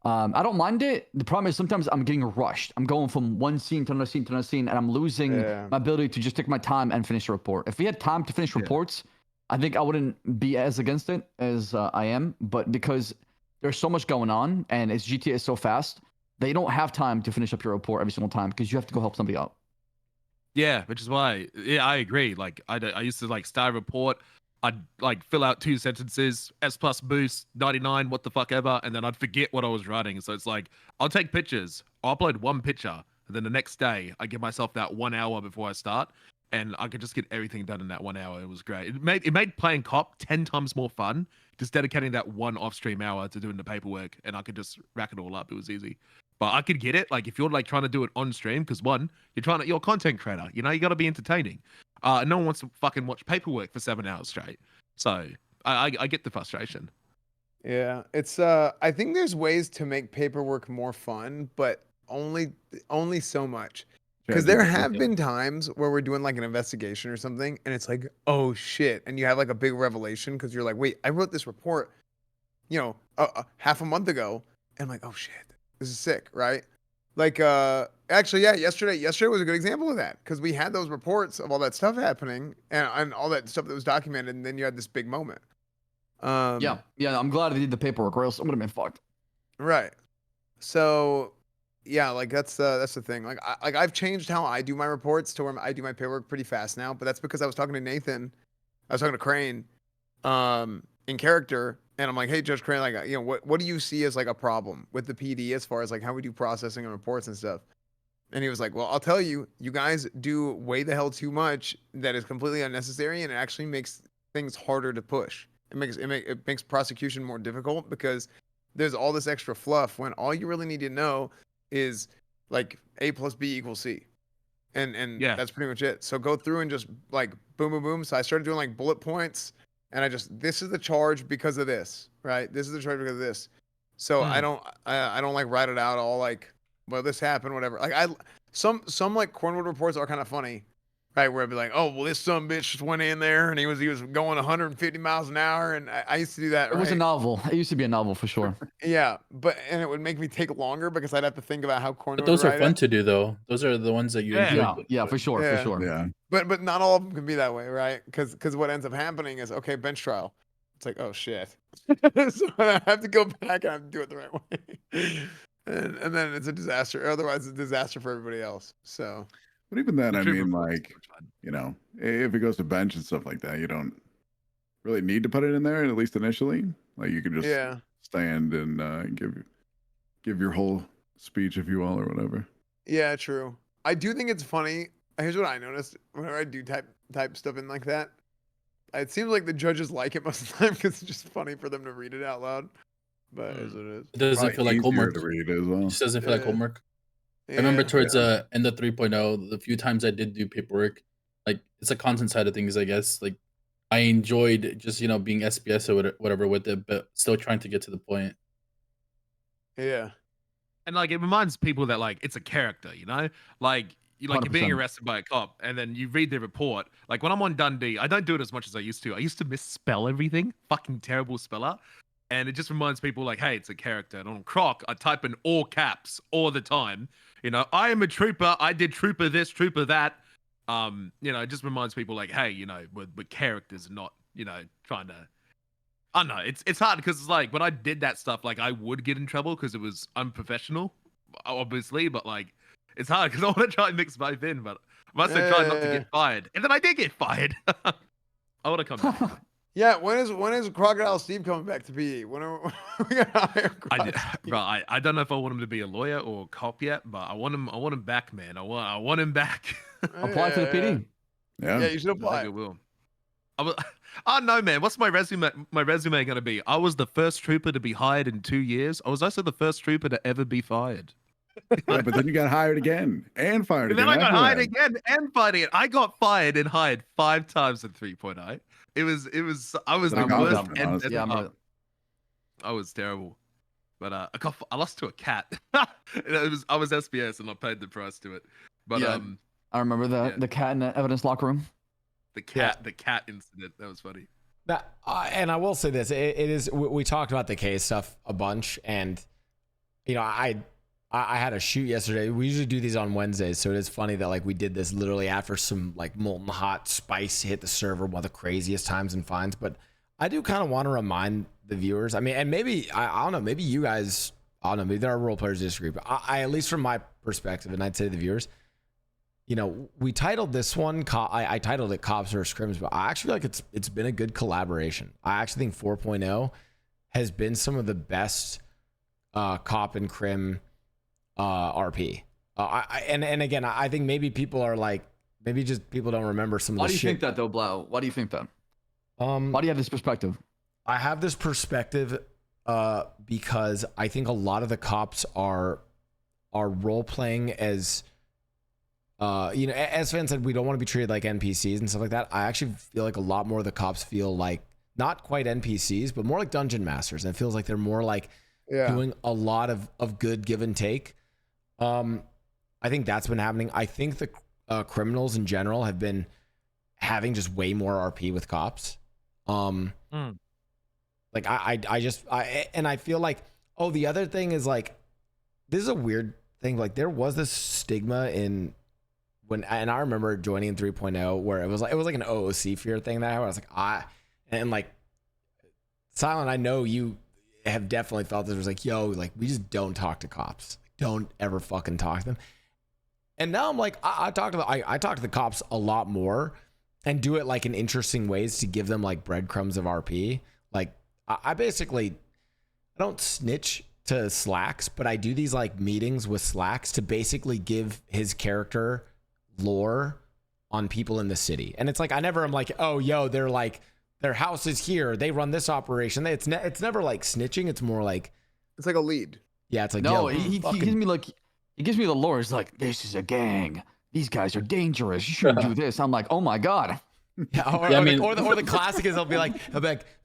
I don't mind it. The problem is sometimes I'm getting rushed. I'm going from one scene to another scene to another scene, and I'm losing my ability to just take my time and finish a report. If we had time to finish reports, I think I wouldn't be as against it as I am. But because there's so much going on, and it's GTA is so fast, they don't have time to finish up your report every single time because you have to go help somebody out. Yeah, which is why, I agree. Like, I used to like start a report. I'd like fill out 2 sentences, S plus boost, 99, what the fuck ever, and then I'd forget what I was writing. So it's like, I'll take pictures, I'll upload 1 picture, and then the next day I give myself that 1 hour before I start, and I could just get everything done in that 1 hour. It was great. It made playing cop 10 times more fun, just dedicating that 1 off-stream hour to doing the paperwork, and I could just rack it all up. It was easy. But I could get it. Like, if you're like trying to do it on stream, because one, you're a content creator. You know, you got to be entertaining. No one wants to fucking watch paperwork for 7 hours straight. So I get the frustration. Yeah, it's I think there's ways to make paperwork more fun, but only so much. Because there have been times where we're doing like an investigation or something, and it's like, oh shit, and you have like a big revelation because you're like, wait, I wrote this report, half a month ago, and I'm like, oh shit, this is sick, right? Like, actually, yeah, yesterday was a good example of that because we had those reports of all that stuff happening and all that stuff that was documented, and then you had this big moment. Yeah, I'm glad they did the paperwork, or else it would have been fucked. Right. So, yeah, like that's the thing. Like, I've changed how I do my reports to where I do my paperwork pretty fast now, but that's because I was talking to Nathan, I was talking to Crane, in character. And I'm like, hey, Judge Crane, like, what do you see as like a problem with the PD as far as like how we do processing and reports and stuff? And he was like, well, I'll tell you, you guys do way the hell too much that is completely unnecessary, and it actually makes things harder to push. It makes prosecution more difficult because there's all this extra fluff when all you really need to know is like A plus B equals C. And yeah, that's pretty much it. So go through and just like boom, boom, boom. So I started doing like bullet points. And this is the charge because of this, right? This is the charge because of this. So I don't like write it out all like, well, this happened, whatever. Like some like Cornwood reports are kind of funny, right? Where I'd be like, oh, well, this son bitch just went in there and he was going 150 miles an hour, and I used to do that. It was a novel. It used to be a novel for sure. Yeah, and it would make me take longer because I'd have to think about how Cornwood. But those are fun to do, though. Those are the ones that you enjoy. Yeah, for sure, for sure. Yeah. But not all of them can be that way, right? Because what ends up happening is, okay, bench trial. It's like, oh shit. So I have to go back and I have to do it the right way. And then it's a disaster. Otherwise, it's a disaster for everybody else. So, but even then, I mean, like, if it goes to bench and stuff like that, you don't really need to put it in there, at least initially. Like, you can just stand and give your whole speech, if you will, or whatever. Yeah, true. I do think it's funny. Here's what I noticed whenever I do type stuff in like that. It seems like the judges like it most of the time because it's just funny for them to read it out loud. but as it is. It doesn't feel like homework. To read as well. It just doesn't feel like Yeah. homework. Yeah. I remember towards the end of 3.0, the few times I did do paperwork, like it's a content side of things, I guess. Like I enjoyed just being SPS or whatever with it, but still trying to get to the point. Yeah. And like it reminds people that like it's a character, you know? Like you're 100%. being arrested by a cop and then you read the report. Like when I'm on Dundee, I don't do it as much as I used to. I used to misspell everything. Fucking terrible speller. And it just reminds people like, hey, it's a character. And on Croc, I type in all caps all the time. I am a trooper. I did trooper this, trooper that. It just reminds people like, hey, we're characters, not, trying to. I don't know. It's hard because it's like when I did that stuff, like I would get in trouble because it was unprofessional, obviously. But like, it's hard because I want to try and mix both in, but I must have tried not to get fired, and then I did get fired. I want to come back. Yeah, when is Crocodile Steve coming back to PE? When are we gonna hire I don't know if I want him to be a lawyer or a cop yet, but I want him back, man. I want him back. Apply for the PD. Yeah, you should I apply. think I will. Oh no, man. What's my resume gonna be? I was the first trooper to be hired in 2 years. I was also the first trooper to ever be fired. Yeah, but then you got hired again and fired And again. then I got after hired that. again and fired again. I got fired and hired 5 times in 3.0. I was the I'm worst. confident, honestly. Yeah, I was terrible. But I lost to a cat. I was SBS and I paid the price to it. But Yeah. I remember that yeah. the cat in the evidence locker room. the cat incident, that was funny. And I will say this: it is. We talked about the case stuff a bunch, and I had a shoot yesterday. We usually do these on Wednesdays, so it is funny that like we did this literally after some like molten hot spice hit the server, one of the craziest times in fines. But I do kind of want to remind the viewers. I mean, and maybe I don't know, maybe you guys, I don't know, maybe there are role players who disagree, but I at least from my perspective, and I'd say to the viewers, we titled this one, I titled it Cops vs. Crims, but I actually feel like it's been a good collaboration. I actually think 4.0 has been some of the best cop and crim RP. And again, I think maybe people are like, maybe just people don't remember some of the Why do you shit. think that though, Blau? Why do you think that? Why Um, do you have this perspective? I have this perspective because I think a lot of the cops are role playing as as Esfand said, we don't want to be treated like NPCs and stuff like that. I actually feel like a lot more of the cops feel like not quite NPCs, but more like dungeon masters. And it feels like they're more like doing a lot of good give and take. I think that's been happening. I think the criminals in general have been having just way more RP with cops. Like I feel like, the other thing is like, this is a weird thing. Like there was this stigma and I remember joining in 3.0 where it was like an OOC fear thing that I was like, and like Silent, I know you have definitely felt this was like, like we just don't talk to cops. Don't ever fucking talk to them. And now I'm like, I talk to the cops a lot more and do it like in interesting ways to give them like breadcrumbs of RP. Like I don't snitch to Slacks, but I do these like meetings with Slacks to basically give his character lore on people in the city. And it's like, I never am like, they're like, their house is here, they run this operation. It's never like snitching. It's more like, it's like a lead. Yeah, it's like, no, he gives me the lore. It's like, this is a gang. These guys are dangerous. You shouldn't do this. I'm like, oh my god. Yeah, or the classic is I'll be like,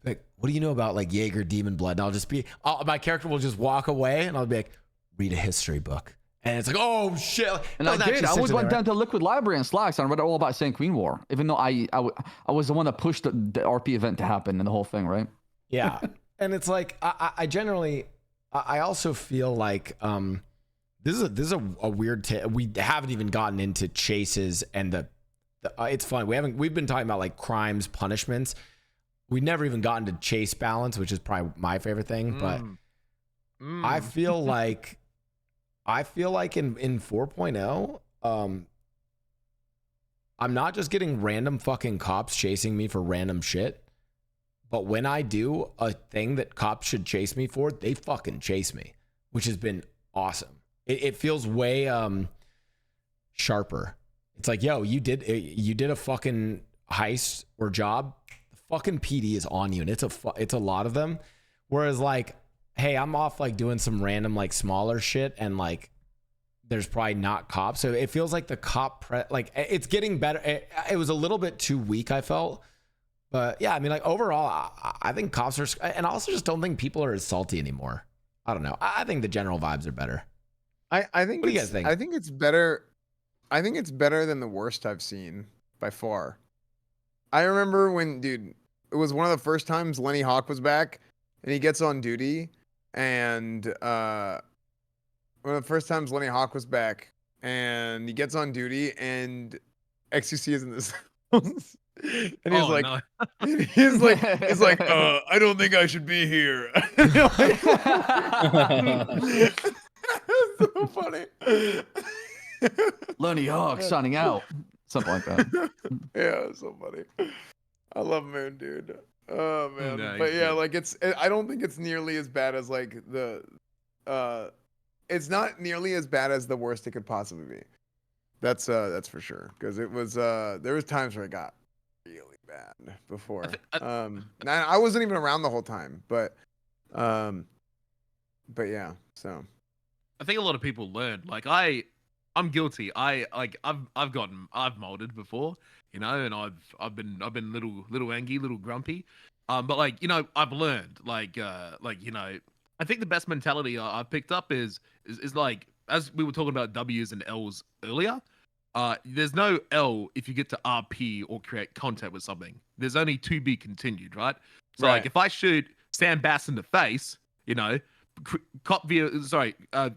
what do you know about like Jaeger Demon Blood? And I'll just be, my character will just walk away and I'll be like, read a history book. And it's like, oh shit. And I did. I always went down to Liquid Library and Slacks and I read all about St. Queen War, even though I was the one that pushed the RP event to happen and the whole thing, right? Yeah. And it's like, I generally, I also feel like this is a weird, we haven't even gotten into chases and it's fun. We've been talking about like crimes, punishments. We've never even gotten to chase balance, which is probably my favorite thing. But I feel like in 4.0, I'm not just getting random fucking cops chasing me for random shit. But when I do a thing that cops should chase me for, they fucking chase me, which has been awesome. It feels way sharper. It's like, you did a fucking heist or job. The fucking PD is on you, and it's a lot of them. Whereas like, hey, I'm off like doing some random like smaller shit, and like there's probably not cops. So it feels like the cop like it's getting better. It was a little bit too weak, I felt. But yeah, I mean, like overall, I think cops are, and I also just don't think people are as salty anymore. I don't know. I think the general vibes are better. I think What do you guys think? I think it's better. I think it's better than the worst I've seen by far. I remember when, dude, it was one of the first times Lenny Hawk was back, and he gets on duty, and one of the first times Lenny Hawk was back, and he gets on duty, and XUC is in this house. And he's like, no. he's like, I don't think I should be here. So funny. Lenny Hawk signing out. Something like that. Yeah, so funny. I love Moon, dude. Oh man, No, but he's yeah, good. like I don't think it's nearly as bad as like it's not nearly as bad as the worst it could possibly be. That's for sure. Because it was there was times where it got really bad before. I wasn't even around the whole time, but yeah. So I think a lot of people learn. Like I'm guilty. I've molded before, you know, and I've been little angry, little grumpy. But like, you know, I've learned like, you know, I think the best mentality I've picked up is like, as we were talking about W's and L's earlier, there's no L if you get to RP or create content with something. There's only to be continued, right? So Right. like if I shoot Sam Bass in the face, you know,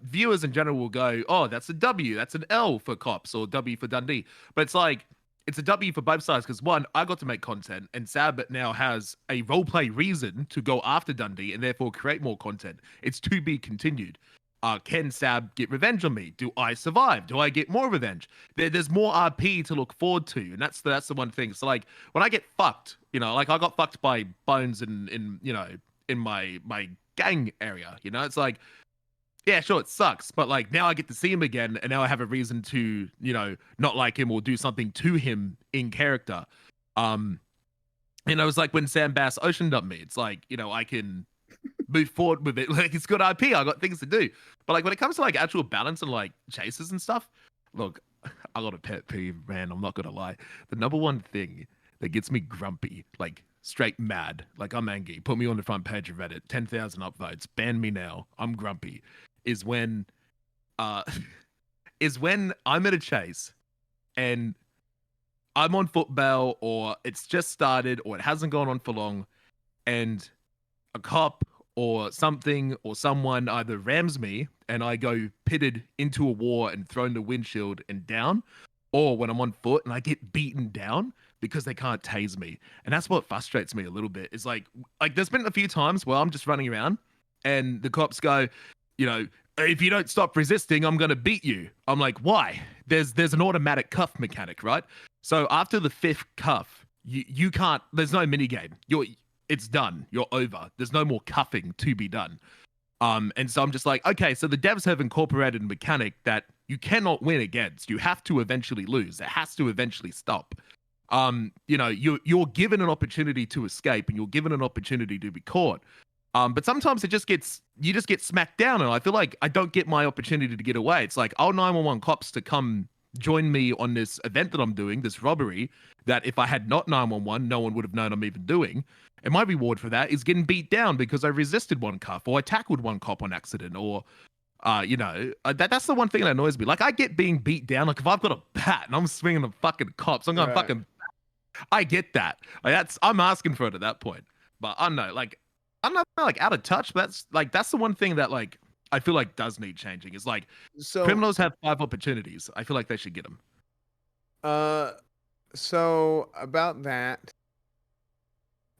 viewers in general will go, oh, that's a W, that's an L for cops, or W for Dundee. But it's like, it's a W for both sides, because one, I got to make content, and Saab now has a roleplay reason to go after Dundee and therefore create more content. It's to be continued. Can Saab get revenge on me? Do I survive? Do I get more revenge? There's more RP to look forward to, and that's the one thing. So like when I get fucked, you know, like I got fucked by Bones in you know, in my gang area, you know, it's like, yeah, sure, it sucks, but like now I get to see him again, and now I have a reason to, you know, not like him or do something to him in character. And it was like when Sam Bass ocean dumped me, it's like, you know, I can move forward with it. Like it's good IP, I got things to do. But like when it comes to like actual balance and like chases and stuff, look, I got a pet peeve, man. I'm not gonna lie. The number one thing that gets me grumpy, like straight mad, like I'm angry, put me on the front page of Reddit, 10,000 upvotes, ban me now, I'm grumpy, is when I'm at a chase and I'm on foot bail, or it's just started, or it hasn't gone on for long, and a cop or something or someone either rams me and I go pitted into a war and thrown the windshield and down, or when I'm on foot and I get beaten down because they can't tase me. And that's what frustrates me a little bit. Is like there's been a few times where I'm just running around and the cops go, you know, if you don't stop resisting, I'm going to beat you. I'm like, why? There's an automatic cuff mechanic, right? So after the 5th cuff, you can't, there's no mini game. It's done. You're over. There's no more cuffing to be done. And so I'm just like, okay, so the devs have incorporated a mechanic that you cannot win against. You have to eventually lose. It has to eventually stop. You know, you're given an opportunity to escape, and you're given an opportunity to be caught. But sometimes you just get smacked down, and I feel like I don't get my opportunity to get away. It's like, 911 cops to come join me on this event that I'm doing, this robbery, that if I had not 911, no one would have known I'm even doing. And my reward for that is getting beat down because I resisted one cuff, or I tackled one cop on accident, or, you know, that's the one thing that annoys me. Like, I get being beat down. Like, if I've got a bat and I'm swinging at fucking cops, I'm going to fucking... I get that. Like, I'm asking for it at that point. But I don't know, like, I'm not like out of touch, but that's the one thing that like I feel like does need changing. Is like, so criminals have 5 opportunities. I feel like they should get them. So about that,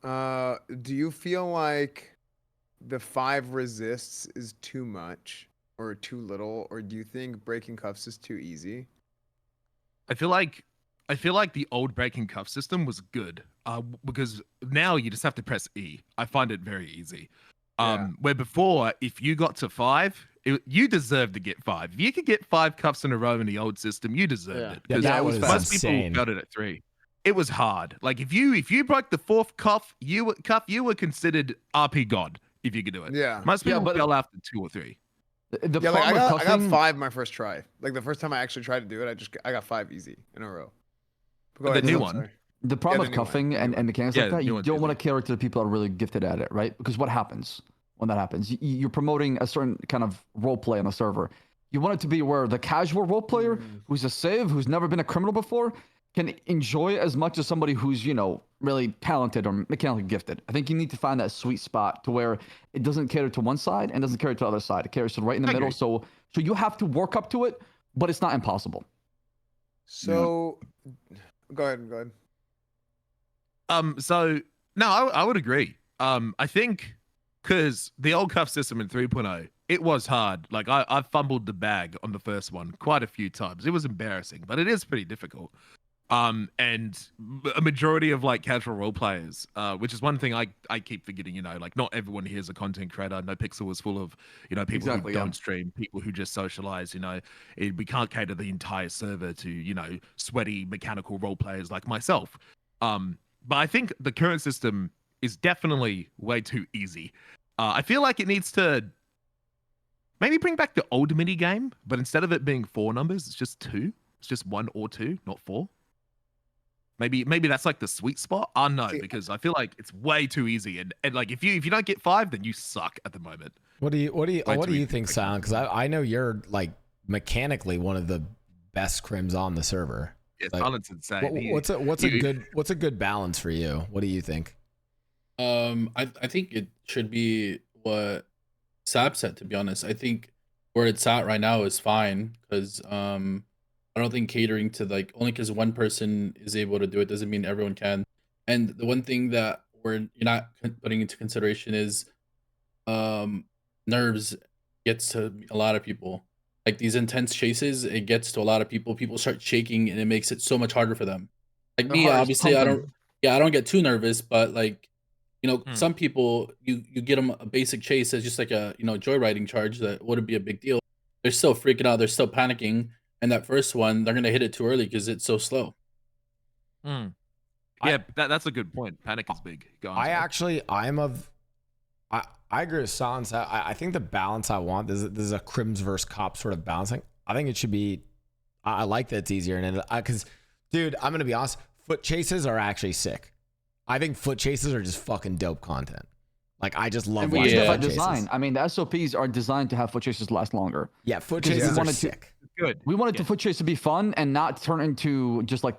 do you feel like the 5 resists is too much or too little, or do you think breaking cuffs is too easy? I feel like the old breaking cuff system was good, because now you just have to press E. I find it very easy. Where before, if you got to 5, you deserved to get 5. If you could get 5 cuffs in a row in the old system, you deserved it. Yeah, that was most insane. people got it at 3. It was hard. Like if you broke the 4th cuff, you were considered RP god. if you could do it. Yeah. Most people but- fail after 2 or 3. The Yeah, like, problem with I got cuffing- 5 my first try. Like the first time I actually tried to do it, I got 5 easy in a row. But go The ahead, new I'm one? sorry. The problem the with new one, cuffing the new and one. mechanics Yeah, like that, the new you one's don't want easy. to cater to the people that are really gifted at it, right? Because what happens when that happens? You're promoting a certain kind of role play on the server. You want it to be where the casual role player who's a civ, who's never been a criminal before, can enjoy as much as somebody who's, really talented or mechanically gifted. I think you need to find that sweet spot to where it doesn't cater to one side and doesn't cater to the other side. It caters to right in the I middle. agree. So you have to work up to it, but it's not impossible. So go ahead. So no, I would agree. I think because the old cuff system in 3.0, it was hard. Like I fumbled the bag on the first one quite a few times. It was embarrassing, but it is pretty difficult. And a majority of like casual role players, which is one thing I keep forgetting, like not everyone here is a content creator. NoPixel is full of, people Exactly, who yeah. don't stream, people who just socialize, we can't cater the entire server to, sweaty mechanical role players like myself. But I think the current system is definitely way too easy. I feel like it needs to maybe bring back the old mini game, but instead of it being 4 numbers, it's just 2. It's just 1 or 2, not 4. Maybe that's like the sweet spot. I don't know, because I feel like it's way too easy. And like if you don't get 5, then you suck at the moment. What do you think, quick. Silent? Because I know you're like mechanically one of the best crims on the server. Yeah, Like, Silent's insane. what's a good balance for you? What do you think? I think it should be what Saab said, to be honest. I think where it's at right now is fine because I don't think catering to like only because one person is able to do it doesn't mean everyone can. And the one thing that you're not putting into consideration is nerves gets to a lot of people. Like these intense chases, it gets to a lot of people. People start shaking and it makes it so much harder for them. Like Their me, heart is obviously, I pumping. don't get too nervous, but like, some people, you get them a basic chase as just like a, joyriding charge that wouldn't be a big deal. They're still freaking out. They're still panicking. And that first one, they're going to hit it too early because it's so slow. Yeah, that's a good point. Panic is big. Go on, I agree with Silence. I think the balance I want, this is a crims versus cops sort of balancing. I think it should be, I like that it's easier. And because, dude, I'm going to be honest, foot chases are actually sick. I think foot chases are just fucking dope content. Like, I just love watching by foot chases. design. I mean, the SOPs are designed to have foot chases last longer. Yeah, foot Because we chases are wanted to- sick. Good. We wanted the foot chase to be fun and not turn into just like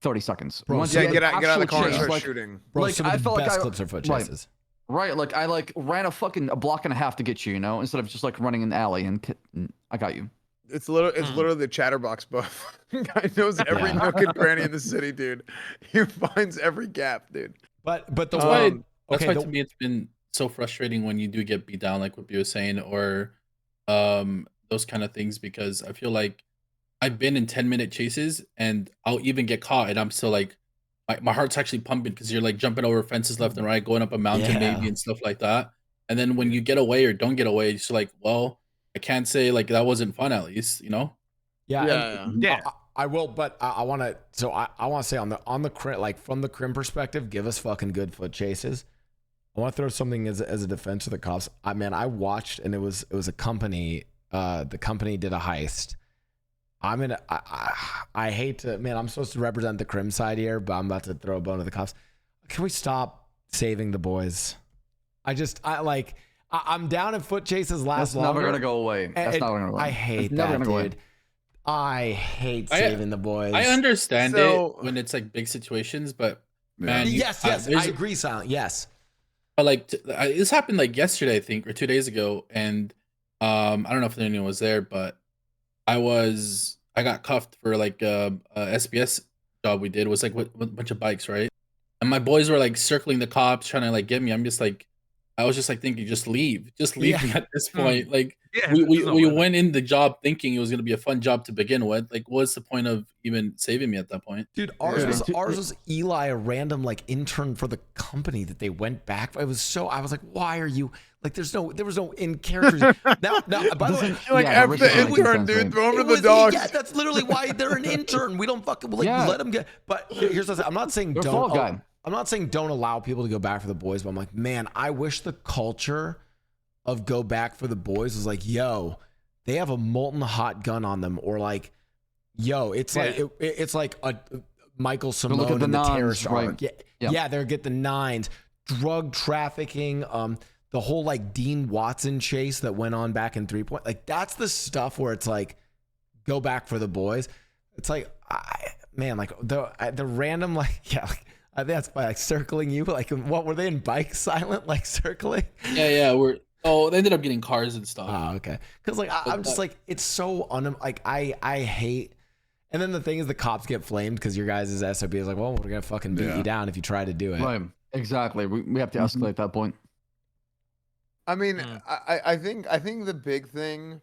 30 seconds. We Bro, wanted yeah, to Get out of the actual car and chase, start like- shooting. Bro, like, some I of the felt like best I- clips are foot right. chases. Right, like I ran a block and a half to get you, instead of just like running in the alley and I got you. It's literally the chatterbox buff. Guy knows every Yeah. nook and cranny in the city, dude. He finds every gap, dude. But the That's why, okay, to me it's been so frustrating when you do get beat down, like what you were saying, or those kind of things, because I feel like I've been in 10-minute chases and I'll even get caught and I'm still like, my heart's actually pumping because you're like jumping over fences left and right, going up a mountain Yeah. maybe and stuff like that. And then when you get away or don't get away, it's like, well, I can't say like that wasn't fun at least, Yeah, Yeah, and yeah. I will, but I want to. So I want to say on the crim, like from the crim perspective, give us fucking good foot chases. I want to throw something as a defense of the cops. I watched, and it was a company. The company did a heist. I hate to, man. I'm supposed to represent the crim side here, but I'm about to throw a bone to the cops. Can we stop saving the boys? I'm down in foot chases last That's longer. never gonna go away. That's not gonna go away. I hate It's never that, gonna go away. dude. I hate saving the boys. I understand So- it when it's like big situations, but Yeah. man, Yes, I there's- agree, Silent. Yes. But like this happened like yesterday, I think, or 2 days ago, and I don't know if anyone was there, but I got cuffed for like a SBS job we did. It was like with a bunch of bikes, right? And my boys were like circling the cops, trying to like get me. I was just like thinking, just leave me at this point. Like Yeah, we went in the job thinking it was gonna be a fun job to begin with. Like, what's the point of even saving me at that point? Dude, ours Yeah. was Eli, a random like intern for the company that they went back. I was like, why are you like? There was no in characters. Now, by the way, Like Yeah, F Rich the doesn't make intern, sense, dude. right? Throw him it to was- the dogs. yeah, that's literally why they're an intern. We don't fucking like Yeah. let them get. But here's the thing. I'm not saying They're don't. fall guy. I'm not saying don't allow people to go back for the boys, but I'm like, man, I wish the culture of Go Back for the Boys was like, yo, they have a molten hot gun on them, or like, yo, it's like it's like a Michael Simone look at the in the nines, terrorist right. arc. Yeah, they're get the nines, drug trafficking, the whole like Dean Watson chase that went on back in 3 Point. Like that's the stuff where it's like, Go Back for the Boys. It's like, like the random like like, I think that's by like circling you. Like what were they in Bike Silent like circling? Yeah, they ended up getting cars and stuff. Oh, okay. Because like I'm just like it's so like I hate. And then the thing is, the cops get flamed because your guys' SOP is like, well, we're gonna fucking beat you down if you try to do it. Right. Exactly. We have to escalate that point. I mean, I think the big thing.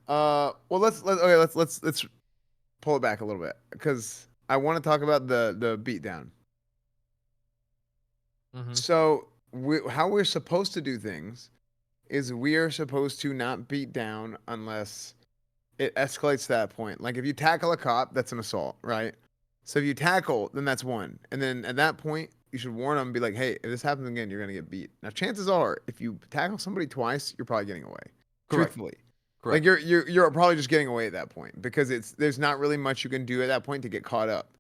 Well, let's pull it back a little bit because I want to talk about the beatdown. So how we're supposed to do things is we are supposed to not beat down unless it escalates to that point. Like if you tackle a cop, that's an assault, right? So if you tackle, then that's one. And then at that point, you should warn them and be like, hey, if this happens again, you're going to get beat. Now, chances are, if you tackle somebody twice, you're probably getting away. Correct. Truthfully. Correct. Like you're probably just getting away at that point because there's not really much you can do at that point to get caught up.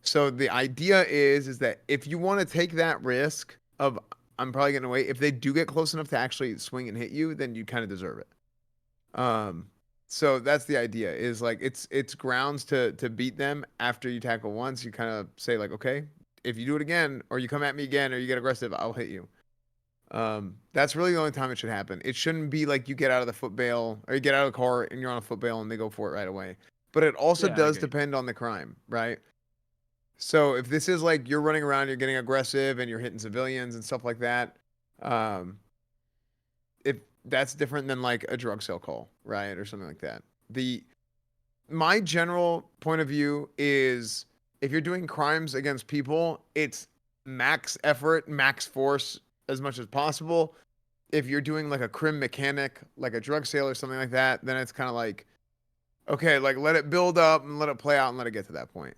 So the idea is that if you want to take that risk of I'm probably getting away, if they do get close enough to actually swing and hit you, then you kind of deserve it. So that's the idea is like it's grounds to beat them after you tackle once. You kind of say like, okay, if you do it again or you come at me again or you get aggressive, I'll hit you. That's really the only time it should happen. It shouldn't be like you get out of the foot bail or you get out of the car and you're on a foot bail and they go for it right away. But it also does depend on the crime, right? So if this is like you're running around, you're getting aggressive and you're hitting civilians and stuff like that, if that's different than like a drug sale call, right? Or something like that. My general point of view is if you're doing crimes against people, it's max effort, max force as much as possible. If you're doing like a crim mechanic, like a drug sale or something like that, then it's kind of like, okay, like let it build up and let it play out and let it get to that point.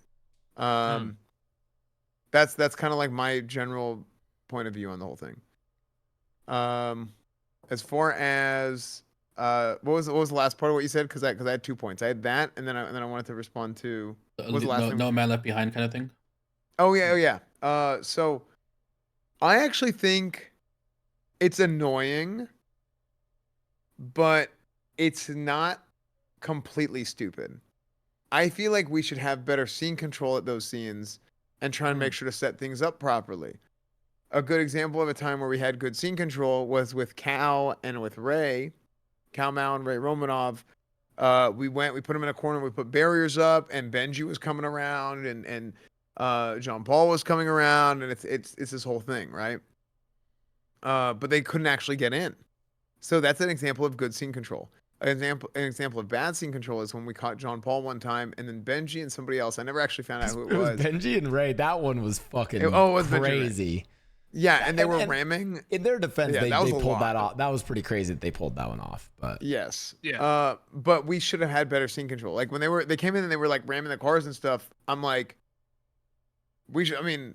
That's kind of like my general point of view on the whole thing. As far as what was the last part of what you said? Because I had 2 points. I had that, and then I wanted to respond to what was the last thing? No man left behind kind of thing. Oh yeah. So I actually think it's annoying, but it's not completely stupid. I feel like we should have better scene control at those scenes and try and make sure to set things up properly. A good example of a time where we had good scene control was with Cal and with Ray, Cal Mao and Ray Romanov. We put them in a corner, we put barriers up, and Benji was coming around, and John Paul was coming around, and it's this whole thing, right? But they couldn't actually get in. So that's an example of good scene control. An example of bad scene control is when we caught John Paul one time, and then Benji and somebody else. I never actually found out who it was. Benji and Ray. That one was fucking it was crazy. Yeah, and they were ramming. In their defense, they pulled that off. off. That was pretty crazy that they pulled that one off. But yes, yeah. But we should have had better scene control. Like when they came in and they were like ramming the cars and stuff. I'm like, we should. I mean,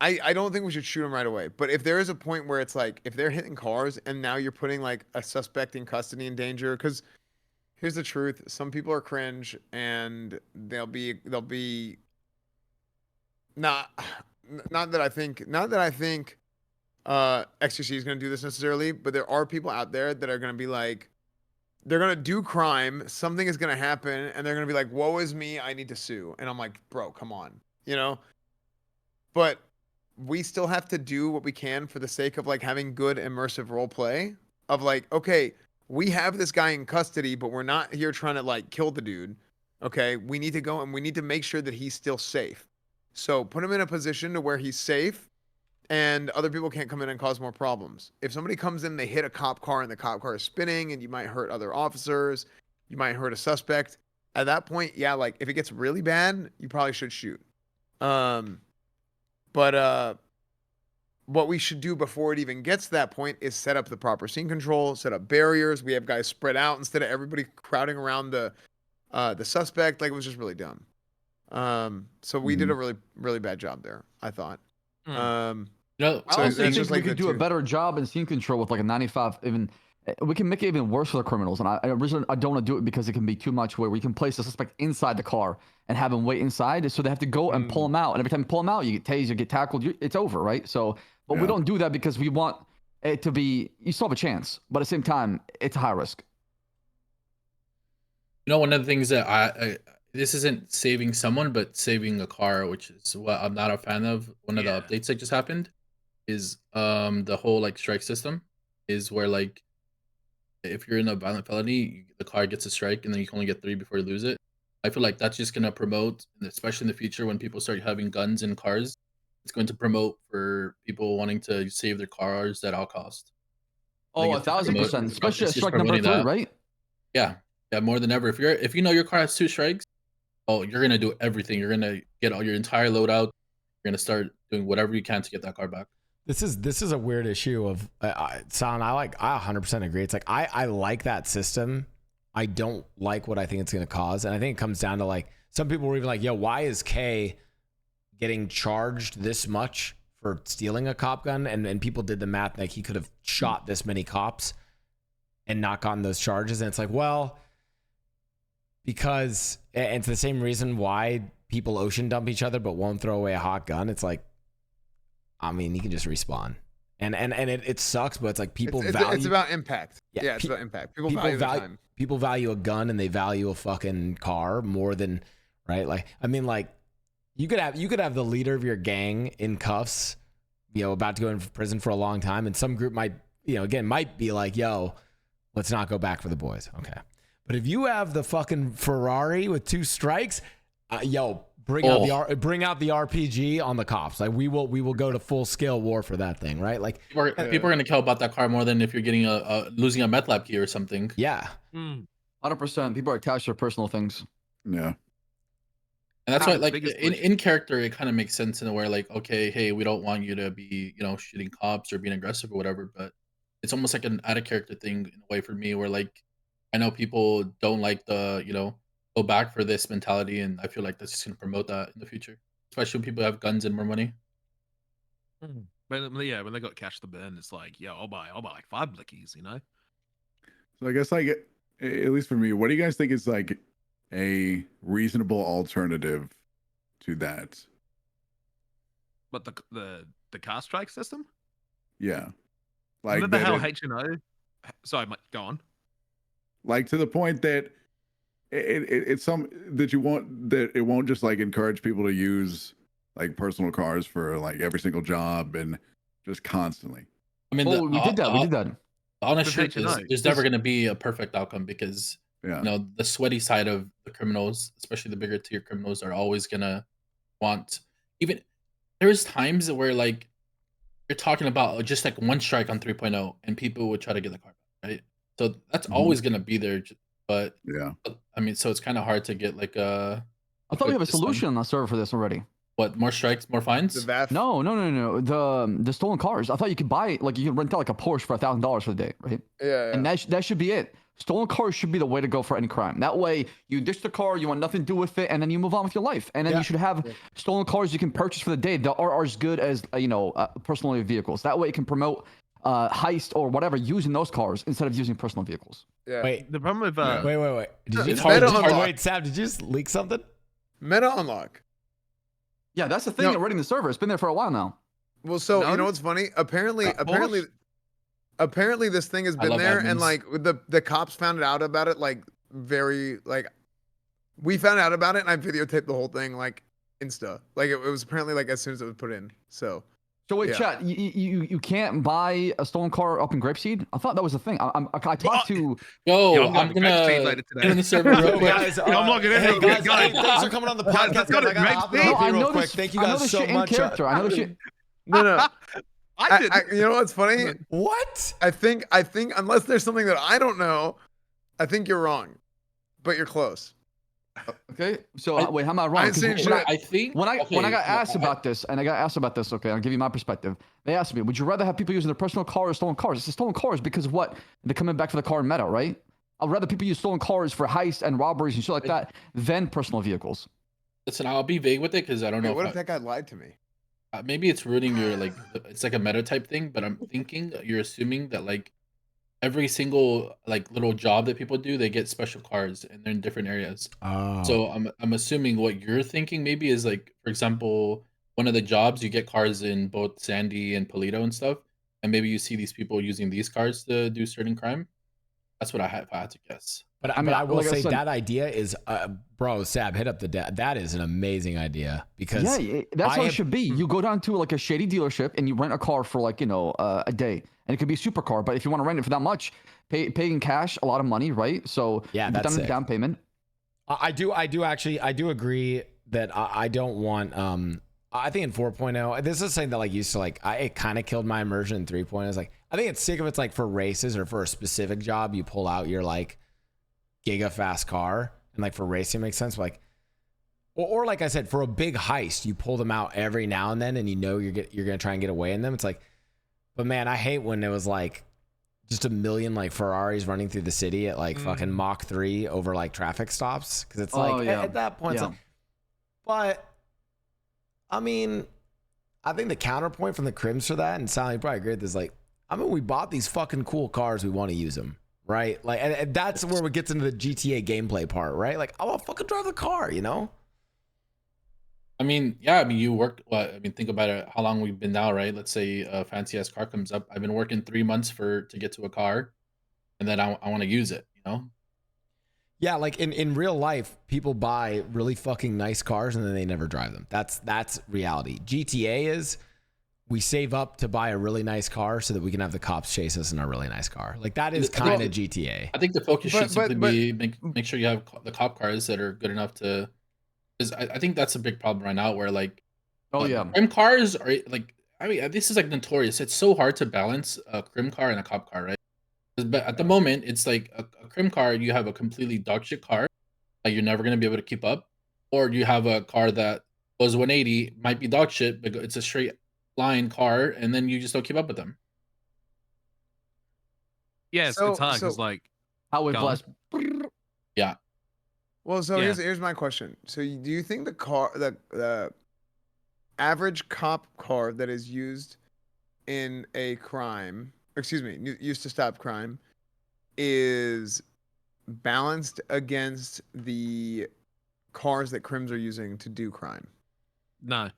I don't think we should shoot them right away. But if there is a point where it's like if they're hitting cars and now you're putting like a suspect in custody in danger, because here's the truth: some people are cringe and they'll be not that I think XQC is going to do this necessarily, but there are people out there that are going to be like, they're going to do crime, something is going to happen, and they're going to be like, woe is me, I need to sue. And I'm like, bro, come on, you know? But we still have to do what we can for the sake of like having good immersive role play of like, okay, we have this guy in custody, but we're not here trying to like kill the dude. Okay, we need to go and we need to make sure that he's still safe. So put him in a position to where he's safe and other people can't come in and cause more problems. If somebody comes in, they hit a cop car and the cop car is spinning and you might hurt other officers, you might hurt a suspect. At that point, yeah, like if it gets really bad, you probably should shoot. But what we should do before it even gets to that point is set up the proper scene control, set up barriers. We have guys spread out instead of everybody crowding around the suspect. Like it was just really dumb. So we did a really, really bad job there, I thought. You know, I So also that's think just we like could the do a two. better job in scene control with like a 95. Even we can make it even worse for the criminals. And I originally I don't want to do it because it can be too much. Where we can place the suspect inside the car and have him wait inside, so they have to go and pull him out. And every time you pull him out, you get tased, you get tackled, it's over, right? So, but we don't do that because we want it to be. You still have a chance, but at the same time, it's a high risk. You know, one of the things that I this isn't saving someone, but saving a car, which is what I'm not a fan of. One of the updates that just happened is the whole like strike system is where like if you're in a violent felony, the car gets a strike, and then you can only get 3 before you lose it. I feel like that's just gonna promote, especially in the future when people start having guns in cars. It's going to promote for people wanting to save their cars at all cost. Oh, Like, it's just 1,000%, especially at it's just strike number promoting 3, that. right? Yeah, more than ever. If you know your car has 2 strikes, oh, you're gonna do everything. You're gonna get all your entire load out. You're gonna start doing whatever you can to get that car back. This is a weird issue of sound. I 100% agree. It's like I like that system. I don't like what I think it's going to cause, and I think it comes down to like some people were even like, "Yo, why is K getting charged this much for stealing a cop gun?" And people did the math like he could have shot this many cops and not gotten those charges. And it's like, well, because and it's the same reason why people ocean dump each other but won't throw away a hot gun. It's like, I mean, you can just respawn. And it sucks, but it's like people value. It's about impact. Yeah, Yeah, it's about impact. People value the time. People value a gun and they value a fucking car more than, right? Like, I mean, like you could have the leader of your gang in cuffs, you know, about to go in prison for a long time, and some group might, you know, again might be like, yo, let's not go back for the boys, okay? But if you have the fucking Ferrari with 2 strikes, yo, bring out the RPG on the cops. Like we will go to full scale war for that thing, right? Like People are gonna care about that car more than if you're getting losing a meth lab key or something. Yeah. 100%. People are attached to their personal things. Yeah. And that's why, like, biggest in character, it kind of makes sense in a way, like, okay, hey, we don't want you to be, you know, shooting cops or being aggressive or whatever, but it's almost like an out of character thing in a way for me, where like I know people don't like the, you know, go back for this mentality, and I feel like that's just gonna promote that in the future, especially when people have guns and more money. But yeah, when they got cash to burn, it's like, yeah, I'll buy like 5 blickies, you know. So I guess like at least for me, what do you guys think is like a reasonable alternative to that? But the car strike system. Yeah. Like Remember that how it- H&O? Sorry, mate, go on. like to the point that it's some that you want, that it won't just like encourage people to use like personal cars for like every single job and just constantly. I mean, We did that. The honest With truth is, H&O. there's never gonna be a perfect outcome because Yeah. you know the sweaty side of the criminals, especially the bigger tier criminals, are always gonna want. Even there's times where like you're talking about just like 1 strike on 3.0, and people would try to get the car back, right? So that's always gonna be there. But Yeah. I mean, so it's kind of hard to get like a. I thought we have a system. solution on the server for this already. What, more strikes, more fines? The VAF. No. The stolen cars. I thought you could buy like you can rent out like a Porsche for $1,000 for the day, right? Yeah. And that should be it. Stolen cars should be the way to go for any crime. That way, you ditch the car, you want nothing to do with it, and then you move on with your life. And then you should have stolen cars you can purchase for the day that are as good as personal vehicles. That way, it can promote heist or whatever using those cars instead of using personal vehicles. Yeah. Wait. The problem with Wait. Did you It's hard to wait, Sam, did you just leak something? Meta unlock. Yeah, that's the thing No. already in the server. It's been there for a while now. Well, so No, you know what's funny? Apparently this thing has I been love there, and admins. like the cops found out about it like very like we found out about it, and I videotaped the whole thing like Insta. Like it was apparently like as soon as it was put in. So Wait, Yeah. chat. You can't buy a stolen car up in Grapeseed? I thought that was the thing. I talked to. Yo, Yeah, I'm I'm going to Grapeseed gonna later today. get in the server real quick. Guys, I'm logging in. hey, guys, Guys, thanks for coming on the podcast. got Guys, I it, gotta Grapeseed. hop No, off I here real know quick. this. Thank you I know guys this so shit in much. character. I know this shit. no. I did. You know what's funny? What? I think unless there's something that I don't know, I think you're wrong, but you're close. Okay. So I- wait, how am I wrong? I ain't 'Cause seen when shit. I- I think When I okay, got no, asked about this, okay, I'll give you my perspective. They asked me, would you rather have people using their personal car or stolen cars? I said stolen cars because of what? They're coming back for the car meta, right? I'd rather people use stolen cars for heists and robberies and shit like that than personal vehicles. Listen, I'll be vague with it because I don't know. Wait, what if if that guy lied to me? maybe it's ruining your like. It's like a meta type thing, but I'm thinking you're assuming that like every single like little job that people do, they get special cars and they're in different areas. Oh. So I'm assuming what you're thinking maybe is like, for example, one of the jobs you get cars in both Sandy and Polito and stuff, and maybe you see these people using these cars to do certain crime. That's what I had to guess. But I mean, I will like I say said- that idea is, bro, Sab, hit up the that is an amazing idea because Yeah, that's how I it should be. You go down to like a shady dealership and you rent a car for like, a day. And it could be a supercar, but if you want to rent it for that much, pay in cash, a lot of money, right? So Yeah, you put that's down a sick. down payment. I do agree that I don't want I think in 4.0 this is something that like used to like it kind of killed my immersion in 3.0. It's like I think it's sick if it's like for races or for a specific job you pull out your like giga fast car and like for racing it makes sense, but like or like I said for a big heist you pull them out every now and then and you know you're gonna try and get away in them. It's like, but man, I hate when it was like just a million like Ferraris running through the city at like fucking Mach 3 over like traffic stops, because it's like at that point it's like, but I mean I think the counterpoint from the Crims for that, and Sally probably agree with this, like I mean we bought these fucking cool cars, we want to use them, right? Like and that's where it gets into the GTA gameplay part, right? Like I want to fucking drive the car, you know? I mean, yeah, I mean, you work. Well, I mean, think about it. How long we've been now, right? Let's say a fancy ass car comes up. I've been working 3 months to get to a car, and then I want to use it. You know? Yeah, like in real life, people buy really fucking nice cars and then they never drive them. That's reality. GTA is we save up to buy a really nice car so that we can have the cops chase us in a really nice car. Like that is kind of GTA. I think the focus should simply be make sure you have the cop cars that are good enough to. Because I think that's a big problem right now, where like, Crim cars are like, I mean, this is like notorious. It's so hard to balance a Crim car and a cop car, right? But at the moment, it's like a Crim car, you have a completely dog shit car that you're never gonna be able to keep up, or you have a car that goes 180, might be dog shit, but it's a straight line car, and then you just don't keep up with them. Yes, it's hard because like how we blast. Yeah. Well, so here's my question. So do you think the average cop car that is used in a crime, used to stop crime, is balanced against the cars that Crims are using to do crime? No,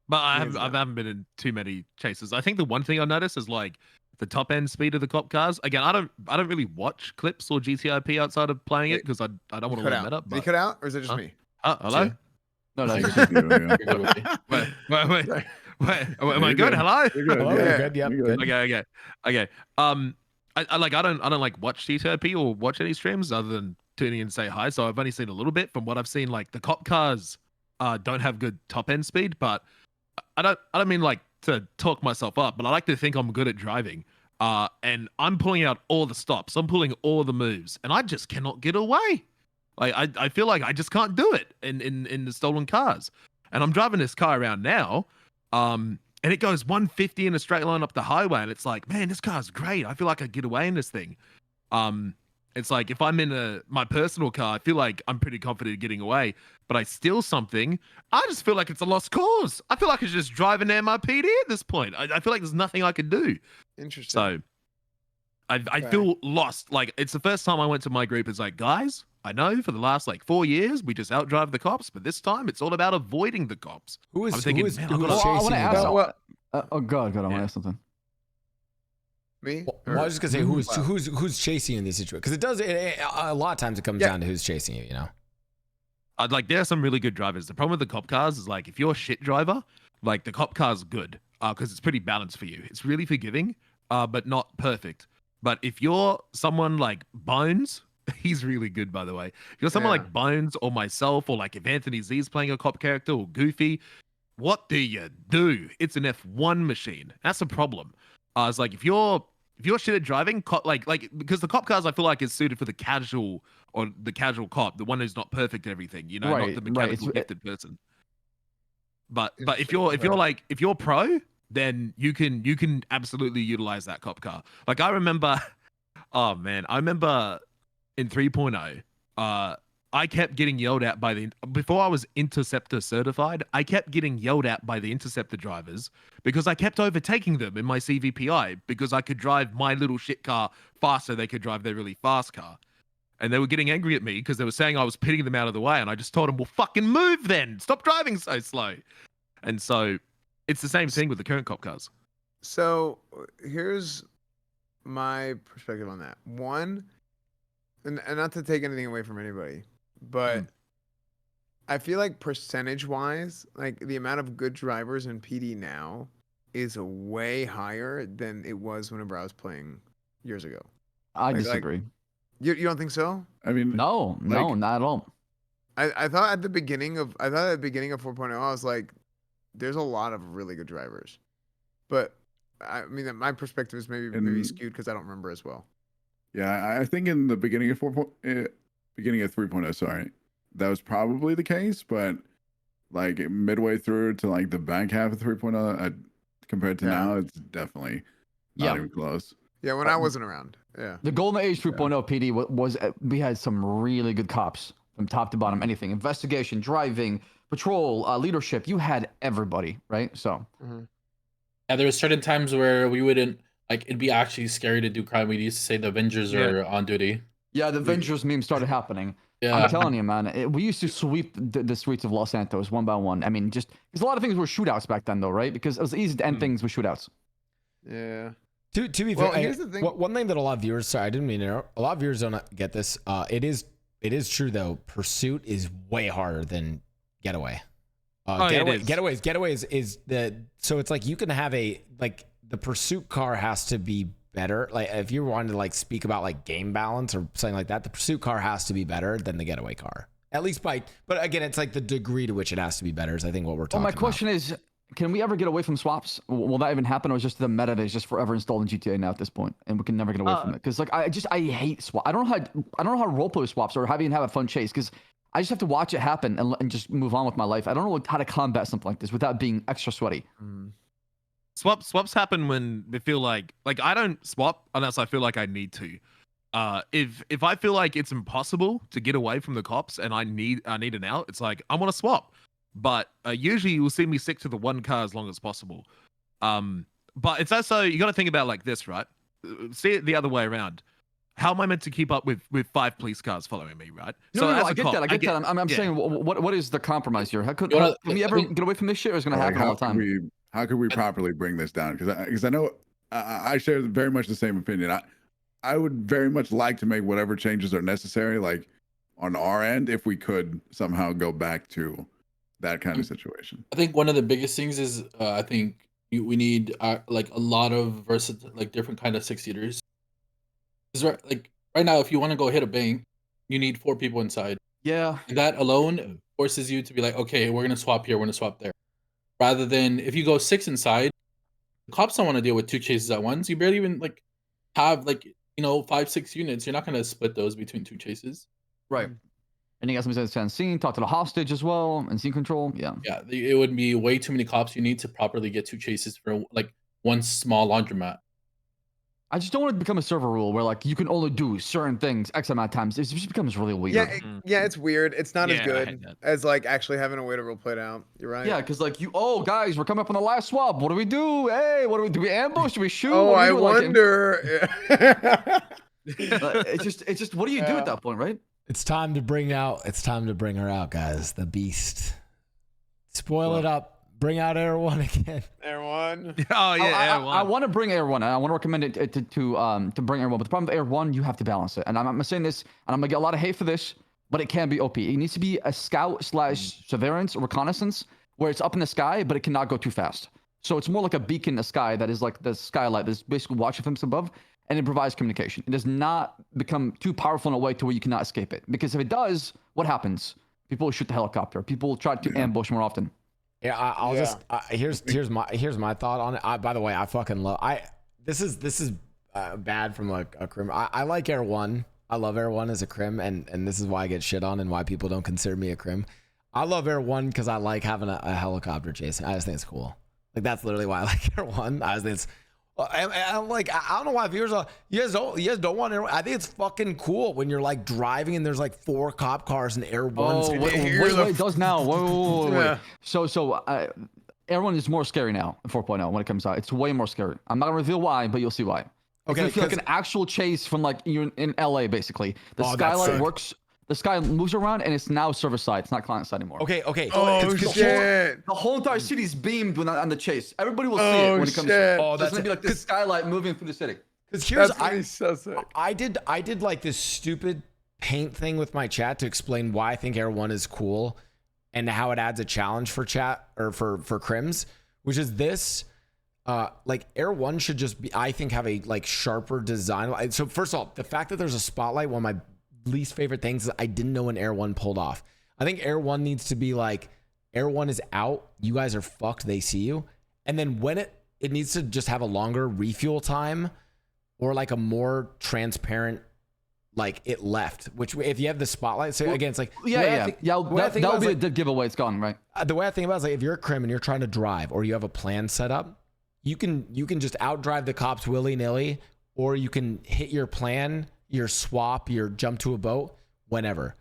but I haven't been in too many chases. I think the one thing I noticed is like the top end speed of the cop cars. Again, I don't really watch clips or GTIP outside of playing it because I don't want to learn that up. Did he cut out, or is it just me? Hello? No, It's just you, yeah. Wait. Am I good? Hello? You're good. Hello, Yeah, good, yep, you're good. Okay. I don't like watch GTIP or watch any streams other than tuning in and say hi. So I've only seen a little bit. From what I've seen, like the cop cars don't have good top end speed, but I don't mean like to talk myself up, but I like to think I'm good at driving. And I'm pulling out all the stops. I'm pulling all the moves, and I just cannot get away. Like I feel like I just can't do it in the stolen cars. And I'm driving this car around now, and it goes 150 in a straight line up the highway, and it's like, man, this car's great. I feel like I get away in this thing. It's like if I'm in my personal car, I feel like I'm pretty confident getting away. But I steal something, I just feel like it's a lost cause. I feel like it's just driving MRPD at this point. I feel like there's nothing I can do. Interesting. So I feel lost. Like it's the first time I went to my group. It's like, guys, I know for the last like 4 years we just outdrive the cops, but this time it's all about avoiding the cops. Who is chasing chasing I want to ask. you? God, I want to ask something. Me? Well, I was just gonna say who's chasing you in these situations, because it does a lot of times it comes down to who's chasing you. You know. I'd like there are some really good drivers. The problem with the cop cars is like if you're a shit driver, like the cop car's good because it's pretty balanced for you. It's really forgiving, but not perfect. But if you're someone like Bones, he's really good, by the way. If you're someone like Bones or myself, or like if Anthony Z's playing a cop character or Goofy, what do you do? It's an F1 machine. That's the problem. It's like if you're shit at driving, like because the cop cars I feel like is suited for the casual cop, the one who's not perfect at everything, you know, not the mechanical gifted person. But if you're pro, then you can absolutely utilize that cop car. Like I remember in 3.0, I kept getting yelled at before I was Interceptor certified, I kept getting yelled at by the Interceptor drivers because I kept overtaking them in my CVPI because I could drive my little shit car faster. They could drive their really fast car. And they were getting angry at me because they were saying I was pitting them out of the way. And I just told them, well, fucking move then. Stop driving so slow. And so it's the same thing with the current cop cars. So here's my perspective on that. One, and not to take anything away from anybody, but I feel like percentage-wise, like the amount of good drivers in PD now is way higher than it was whenever I was playing years ago. I disagree. You don't think so? I mean, No, not at all. I thought at the beginning of 4.0, I was like, there's a lot of really good drivers, but I mean, my perspective is maybe skewed because I don't remember as well. Yeah, I think in the beginning of 3.0, sorry, that was probably the case, but like midway through to like the back half of 3.0, compared to now, it's definitely not even close. Yeah, when I wasn't around. Yeah. The Golden Age 3.0 PD was we had some really good cops from top to bottom. Anything, investigation, driving, patrol, leadership. You had everybody, right? So. Yeah, there were certain times where we wouldn't like. It'd be actually scary to do crime. We used to say the Avengers are on duty. Yeah, the Avengers meme started happening. Yeah. I'm telling you, man. We used to sweep the streets of Los Santos one by one. I mean, just because a lot of things were shootouts back then, though, right? Because it was easy to end things with shootouts. Yeah. To be Well, fair, here's the thing. one thing that a lot of viewers, sorry, I didn't mean to interrupt. A lot of viewers don't get this. It is true though. Pursuit is way harder than Getaway. Getaways is the, so it's like you can have the Pursuit car has to be better. Like if you wanted to like speak about like game balance or something like that, the Pursuit car has to be better than the Getaway car. At least but again, it's like the degree to which it has to be better is I think what we're talking about. My question is, can we ever get away from swaps? Will that even happen, or is just the meta that is just forever installed in GTA now at this point, and we can never get away from it? Because like I hate swap. I don't know how to roleplay with swaps or even have a fun chase, because I just have to watch it happen and just move on with my life. I don't know how to combat something like this without being extra sweaty. Swaps happen when they feel like I don't swap unless I feel like I need to. If I feel like it's impossible to get away from the cops and I need an out, it's like I want to swap. But usually you will see me stick to the one car as long as possible. But it's also, you got to think about it like this, right? See it the other way around. How am I meant to keep up with 5 police cars following me, right? No, I get that. I get that. I'm saying, what is the compromise here? Can we ever get away from this shit, or is it going to happen all the time? How could we properly bring this down? Because I know I share very much the same opinion. I would very much like to make whatever changes are necessary, like on our end, if we could somehow go back to that kind of situation. I think one of the biggest things is I think we need like a lot of different kind of 6-seaters. Because right now, if you want to go hit a bank, you need 4 people inside. Yeah. And that alone forces you to be like, okay, we're gonna swap here, we're gonna swap there. Rather than if you go 6 inside, the cops don't want to deal with 2 chases at once. You barely even have 5-6 units. You're not gonna split those between 2 chases. Right. And you got somebody that's scene, talk to the hostage as well, and scene control. Yeah. Yeah, it would be way too many cops. You need to properly get 2 chases for one small laundromat. I just don't want it to become a server rule where you can only do certain things X amount of times. It just becomes really weird. Yeah, it's weird. It's not as good as actually having a way to role play it out. You're right. Yeah, because guys, we're coming up on the last swap. What do we do? Hey, do we ambush? Do we shoot? Oh, I wonder. It's just what do you do at that point, right? It's time to bring her out, guys. The beast. Spoil it up. Bring out Air One again. Air One. Oh yeah, Air One. I want to bring Air One. I want to recommend it to bring Air One. But the problem with Air One, you have to balance it. And I'm saying this, and I'm gonna get a lot of hate for this, but it can be OP. It needs to be a scout / surveillance or reconnaissance where it's up in the sky, but it cannot go too fast. So it's more like a beacon in the sky that is like the skylight that's basically watching from above, and it provides communication. It does not become too powerful in a way to where you cannot escape it. Because if it does, what happens? People will shoot the helicopter. People will try to ambush more often. Yeah, here's my thought on it. By the way, I fucking love. This is bad from a Crim. I like Air One. I love Air One as a Crim, and this is why I get shit on and why people don't consider me a Crim. I love Air One because I like having a helicopter chasing. I just think it's cool. That's literally why I like Air One. I just think it's I'm like, I don't know why viewers are, you guys don't want to. I think it's fucking cool when you're like driving and there's like 4 cop cars and Air One's. Oh, wait, it does now. Wait. So Air One is more scary now in 4.0 when it comes out. It's way more scary. I'm not gonna reveal why, but you'll see why. Okay, It's like an actual chase from like you're in LA basically. The skylight works. The sky moves around and it's now server side. It's not client side anymore. Okay. Oh, shit. The whole entire city is beamed when on the chase. Everybody will see it when it comes. That's gonna be like this skylight moving through the city. Because here's so sick. I did like this stupid paint thing with my chat to explain why I think Air One is cool and how it adds a challenge for chat or for Crims, which is this. Like Air One should just be, I think, have a like sharper design. So first of all, the fact that there's a spotlight, one of my least favorite things is I didn't know when Air One pulled off. I think Air One needs to be like, Air One is out, you guys are fucked, they see you. And then when it needs to just have a longer refuel time or like a more transparent, like it left, which if you have the spotlight, so again, it's like, that would be a dead giveaway. It's gone, right? The way I think about it is like, if you're a Crim and you're trying to drive or you have a plan set up, you can just outdrive the cops willy-nilly, or you can hit your plan, your swap, your jump to a boat, whenever.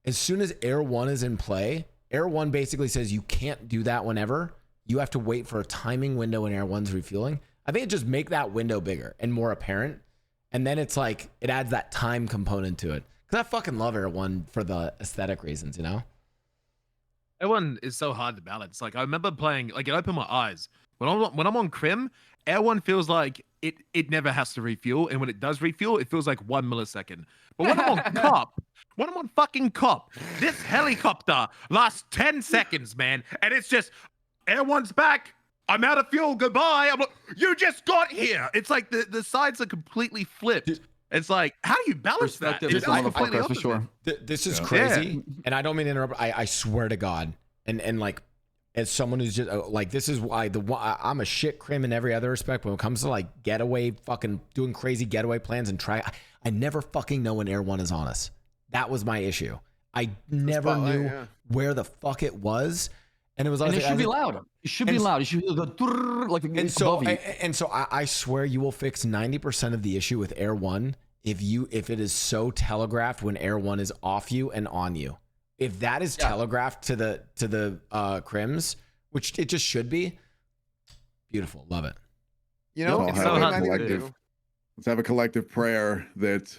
As soon as Air One is in play, Air One basically says you can't do that whenever. You have to wait for a timing window when Air One's refueling. I think it just make that window bigger and more apparent. And then it's like, it adds that time component to it. Because I fucking love Air One for the aesthetic reasons, you know? Air One is so hard to balance. Like I remember playing, like it opened my eyes. When I'm on Crim, Air One feels like it never has to refuel, and when it does refuel, it feels like 1 millisecond. But when I'm on fucking cop, this helicopter lasts 10 seconds, man, and it's just Air One's back. I'm out of fuel. Goodbye. I'm like, you just got here. It's like the sides are completely flipped. It's like, how do you balance that? It's completely opposite. For sure. This is crazy, and I don't mean to interrupt. I swear to God, and like, as someone who's just like, this is why I'm a shit Crim in every other respect. But when it comes to like getaway, fucking doing crazy getaway plans and I never fucking know when Air One is on us. That was my issue. I never knew where the fuck it was. And it was, it should be loud. It should be loud. It should go like above you. And so I swear you will fix 90% of the issue with Air One if it is so telegraphed when Air One is off you and on you. If that is telegraphed to the Crims, which it just should be, beautiful, love it. You know, it's so hard to do. Let's have a collective prayer that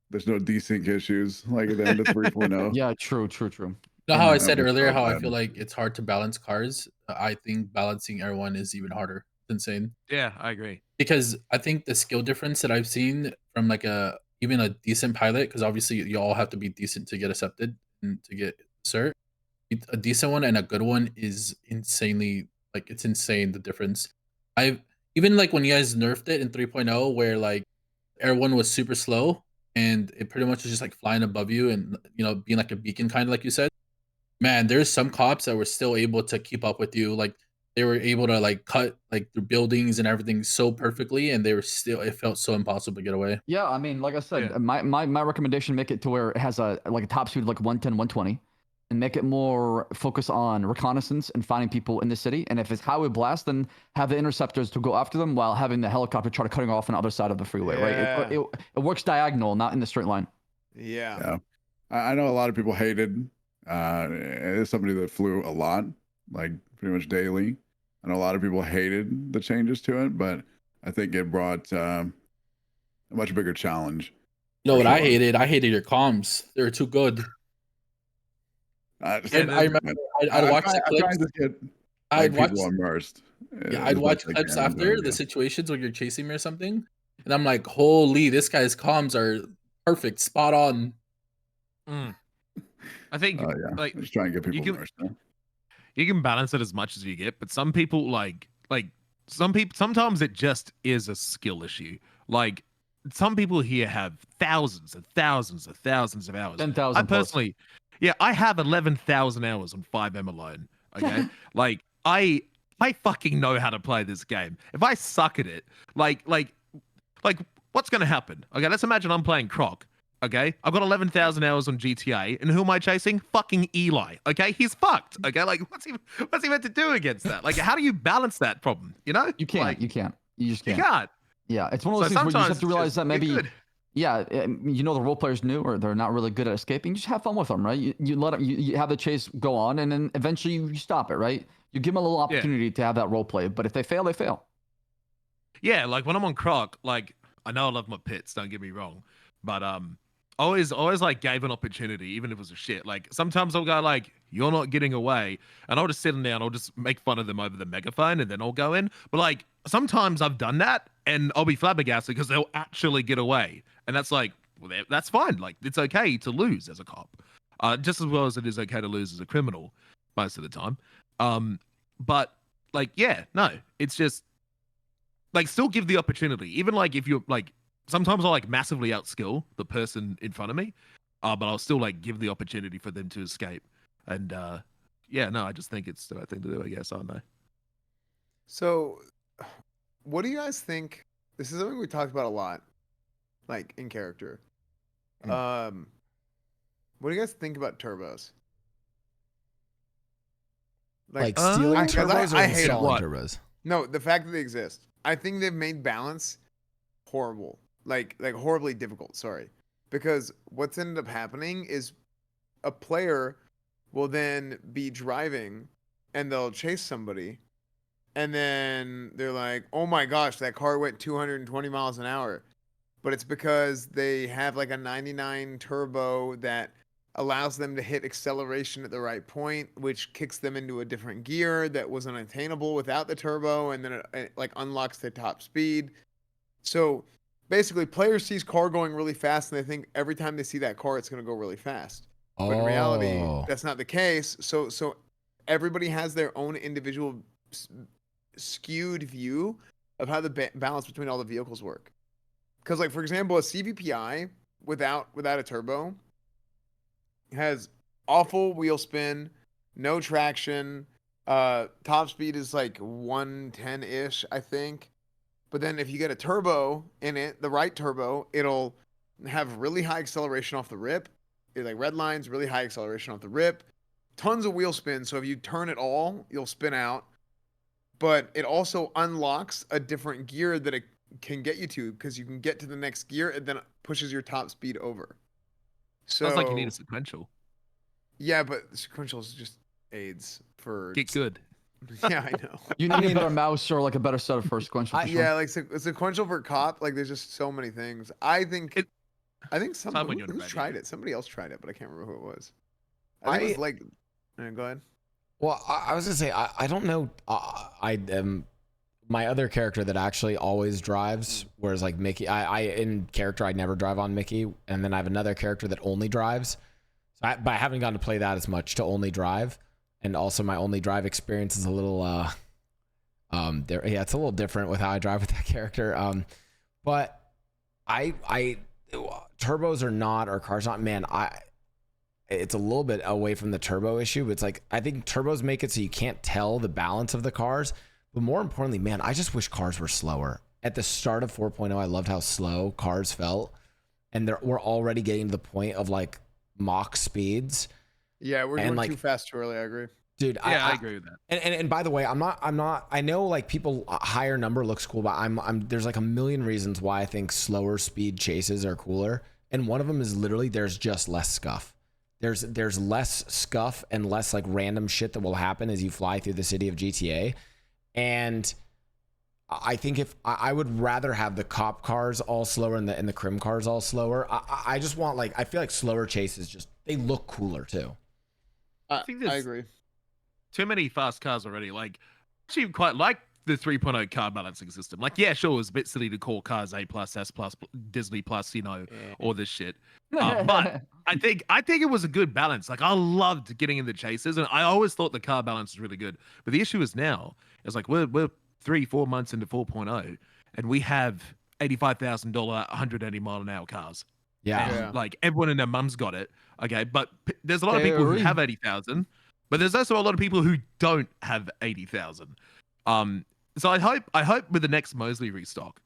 there's no desync issues like at the end of 3.0. Yeah, true. You know how I said earlier how I feel like it's hard to balance cars? I think balancing Air One is even harder. It's insane. Yeah, I agree. Because I think the skill difference that I've seen from like even a decent pilot, because obviously you all have to be decent to get accepted and to get cert. A decent one and a good one is insanely, like, it's insane the difference. Even like when you guys nerfed it in 3.0 where like Air One was super slow and it pretty much was just like flying above you and, you know, being like a beacon kind of like you said. Man, there's some cops that were still able to keep up with you. Like they were able to like cut like through buildings and everything so perfectly, and they were still, it felt so impossible to get away. Yeah, I mean, like I said, my recommendation, make it to where it has a top speed of like 110, 120, and make it more focus on reconnaissance and finding people in the city. And if it's highway blast, then have the interceptors to go after them while having the helicopter try to cutting off on the other side of the freeway, right? It works diagonal, not in the straight line. Yeah. I know a lot of people hated. As somebody that flew a lot, like pretty much daily, I know a lot of people hated the changes to it, but I think it brought a much bigger challenge. You know what I hated? I hated your comms. They were too good. I remember I'd watch the clips. I'd watch immersed. I'd watch clips after the situations when you're chasing me or something, and I'm like, holy, this guy's comms are perfect, spot on. I think like just try and get people immersed. You can balance it as much as you get, but some people sometimes it just is a skill issue. Like some people here have thousands and thousands and thousands of hours. 10,000. I personally, I have 11,000 hours on 5M alone. Okay, like I fucking know how to play this game. If I suck at it, like what's gonna happen? Okay, let's imagine I'm playing Croc. Okay, I've got 11,000 hours on GTA, and who am I chasing? Fucking Eli. Okay, he's fucked. Okay, like what's he meant to do against that? Like, how do you balance that problem? You know, you can't. Like, you can't. You just You can't. can't. Yeah, it's one of So those things where you just have sometimes to realize just that get maybe, good. yeah, you know the role player's new or they're not really good at escaping. Just have fun with them, right? You let them, you have the chase go on, and then eventually you stop it, right? You give them a little opportunity to have that role play, but if they fail, they fail. Yeah, like when I'm on Croc, like I know I love my pits, don't get me wrong, but always like gave an opportunity, even if it was a shit. Like sometimes I'll go like, "You're not getting away," and I'll just sit them down, I'll just make fun of them over the megaphone, and then I'll go in. But like sometimes I've done that, and I'll be flabbergasted because they'll actually get away, and that's like, well, that's fine. Like it's okay to lose as a cop, just as well as it is okay to lose as a criminal most of the time. But like, yeah, no, it's just. Like, still give the opportunity. Even like if you're like, sometimes I'll like massively outskill the person in front of me, but I'll still like give the opportunity for them to escape. And yeah, no, I just think it's the right thing to do. I guess I don't know. So, what do you guys think? This is something we talked about a lot, like in character. What do you guys think about turbos? Like stealing turbos or I hate installing what? turbos? No, the fact that they exist. I think they've made balance horrible. Like horribly difficult, sorry. Because what's ended up happening is a player will then be driving and they'll chase somebody and then they're like, "Oh my gosh, that car went 220 miles an hour." But it's because they have like a 99 turbo that allows them to hit acceleration at the right point, which kicks them into a different gear that was unattainable without the turbo, and then it like unlocks their top speed. So basically, players sees car going really fast, and they think every time they see that car, it's going to go really fast. But in reality, that's not the case. So everybody has their own individual skewed view of how the balance between all the vehicles work. Because, like for example, a CVPI without a turbo has awful wheel spin, no traction. Top speed is like 110-ish, I think. But then if you get a turbo in it, the right turbo, it'll have really high acceleration off the rip. It's like red lines, really high acceleration off the rip. Tons of wheel spin. So if you turn it all, you'll spin out. But it also unlocks a different gear that it can get you to, because you can get to the next gear and then it pushes your top speed over. So Sounds like you need a sequential. Yeah, but sequentials just aids for Get good. Yeah, I know. You need a better mouse or like a better set of first sequential. For sure. Yeah, like sequential for cop. Like there's just so many things. I think somebody who's tried it. Somebody else tried it, but I can't remember who it was. I think it was like. Go ahead. Well, I was gonna say I don't know. I am my other character that actually always drives, whereas like Mickey, I in character I never drive on Mickey, and then I have another character that only drives. So but I haven't gotten to play that as much to only drive, and also my only drive experience is a little it's a little different with how I drive with that character. But I turbos or not, or cars not, man, it's a little bit away from the turbo issue, but it's like, I think turbos make it so you can't tell the balance of the cars. But more importantly, man, I just wish cars were slower. At the start of 4.0, I loved how slow cars felt. And we're already getting to the point of like mock speeds. Yeah, we're doing like, too fast too early, I agree. Dude, yeah, I agree with that. And by the way, I'm not, I know like people, a higher number looks cool, but there's like a million reasons why I think slower speed chases are cooler. And one of them is literally there's just less scuff. There's less scuff and less like random shit that will happen as you fly through the city of GTA. And I think if I would rather have the cop cars all slower and the Crim cars all slower. I just want I feel like slower chases just, they look cooler too. I think I agree. Too many fast cars already. Like, actually quite like the 3.0 car balancing system. Like, yeah, sure, it was a bit silly to call cars A+, S+, Disney+, all this shit. But I think it was a good balance. Like, I loved getting in the chases, and I always thought the car balance was really good. But the issue is now, it's like we're 3-4 months into 4.0, and we have $85,000 180 mile an hour cars. Yeah. And, like, everyone and their mum's got it. Okay, but there's a lot of people who have 80,000, but there's also a lot of people who don't have 80,000. So I hope with the next Mosley restock,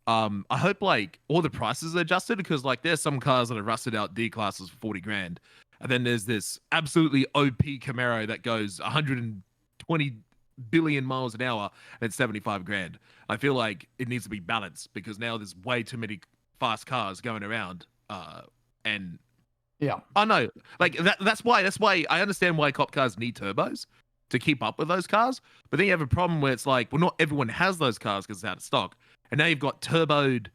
I hope like all the prices are adjusted, because like there's some cars that are rusted out D classes for 40 grand, and then there's this absolutely OP Camaro that goes 120 billion miles an hour and it's 75 grand. I feel like it needs to be balanced because now there's way too many fast cars going around. And yeah, I know, like that's why I understand why cop cars need turbos to keep up with those cars. But then you have a problem where it's like, well, not everyone has those cars because it's out of stock. And now you've got turboed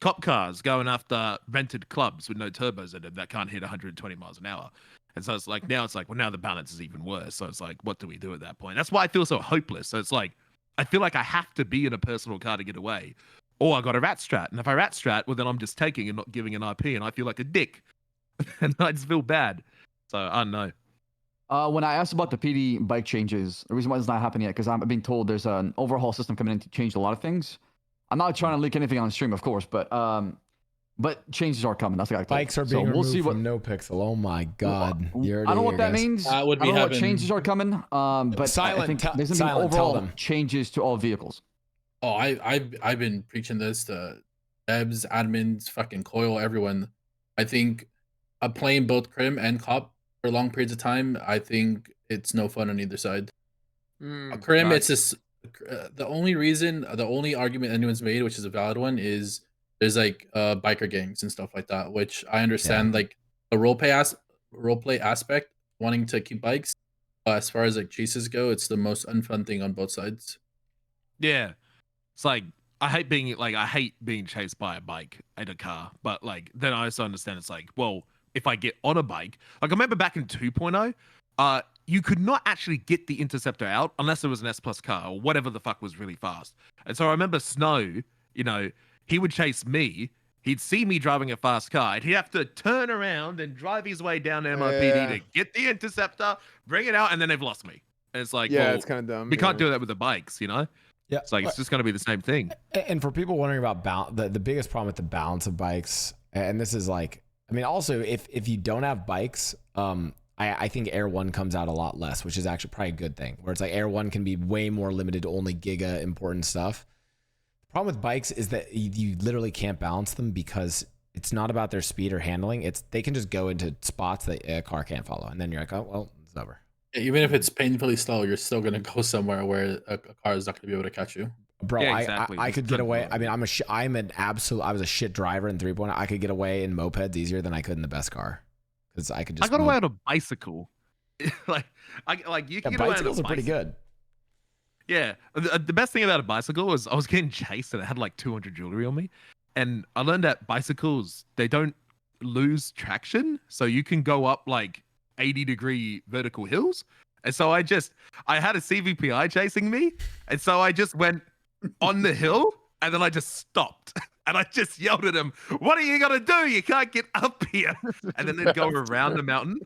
cop cars going after rented clubs with no turbos in them that can't hit 120 miles an hour. And so it's like, now the balance is even worse. So it's like, what do we do at that point? That's why I feel so hopeless. So it's like, I feel like I have to be in a personal car to get away. Or I got a rat strat. And if I rat strat, well, then I'm just taking and not giving an IP. And I feel like a dick. And I just feel bad. So I don't know. When I asked about the PD bike changes, the reason why it's not happening yet, because I'm being told there's an overhaul system coming in to change a lot of things. I'm not trying to leak anything on the stream, of course, but changes are coming. That's what I told. Bikes are being removed from NoPixel. Oh my god! I don't know what that means. I don't know what changes are coming. But Silent, I think there's gonna be overall changes to all vehicles. Oh, I've been preaching this to devs, admins, fucking Coil, everyone. I think playing both Crim and Cop for long periods of time, I think it's no fun on either side. Crim, it's just the only argument anyone's made, which is a valid one, is there's like biker gangs and stuff like that, which I understand, like the roleplay aspect, wanting to keep bikes. But as far as like chases go, it's the most unfun thing on both sides. Yeah, it's like I hate being chased by a bike and a car, but like then I also understand it's like, well, if I get on a bike, like I remember back in 2.0, you could not actually get the Interceptor out unless it was an S+ car or whatever the fuck was really fast. And so I remember Snow, you know, he would chase me. He'd see me driving a fast car, and he'd have to turn around and drive his way down MIPD to get the Interceptor, bring it out, and then they've lost me. And it's like, well, it's kind of dumb. We can't do that with the bikes, you know? Yeah, it's like it's just going to be the same thing. And for people wondering about the biggest problem with the balance of bikes, and this is like, I mean, also if you don't have bikes, I think Air 1 comes out a lot less, which is actually probably a good thing. Where it's like Air 1 can be way more limited to only giga important stuff. The problem with bikes is that you literally can't balance them because it's not about their speed or handling. They can just go into spots that a car can't follow, and then you're like, oh well, it's over. Even if it's painfully slow, you're still gonna go somewhere where a car is not gonna be able to catch you. Bro, yeah, exactly. I could get away. I mean, I was a shit driver in 3.0. I could get away in mopeds easier than I could in the best car. Because I could just. I got away on a bicycle. You can get away on a bicycle. Bicycles are pretty good. Yeah, the best thing about a bicycle was I was getting chased and it had like 200 jewelry on me, and I learned that bicycles, they don't lose traction, so you can go up like 80-degree vertical hills. And so I had a CVPI chasing me, and so I just went on the hill, and then I just stopped. And I just yelled at him, "What are you gonna do? You can't get up here." And then they'd go around the mountain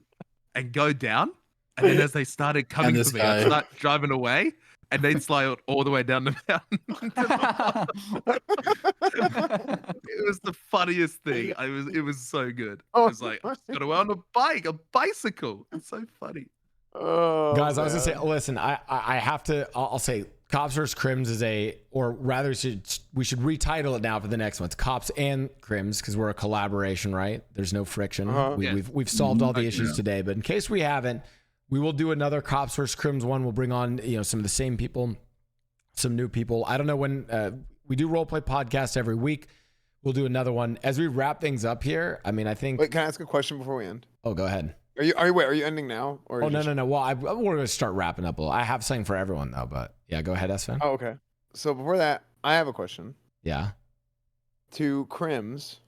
and go down. And then as they started coming for me, I'd start driving away, and they'd slide all the way down the mountain. It was the funniest thing. It was so good. I was like, I got away on a bicycle. It's so funny. Oh, guys, I was gonna say, listen, I have to. I'll say, Cops vs. Crims is or rather, we should retitle it now for the next one. It's Cops and Crims because we're a collaboration, right? There's no friction. We've solved all the issues today, but in case we haven't, we will do another Cops vs. Crims one. We'll bring on some of the same people, some new people. I don't know when we do roleplay podcast every week. We'll do another one as we wrap things up here. I mean, I think. Wait, can I ask a question before we end? Oh, go ahead. Are you ending now? Or no. Well, we're going to start wrapping up a little. I have something for everyone though, but yeah, go ahead, Esfand. Oh, okay. So before that, I have a question. Yeah. To Crims,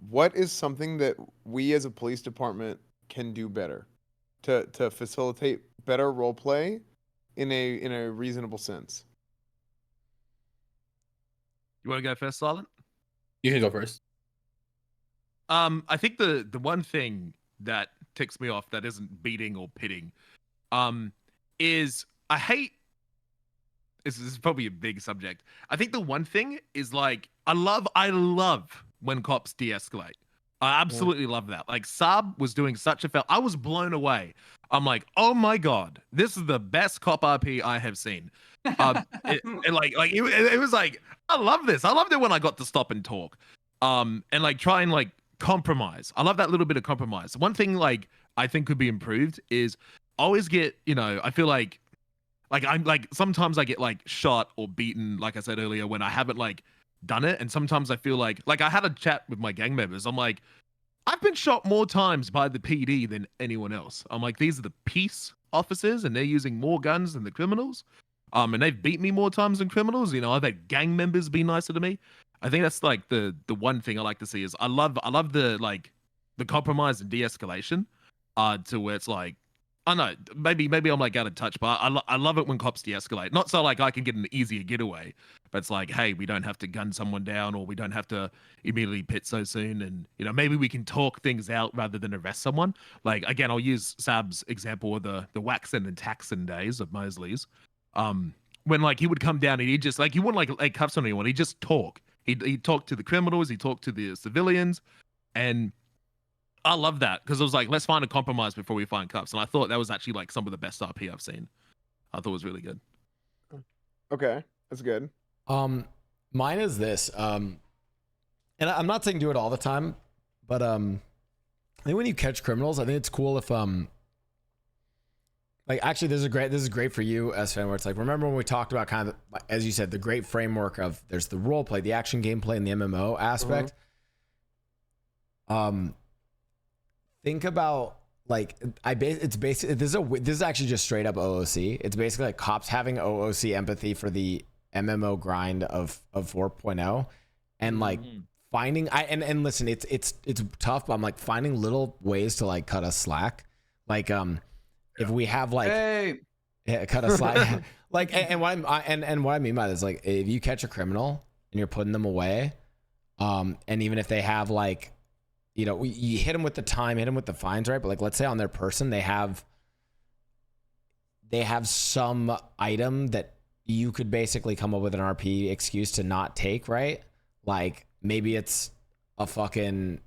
what is something that we as a police department can do better to facilitate better role play in a reasonable sense? You want to go first, Silent? You can go first. I think the one thing that ticks me off that isn't beating or pitting is I hate this is probably a big subject. I think the one thing is like I love when cops de-escalate. I absolutely love that. Like Saab was doing such a I was blown away. I'm like, oh my god, this is the best cop RP I have seen. It was like I love this. I loved it when I got to stop and talk, and like try and like compromise. I love that little bit of compromise. One thing like I think could be improved is always get, I feel like Like I'm like sometimes I get like shot or beaten, like I said earlier, when I haven't like done it, and sometimes I feel like I had a chat with my gang members. I'm like, I've been shot more times by the PD than anyone else. I'm like, these are the peace officers, and they're using more guns than the criminals. And they've beat me more times than criminals. You know, I've had gang members be nicer to me. I think that's like the one thing I like to see is I love the like the compromise and de-escalation, to where it's like, I know maybe I'm like out of touch, but I love it when cops de-escalate. Not so like I can get an easier getaway, but it's like, hey, we don't have to gun someone down, or we don't have to immediately pit so soon, and you know maybe we can talk things out rather than arrest someone. Like again, I'll use Saab's example of the Waxen and Taxon days of Mosley's. When like he would come down and he just like he wouldn't like lay cuffs on anyone. He'd just talk. He'd talk to the criminals. He'd talk to the civilians, and I love that because it was like, let's find a compromise before we find cuffs. And I thought that was actually like some of the best RP I've seen. I thought it was really good. Okay, that's good. Mine is this. And I'm not saying do it all the time, but I think when you catch criminals, I think it's cool if like actually this is great for you, Esfand, where it's like, remember when we talked about kind of, as you said, the great framework of there's the role play, the action gameplay, and the MMO aspect. Think about like it's basically this is actually just straight up OOC. It's basically like cops having OOC empathy for the MMO grind of 4.0, and like finding and listen, it's tough, but I'm like finding little ways to like cut us slack, like if we have like cut us slack, like and what I mean by this is like if you catch a criminal and you're putting them away, and even if they have like, you know, you hit them with the time, hit them with the fines, right? But like, let's say on their person, they have some item that you could basically come up with an RP excuse to not take, right? Like maybe it's a fucking,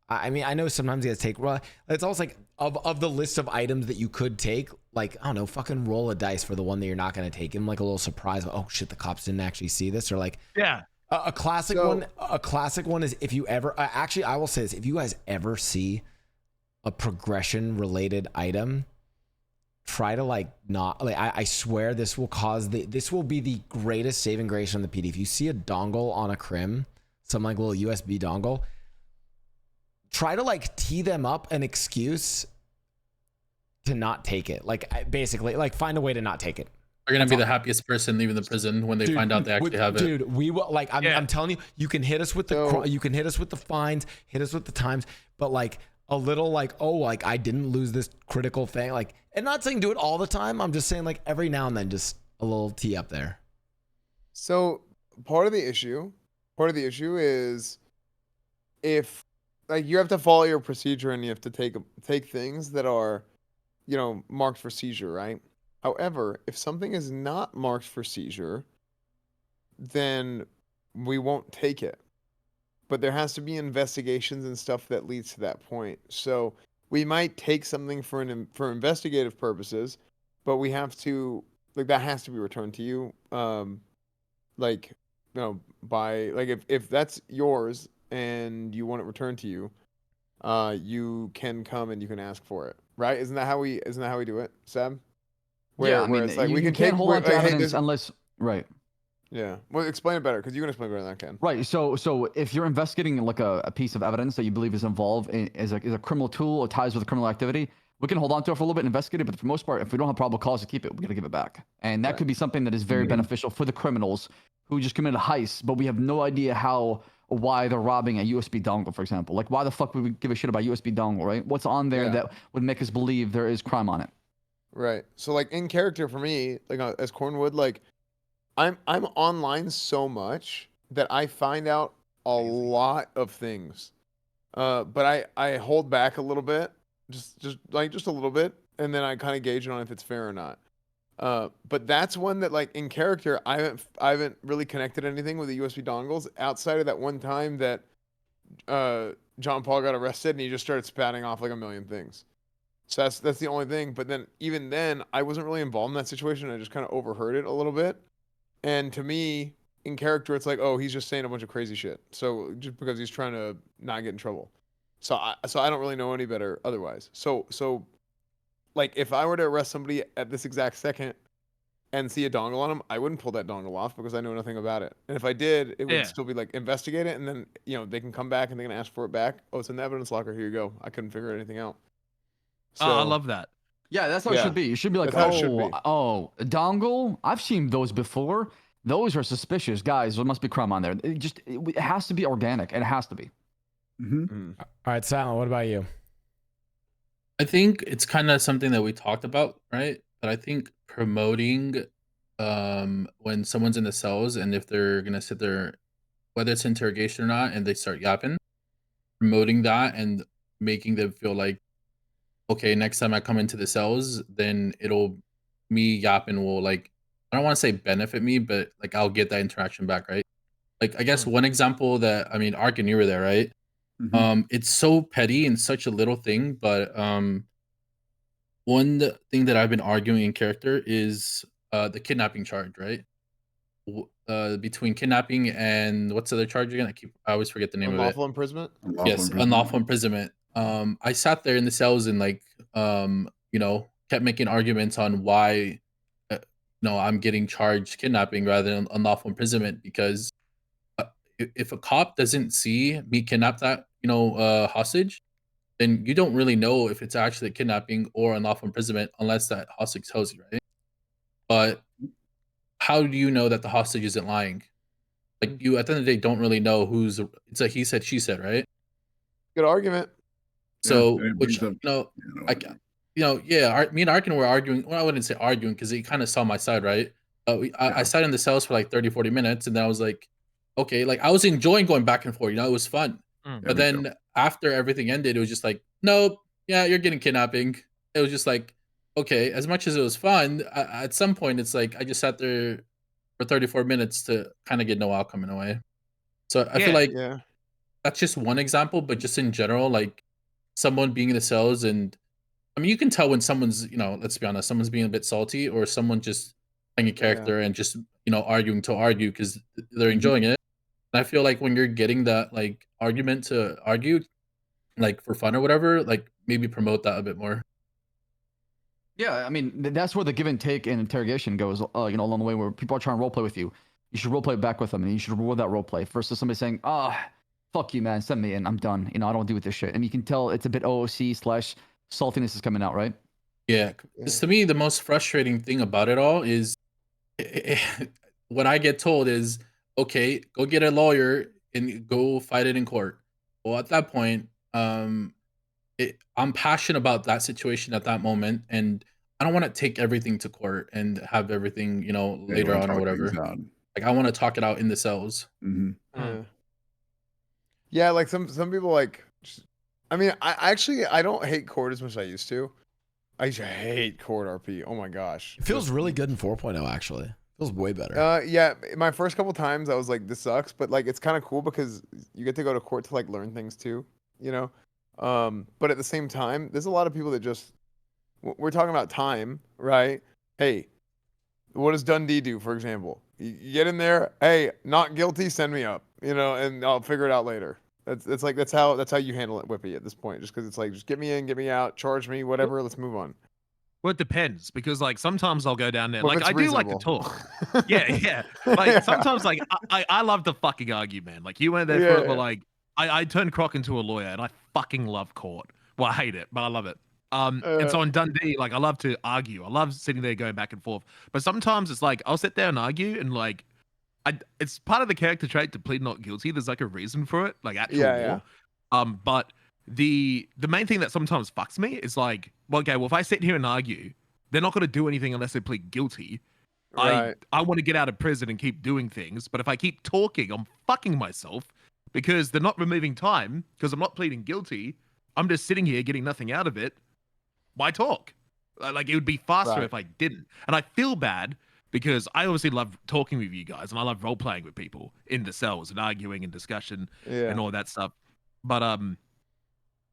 I mean, I know sometimes you guys take, well, it's almost like of the list of items that you could take, like, I don't know, fucking roll a dice for the one that you're not going to take. Give them like a little surprise. Oh shit, the cops didn't actually see this, or like, yeah. A classic one is if you ever actually I will say this, if you guys ever see a progression related item, try to like not like I swear this will be the greatest saving grace on the PD. If you see a dongle on a Crim, some like little USB dongle, try to like tee them up an excuse to not take it. Like basically like find a way to not take it. They're gonna be the happiest person leaving the prison when they find out they actually have it. Dude, we will like. I'm telling you, you can hit us with the fines, hit us with the times, but like a little like, oh, like I didn't lose this critical thing, like, and not saying do it all the time. I'm just saying like every now and then, just a little tee up there. So part of the issue is if like you have to follow your procedure and you have to take things that are, you know, marked for seizure, right? However, if something is not marked for seizure, then we won't take it. But there has to be investigations and stuff that leads to that point. So we might take something for investigative purposes, but we have to, like, that has to be returned to you. Like, you know, by like if that's yours and you want it returned to you, you can come and you can ask for it, right? Isn't that how we do it, Saab? Yeah, I mean, it's like you we can can't take hold on to hey, evidence unless, right. Yeah. Well, explain it better because you can explain better than I can. Right. So if you're investigating like a piece of evidence that you believe is involved is a criminal tool or ties with a criminal activity, we can hold on to it for a little bit and investigate it. But for the most part, if we don't have probable cause to keep it, we got to give it back. And that could be something that is very beneficial for the criminals who just committed a heist, but we have no idea how or why they're robbing a USB dongle, for example. Like, why the fuck would we give a shit about USB dongle, right? What's on there that would make us believe there is crime on it? Right. So like in character for me, like as Cornwood, like I'm online so much that I find out a lot of things. But I hold back a little bit, just a little bit, and then I kind of gauge on if it's fair or not. But that's one that like in character I haven't really connected anything with the USB dongles outside of that one time that John Paul got arrested and he just started spouting off like a million things. So that's the only thing. But then even then, I wasn't really involved in that situation. I just kind of overheard it a little bit. And to me, in character, it's like, oh, he's just saying a bunch of crazy shit. So just because he's trying to not get in trouble. So I don't really know any better otherwise. So like if I were to arrest somebody at this exact second, and see a dongle on them, I wouldn't pull that dongle off because I know nothing about it. And if I did, it would Yeah. still be like investigate it, and then they can come back and they can ask for it back. Oh, it's in the evidence locker. Here you go. I couldn't figure anything out. So I love that. Yeah, that's how it Yeah. should be. You should be like, That's how it should be. a dongle. I've seen those before. Those are suspicious, guys. There must be crime on there. It has to be organic. It has to be. Mm-hmm. All right, Silent, what about you? I think it's kind of something that we talked about, right? But I think promoting when someone's in the cells and if they're gonna sit there, whether it's interrogation or not, and they start yapping, promoting that and making them feel like, okay, next time I come into the cells, then me yapping will like, I don't want to say benefit me, but like I'll get that interaction back, right? Like I guess one example that, I mean, Arckon, you were there, right? Mm-hmm. It's so petty and such a little thing, but one thing that I've been arguing in character is the kidnapping charge, right? Between kidnapping and what's the other charge again? I always forget the name of it. unlawful imprisonment. Yes, unlawful imprisonment. I sat there in the cells and like kept making arguments on why I'm getting charged kidnapping rather than unlawful imprisonment, because if a cop doesn't see me kidnap that hostage, then you don't really know if it's actually a kidnapping or unlawful imprisonment unless that hostage tells you, right? But how do you know that the hostage isn't lying? Like you at the end of the day don't really know it's a he said, she said, right? Good argument. So and it which brings up, me and Arckon were arguing. Well, I wouldn't say arguing because he kind of saw my side, right? I sat in the cells for like 30-40 minutes, and then I was like, okay, like I was enjoying going back and forth, it was fun. But then after everything ended, it was just like, nope, yeah, you're getting kidnapping. It was just like, okay, as much as it was fun, at some point it's like I just sat there for 34 minutes to kind of get no outcome in a way. So I feel like that's just one example, but just in general, like someone being in the cells, and I mean, you can tell when someone's, let's be honest, someone's being a bit salty, or someone just playing a character and just, arguing to argue because they're enjoying it. And I feel like when you're getting that like argument to argue, like for fun or whatever, like maybe promote that a bit more. Yeah, I mean, that's where the give and take in interrogation goes, along the way where people are trying to roleplay with you. You should roleplay back with them, and you should reward that roleplay versus somebody saying, fuck you, man, send me in, I'm done. I don't want to do with this shit. And you can tell it's a bit OOC/saltiness is coming out, right? Yeah, because to me, the most frustrating thing about it all is what I get told is, okay, go get a lawyer and go fight it in court. Well, at that point, I'm passionate about that situation at that moment, and I don't want to take everything to court and have everything, later on or whatever. Like I want to talk it out in the cells. Mm-hmm. Yeah, like some people like. I mean, I don't hate court as much as I used to. I used to hate court RP. Oh my gosh, It feels really good in 4.0 actually. It feels way better. Yeah, my first couple times I was like, this sucks, but like it's kind of cool because you get to go to court to like learn things too, But at the same time, there's a lot of people that just we're talking about time, right? Hey, what does Dundee do, for example? You get in there, hey, not guilty, send me up, and I'll figure it out later. That's how you handle it, Whippy, at this point. Just because it's like, just get me in, get me out, charge me, whatever. Let's move on. Well, it depends, because like sometimes I'll go down there. Well, like I do like to talk. Yeah. Like sometimes like I love to fucking argue, man. Like you went there for it, but like I turned Croc into a lawyer, and I fucking love court. Well, I hate it, but I love it. And so on Dundee, like I love to argue. I love sitting there going back and forth. But sometimes it's like I'll sit there and argue, and like it's part of the character trait to plead not guilty. There's like a reason for it, like actual law. But the main thing that sometimes fucks me is like, well, okay, well if I sit here and argue, they're not going to do anything unless they plead guilty. Right. I want to get out of prison and keep doing things, but if I keep talking, I'm fucking myself because they're not removing time because I'm not pleading guilty. I'm just sitting here getting nothing out of it. Why talk? Like it would be faster if I didn't. And I feel bad because I obviously love talking with you guys and I love role playing with people in the cells and arguing and discussion and all that stuff. But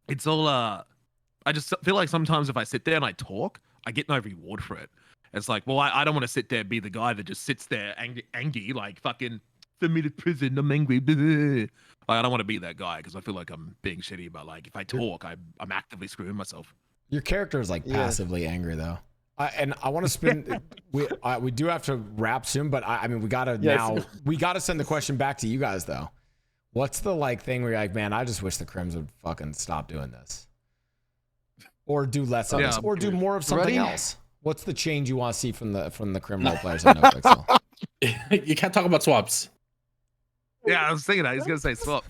it's all I just feel like sometimes if I sit there and I talk, I get no reward for it. It's like, well, I don't want to sit there and be the guy that just sits there angry like fucking send me to prison, I'm angry. Like, I don't want to be that guy because I feel like I'm being shitty, but like if I talk, I'm actively screwing myself. Your character is like passively angry though. And I want to spin. We do have to wrap soon, but I mean, we gotta send the question back to you guys though. What's the like thing where you're like, man, I just wish the Crims would fucking stop doing this, or do less of this, or do more of something else? What's the change you want to see from the Crim role players on NoPixel? You can't talk about swaps. Yeah, I was thinking that. He's gonna say swap.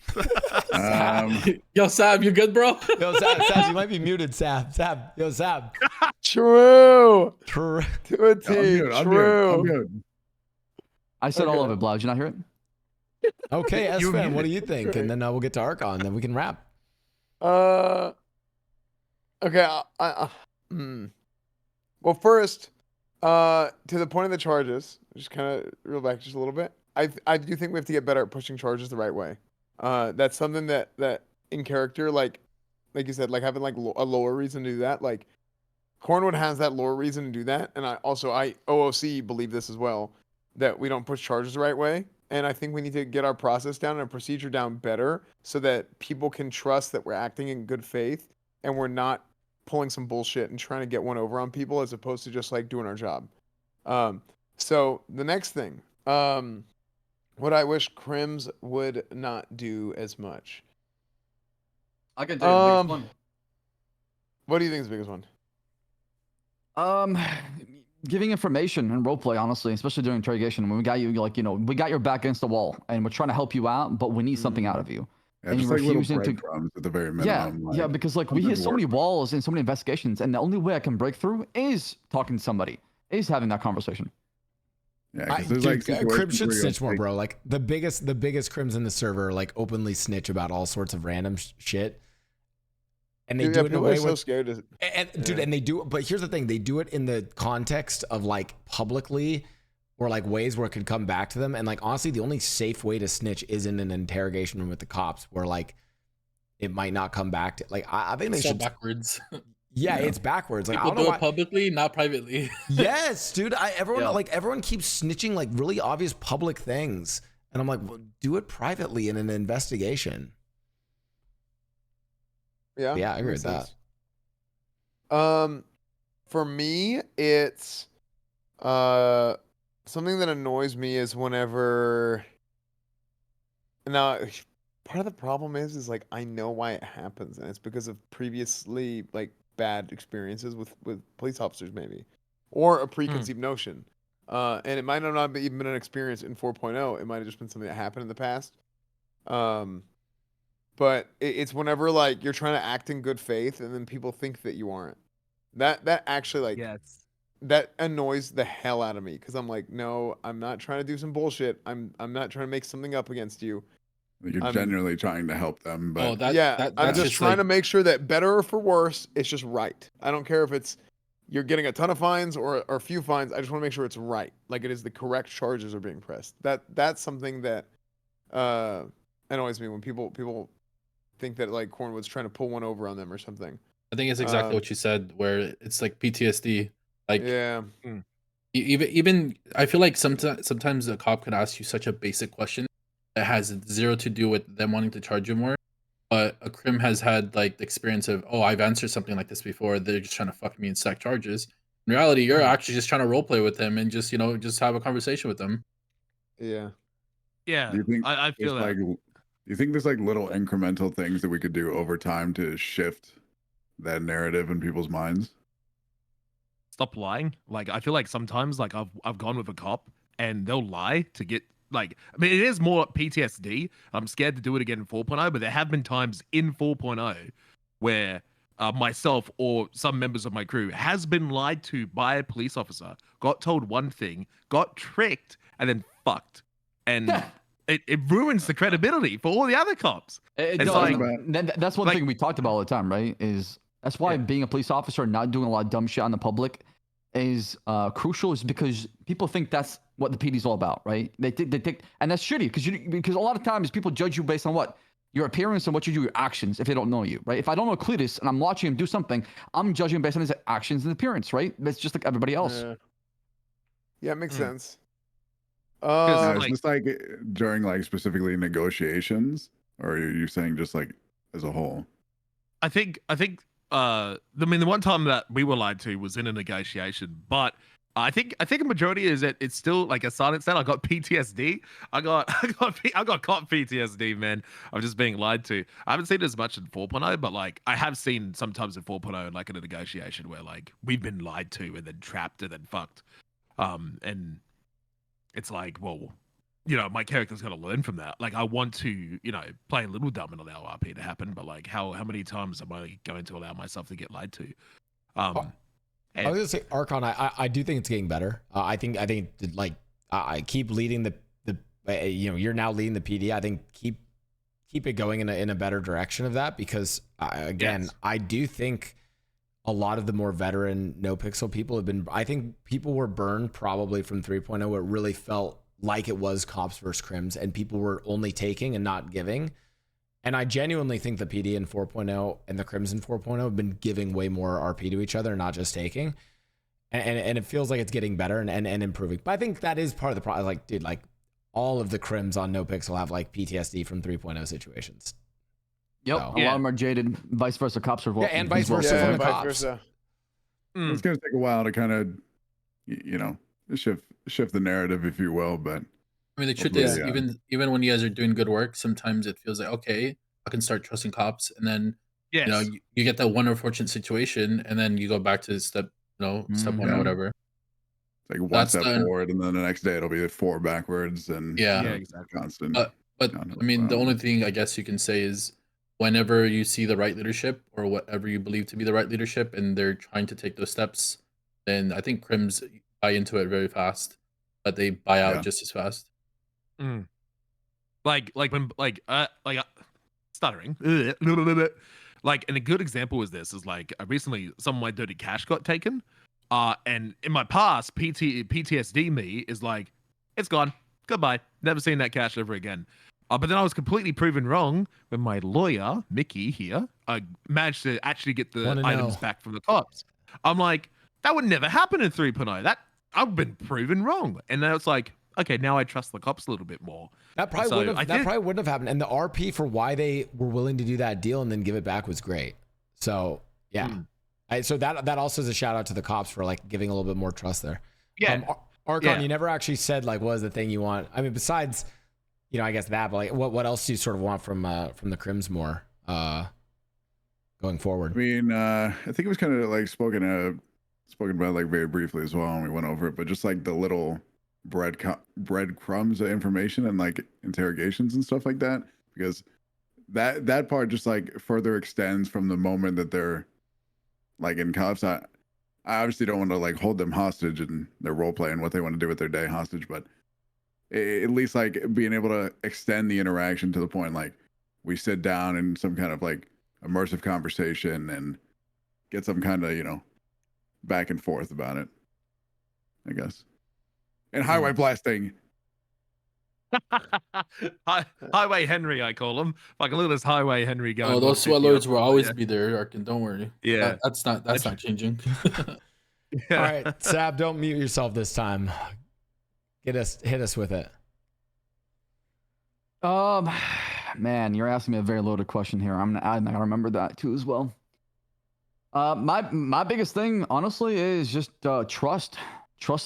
Yo, Saab, you good, bro? Yo, Saab, you might be muted, Saab. Yo, Saab. True. True. To a T. True. I'm good. I said all of it, Blau. Did you not hear it? Okay, Esfand, what do you think? And then we'll get to Arckon, and then we can wrap. Okay. Well, first, to the point of the charges, just kind of reel back just a little bit. I do think we have to get better at pushing charges the right way. That's something that in character, like you said, like having like a lower reason to do that. Like Cornwood has that lower reason to do that, and I OOC believe this as well, that we don't push charges the right way. And I think we need to get our process down and our procedure down better so that people can trust that we're acting in good faith and we're not pulling some bullshit and trying to get one over on people as opposed to just like doing our job. So the next thing, what I wish Crims would not do as much. I can tell you the biggest one. What do you think is the biggest one? Giving information and roleplay, honestly, especially during interrogation, when we got you, like, we got your back against the wall, and we're trying to help you out, but we need something out of you. Yeah, and just you're like little refusing to. breadcrumbs at the very minimum. Yeah, because like we hit so many walls in so many investigations, and the only way I can break through is talking to somebody, is having that conversation. Yeah, Crims should snitch more, bro. Like the biggest Crims in the server like openly snitch about all sorts of random shit, and they do it in a way so scared to, dude, and they do. But here's the thing: they do it in the context of like publicly, or like ways where it could come back to them. And like honestly, the only safe way to snitch is in an interrogation room with the cops, where like it might not come back to. Like I think they should backwards. Yeah, it's backwards. Like, People do it publicly, not privately. Yes, dude. Everyone keeps snitching like really obvious public things, and I'm like, well, do it privately in an investigation. Yeah, I agree with that. For me, it's something that annoys me is whenever. Now, part of the problem is like I know why it happens, and it's because of previously like bad experiences with police officers, maybe, or a preconceived notion. And it might not have even been an experience in 4.0. It might have just been something that happened in the past. But it's whenever like you're trying to act in good faith and then people think that you aren't. That actually like that annoys the hell out of me because I'm like, no, I'm not trying to do some bullshit. I'm not trying to make something up against you. You're genuinely trying to help them, but I'm just trying to make sure that better or for worse, it's just right. I don't care if it's you're getting a ton of fines or a few fines. I just want to make sure it's right, like it is the correct charges are being pressed. That's something that annoys me when people think that like Cornwood's trying to pull one over on them or something. I think it's exactly what you said, where it's like PTSD. Like even I feel like sometimes a cop could ask you such a basic question that has zero to do with them wanting to charge you more, but a Crim has had like the experience of, oh, I've answered something like this before. They're just trying to fuck me and stack charges. In reality, you're actually just trying to roleplay with them and just just have a conversation with them. Yeah. Do you think I feel that. Do you think there's like little incremental things that we could do over time to shift that narrative in people's minds? Stop lying. Like I feel like sometimes like I've gone with a cop and they'll lie to get. Like, I mean, it is more PTSD. I'm scared to do it again in 4.0, but there have been times in 4.0 where myself or some members of my crew has been lied to by a police officer, got told one thing, got tricked, and then fucked. And it ruins the credibility for all the other cops. That's one thing we talked about all the time, right? That's why being a police officer and not doing a lot of dumb shit on the public is crucial, is because people think that's what the PD's all about, right? They think, and that's shitty because a lot of times people judge you based on what? Your appearance and what you do, your actions, if they don't know you, right? If I don't know Cletus and I'm watching him do something, I'm judging based on his actions and appearance, right? That's just like everybody else. Yeah, it makes sense. Is this like during like specifically negotiations, or are you saying just like as a whole? I think I mean, the one time that we were lied to was in a negotiation, but I think a majority is that it's still like a silent stat. I got PTSD. I got caught PTSD, man. I'm just being lied to. I haven't seen it as much in 4.0, but like I have seen sometimes in 4.0, like in a negotiation where like we've been lied to and then trapped and then fucked. And it's like, well, my character's got to learn from that. Like, I want to, play a little dumb and allow RP to happen, but like, how many times am I going to allow myself to get lied to? I was gonna say, Arckon, I do think it's getting better. I think like I keep leading the you're now leading the PD. I think keep it going in a better direction of that, because again, I do think a lot of the more veteran NoPixel people have been. I think people were burned probably from 3.0, where it really felt like it was cops versus crims, and people were only taking and not giving. And I genuinely think the PD in 4.0 and the crims in 4.0 have been giving way more RP to each other, not just taking. And it feels like it's getting better and improving. But I think that is part of the problem. Like, dude, like all of the crims on NoPixel have like PTSD from 3.0 situations. Yep, So, a lot of them are jaded. Vice versa, cops are well. Yeah, and vice versa Yeah, from the vice cops. versa. It's gonna take a while to kind of, shift the narrative, if you will. But I mean, the truth Yeah. is, even when you guys are doing good work, sometimes it feels like, okay, I can start trusting cops, and then yes, you get that one unfortunate situation, and then you go back to step one or whatever. it's like one That's step done. forward, and then the next day it'll be 4 backwards, and Yeah. Yeah, exactly. constant. But downhill I mean, the spiral. only thing I guess you can say is, whenever you see the right leadership or whatever you believe to be the right leadership, and they're trying to take those steps, then I think crims buy into it very fast, but they buy out Yeah. just as fast. Like when stuttering. Like, and a good example is this is like recently some of my dirty cash got taken. And in my past, PTSD me is like, it's gone. Goodbye. Never seen that cash ever again. But then I was completely proven wrong when my lawyer, Mickey here, managed to actually get the items back from the cops. I'm like, that would never happen in 3.0. That I've been proven wrong. And then it's like, okay, now I trust the cops a little bit more. That probably wouldn't have happened. And the RP for why they were willing to do that deal and then give it back was great. So yeah. So that also is a shout out to the cops for like giving a little bit more trust there. Yeah. Arckon, you never actually said like what is the thing you want. I mean, besides, I guess that, but like what else do you sort of want from the crims more going forward? I mean, I think it was kind of like spoken about like very briefly as well, and we went over it, but just like the little breadcrumbs of information and like interrogations and stuff like that, because that part just like further extends from the moment that they're like in cuffs. I obviously don't want to like hold them hostage in their role play and what they want to do with their day hostage, but at least like being able to extend the interaction to the point like we sit down in some kind of like immersive conversation and get some kind of back and forth about it, I guess. And highway blasting. Highway Henry, I call him. Like, look at this Highway Henry going. Oh, those sweat lords will always be there, Arckon. Don't worry. Yeah. That's not changing. All right, Saab, don't mute yourself this time. Hit us with it. Man, you're asking me a very loaded question here. I gotta remember that too as well. My biggest thing, honestly, is just trust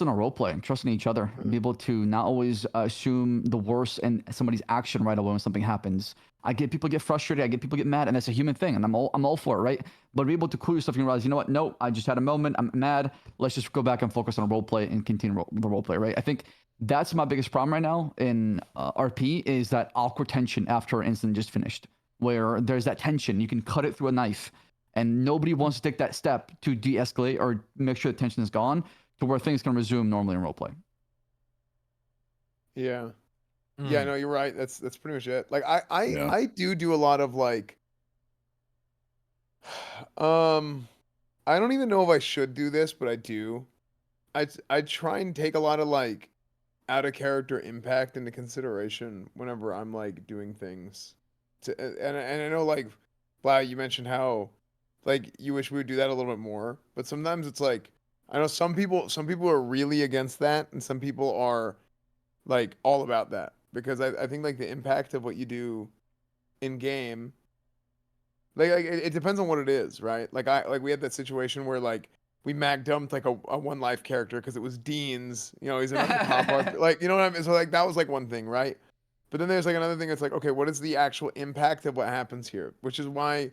in a role play, trust in each other, be able to not always assume the worst in somebody's action right away when something happens. I get people get frustrated, I get people get mad, and that's a human thing, and I'm all for it, right? But be able to cool yourself and realize, you know what? No, I just had a moment. I'm mad. Let's just go back and focus on role play and continue the role play, right? I think that's my biggest problem right now in RP is that awkward tension after an incident just finished, where there's that tension. You can cut it through a knife, and nobody wants to take that step to de-escalate or make sure the tension is gone to where things can resume normally in roleplay. Yeah. Yeah, no, you're right. That's pretty much it. Like I do a lot of like I don't even know if I should do this, but I do. I try and take a lot of like out of character impact into consideration whenever I'm like doing things. And I know like Blau, you mentioned how like you wish we would do that a little bit more, but sometimes it's like I know some people are really against that, and some people are like all about that, because I think like the impact of what you do in game Like it depends on what it is, right? Like we had that situation where like we mag dumped like a one life character because it was Dean's. You know, he's another cop art. Like, you know what I mean? So like that was like one thing, right? But then there's like another thing that's like, okay, what is the actual impact of what happens here? Which is why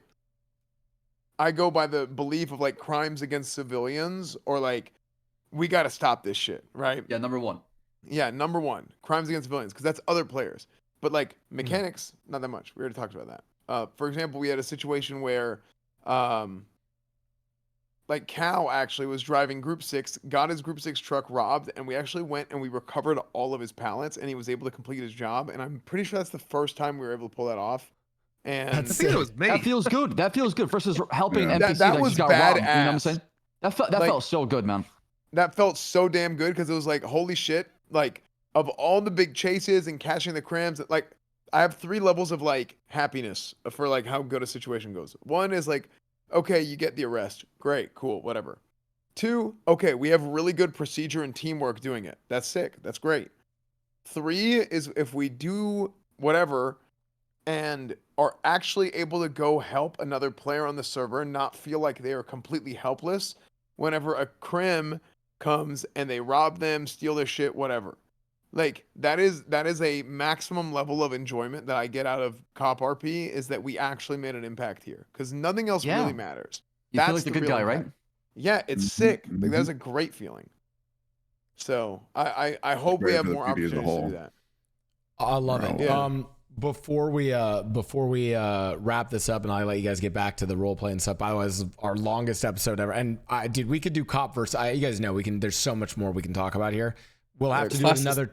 I go by the belief of like crimes against civilians, or like we got to stop this shit, right? Yeah, number one. Yeah, number one, crimes against civilians, because that's other players. But like mechanics, not that much. We already talked about that. For example, we had a situation where, like Cal actually was driving Group 6, got his Group 6 truck robbed, and we actually went and we recovered all of his pallets, and he was able to complete his job. And I'm pretty sure that's the first time we were able to pull that off. And I think it was me. That feels good. That feels good versus helping Yeah. NPC That was just got robbed. You know what I'm badass. saying? That felt so good, man. that felt so damn good because it was like, holy shit, like of all the big chases and catching the crims, like I have 3 levels of like happiness for like how good a situation goes. One is like, okay, you get the arrest. Great, cool, whatever. 2, okay, we have really good procedure and teamwork doing it. That's sick. That's great. 3 is if we do whatever and are actually able to go help another player on the server and not feel like they are completely helpless whenever a crim comes and they rob them, steal their shit, whatever. Like that is a maximum level of enjoyment that I get out of cop RP, is that we actually made an impact here, because nothing else Yeah. really matters. You feel like the good real guy, right? impact. Yeah, it's Mhm, sick. Like mhm. that's a great feeling. So I hope we great have for the more PD as a opportunities to whole. do that. I love it. Yeah. Before we wrap this up and I let you guys get back to the role play and stuff. By the way, this is our longest episode ever. And dude, we could do cop versus. You guys know we can. There's so much more we can talk about here. We'll have to do another.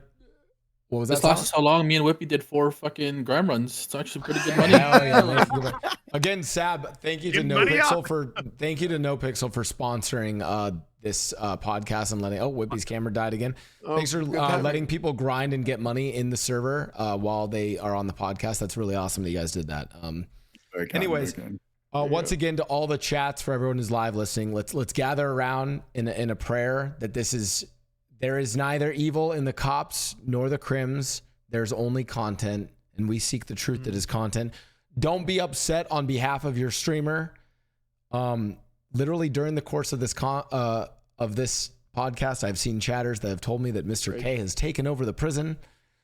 What was that? This lasted so long. Me and Whippy did 4 fucking gram runs. It's actually pretty good money. Hell yeah, man. Again, Saab, thank you to Get money NoPixel up. for sponsoring this podcast and letting. Oh, Whippy's camera died again. Oh, Thanks for good timing. letting people grind and get money in the server while they are on the podcast. That's really awesome that you guys did that. Very kind, Anyways, very kind. once again, to all the chats, for everyone who's live listening, let's gather around in a prayer that there is neither evil in the cops nor the crims. There's only content, and we seek the truth that is content. Don't be upset on behalf of your streamer. Literally during the course of this podcast, I've seen chatters that have told me that Mr. K has taken over the prison.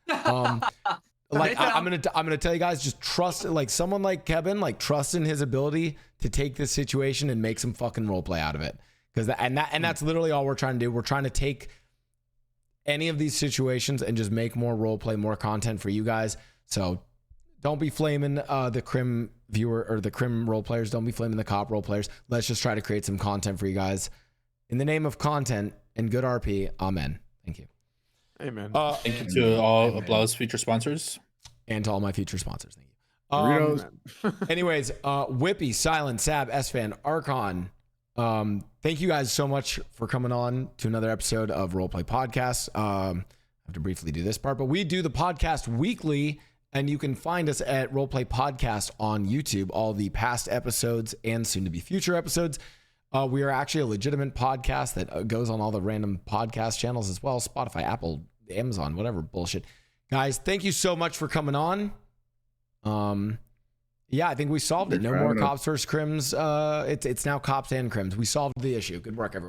Like I'm gonna tell you guys, just trust, like someone like Kebun, like trust in his ability to take this situation and make some fucking role play out of it. Because that's literally all we're trying to do. We're trying to take any of these situations and just make more role play, more content for you guys. So don't be flaming the Crim viewer or the Crim role players. Don't be flaming the cop role players. Let's just try to create some content for you guys. In the name of content and good RP, amen. Thank you. Amen. Thank you to all of Blau's future sponsors. And to all my future sponsors. Thank you. Doritos. Anyways, Whippy, Silent, Saab, Esfand, Arckon. Thank you guys so much for coming on to another episode of Roleplay Podcast. I have to briefly do this part, but we do the podcast weekly, and you can find us at Roleplay Podcast on YouTube, all the past episodes and soon to be future episodes. We are actually a legitimate podcast that goes on all the random podcast channels as well, Spotify, Apple, Amazon, whatever bullshit. Guys, thank you so much for coming on. Yeah, I think we solved it. No more cops versus crims. It's now cops and crims. We solved the issue. Good work, everyone.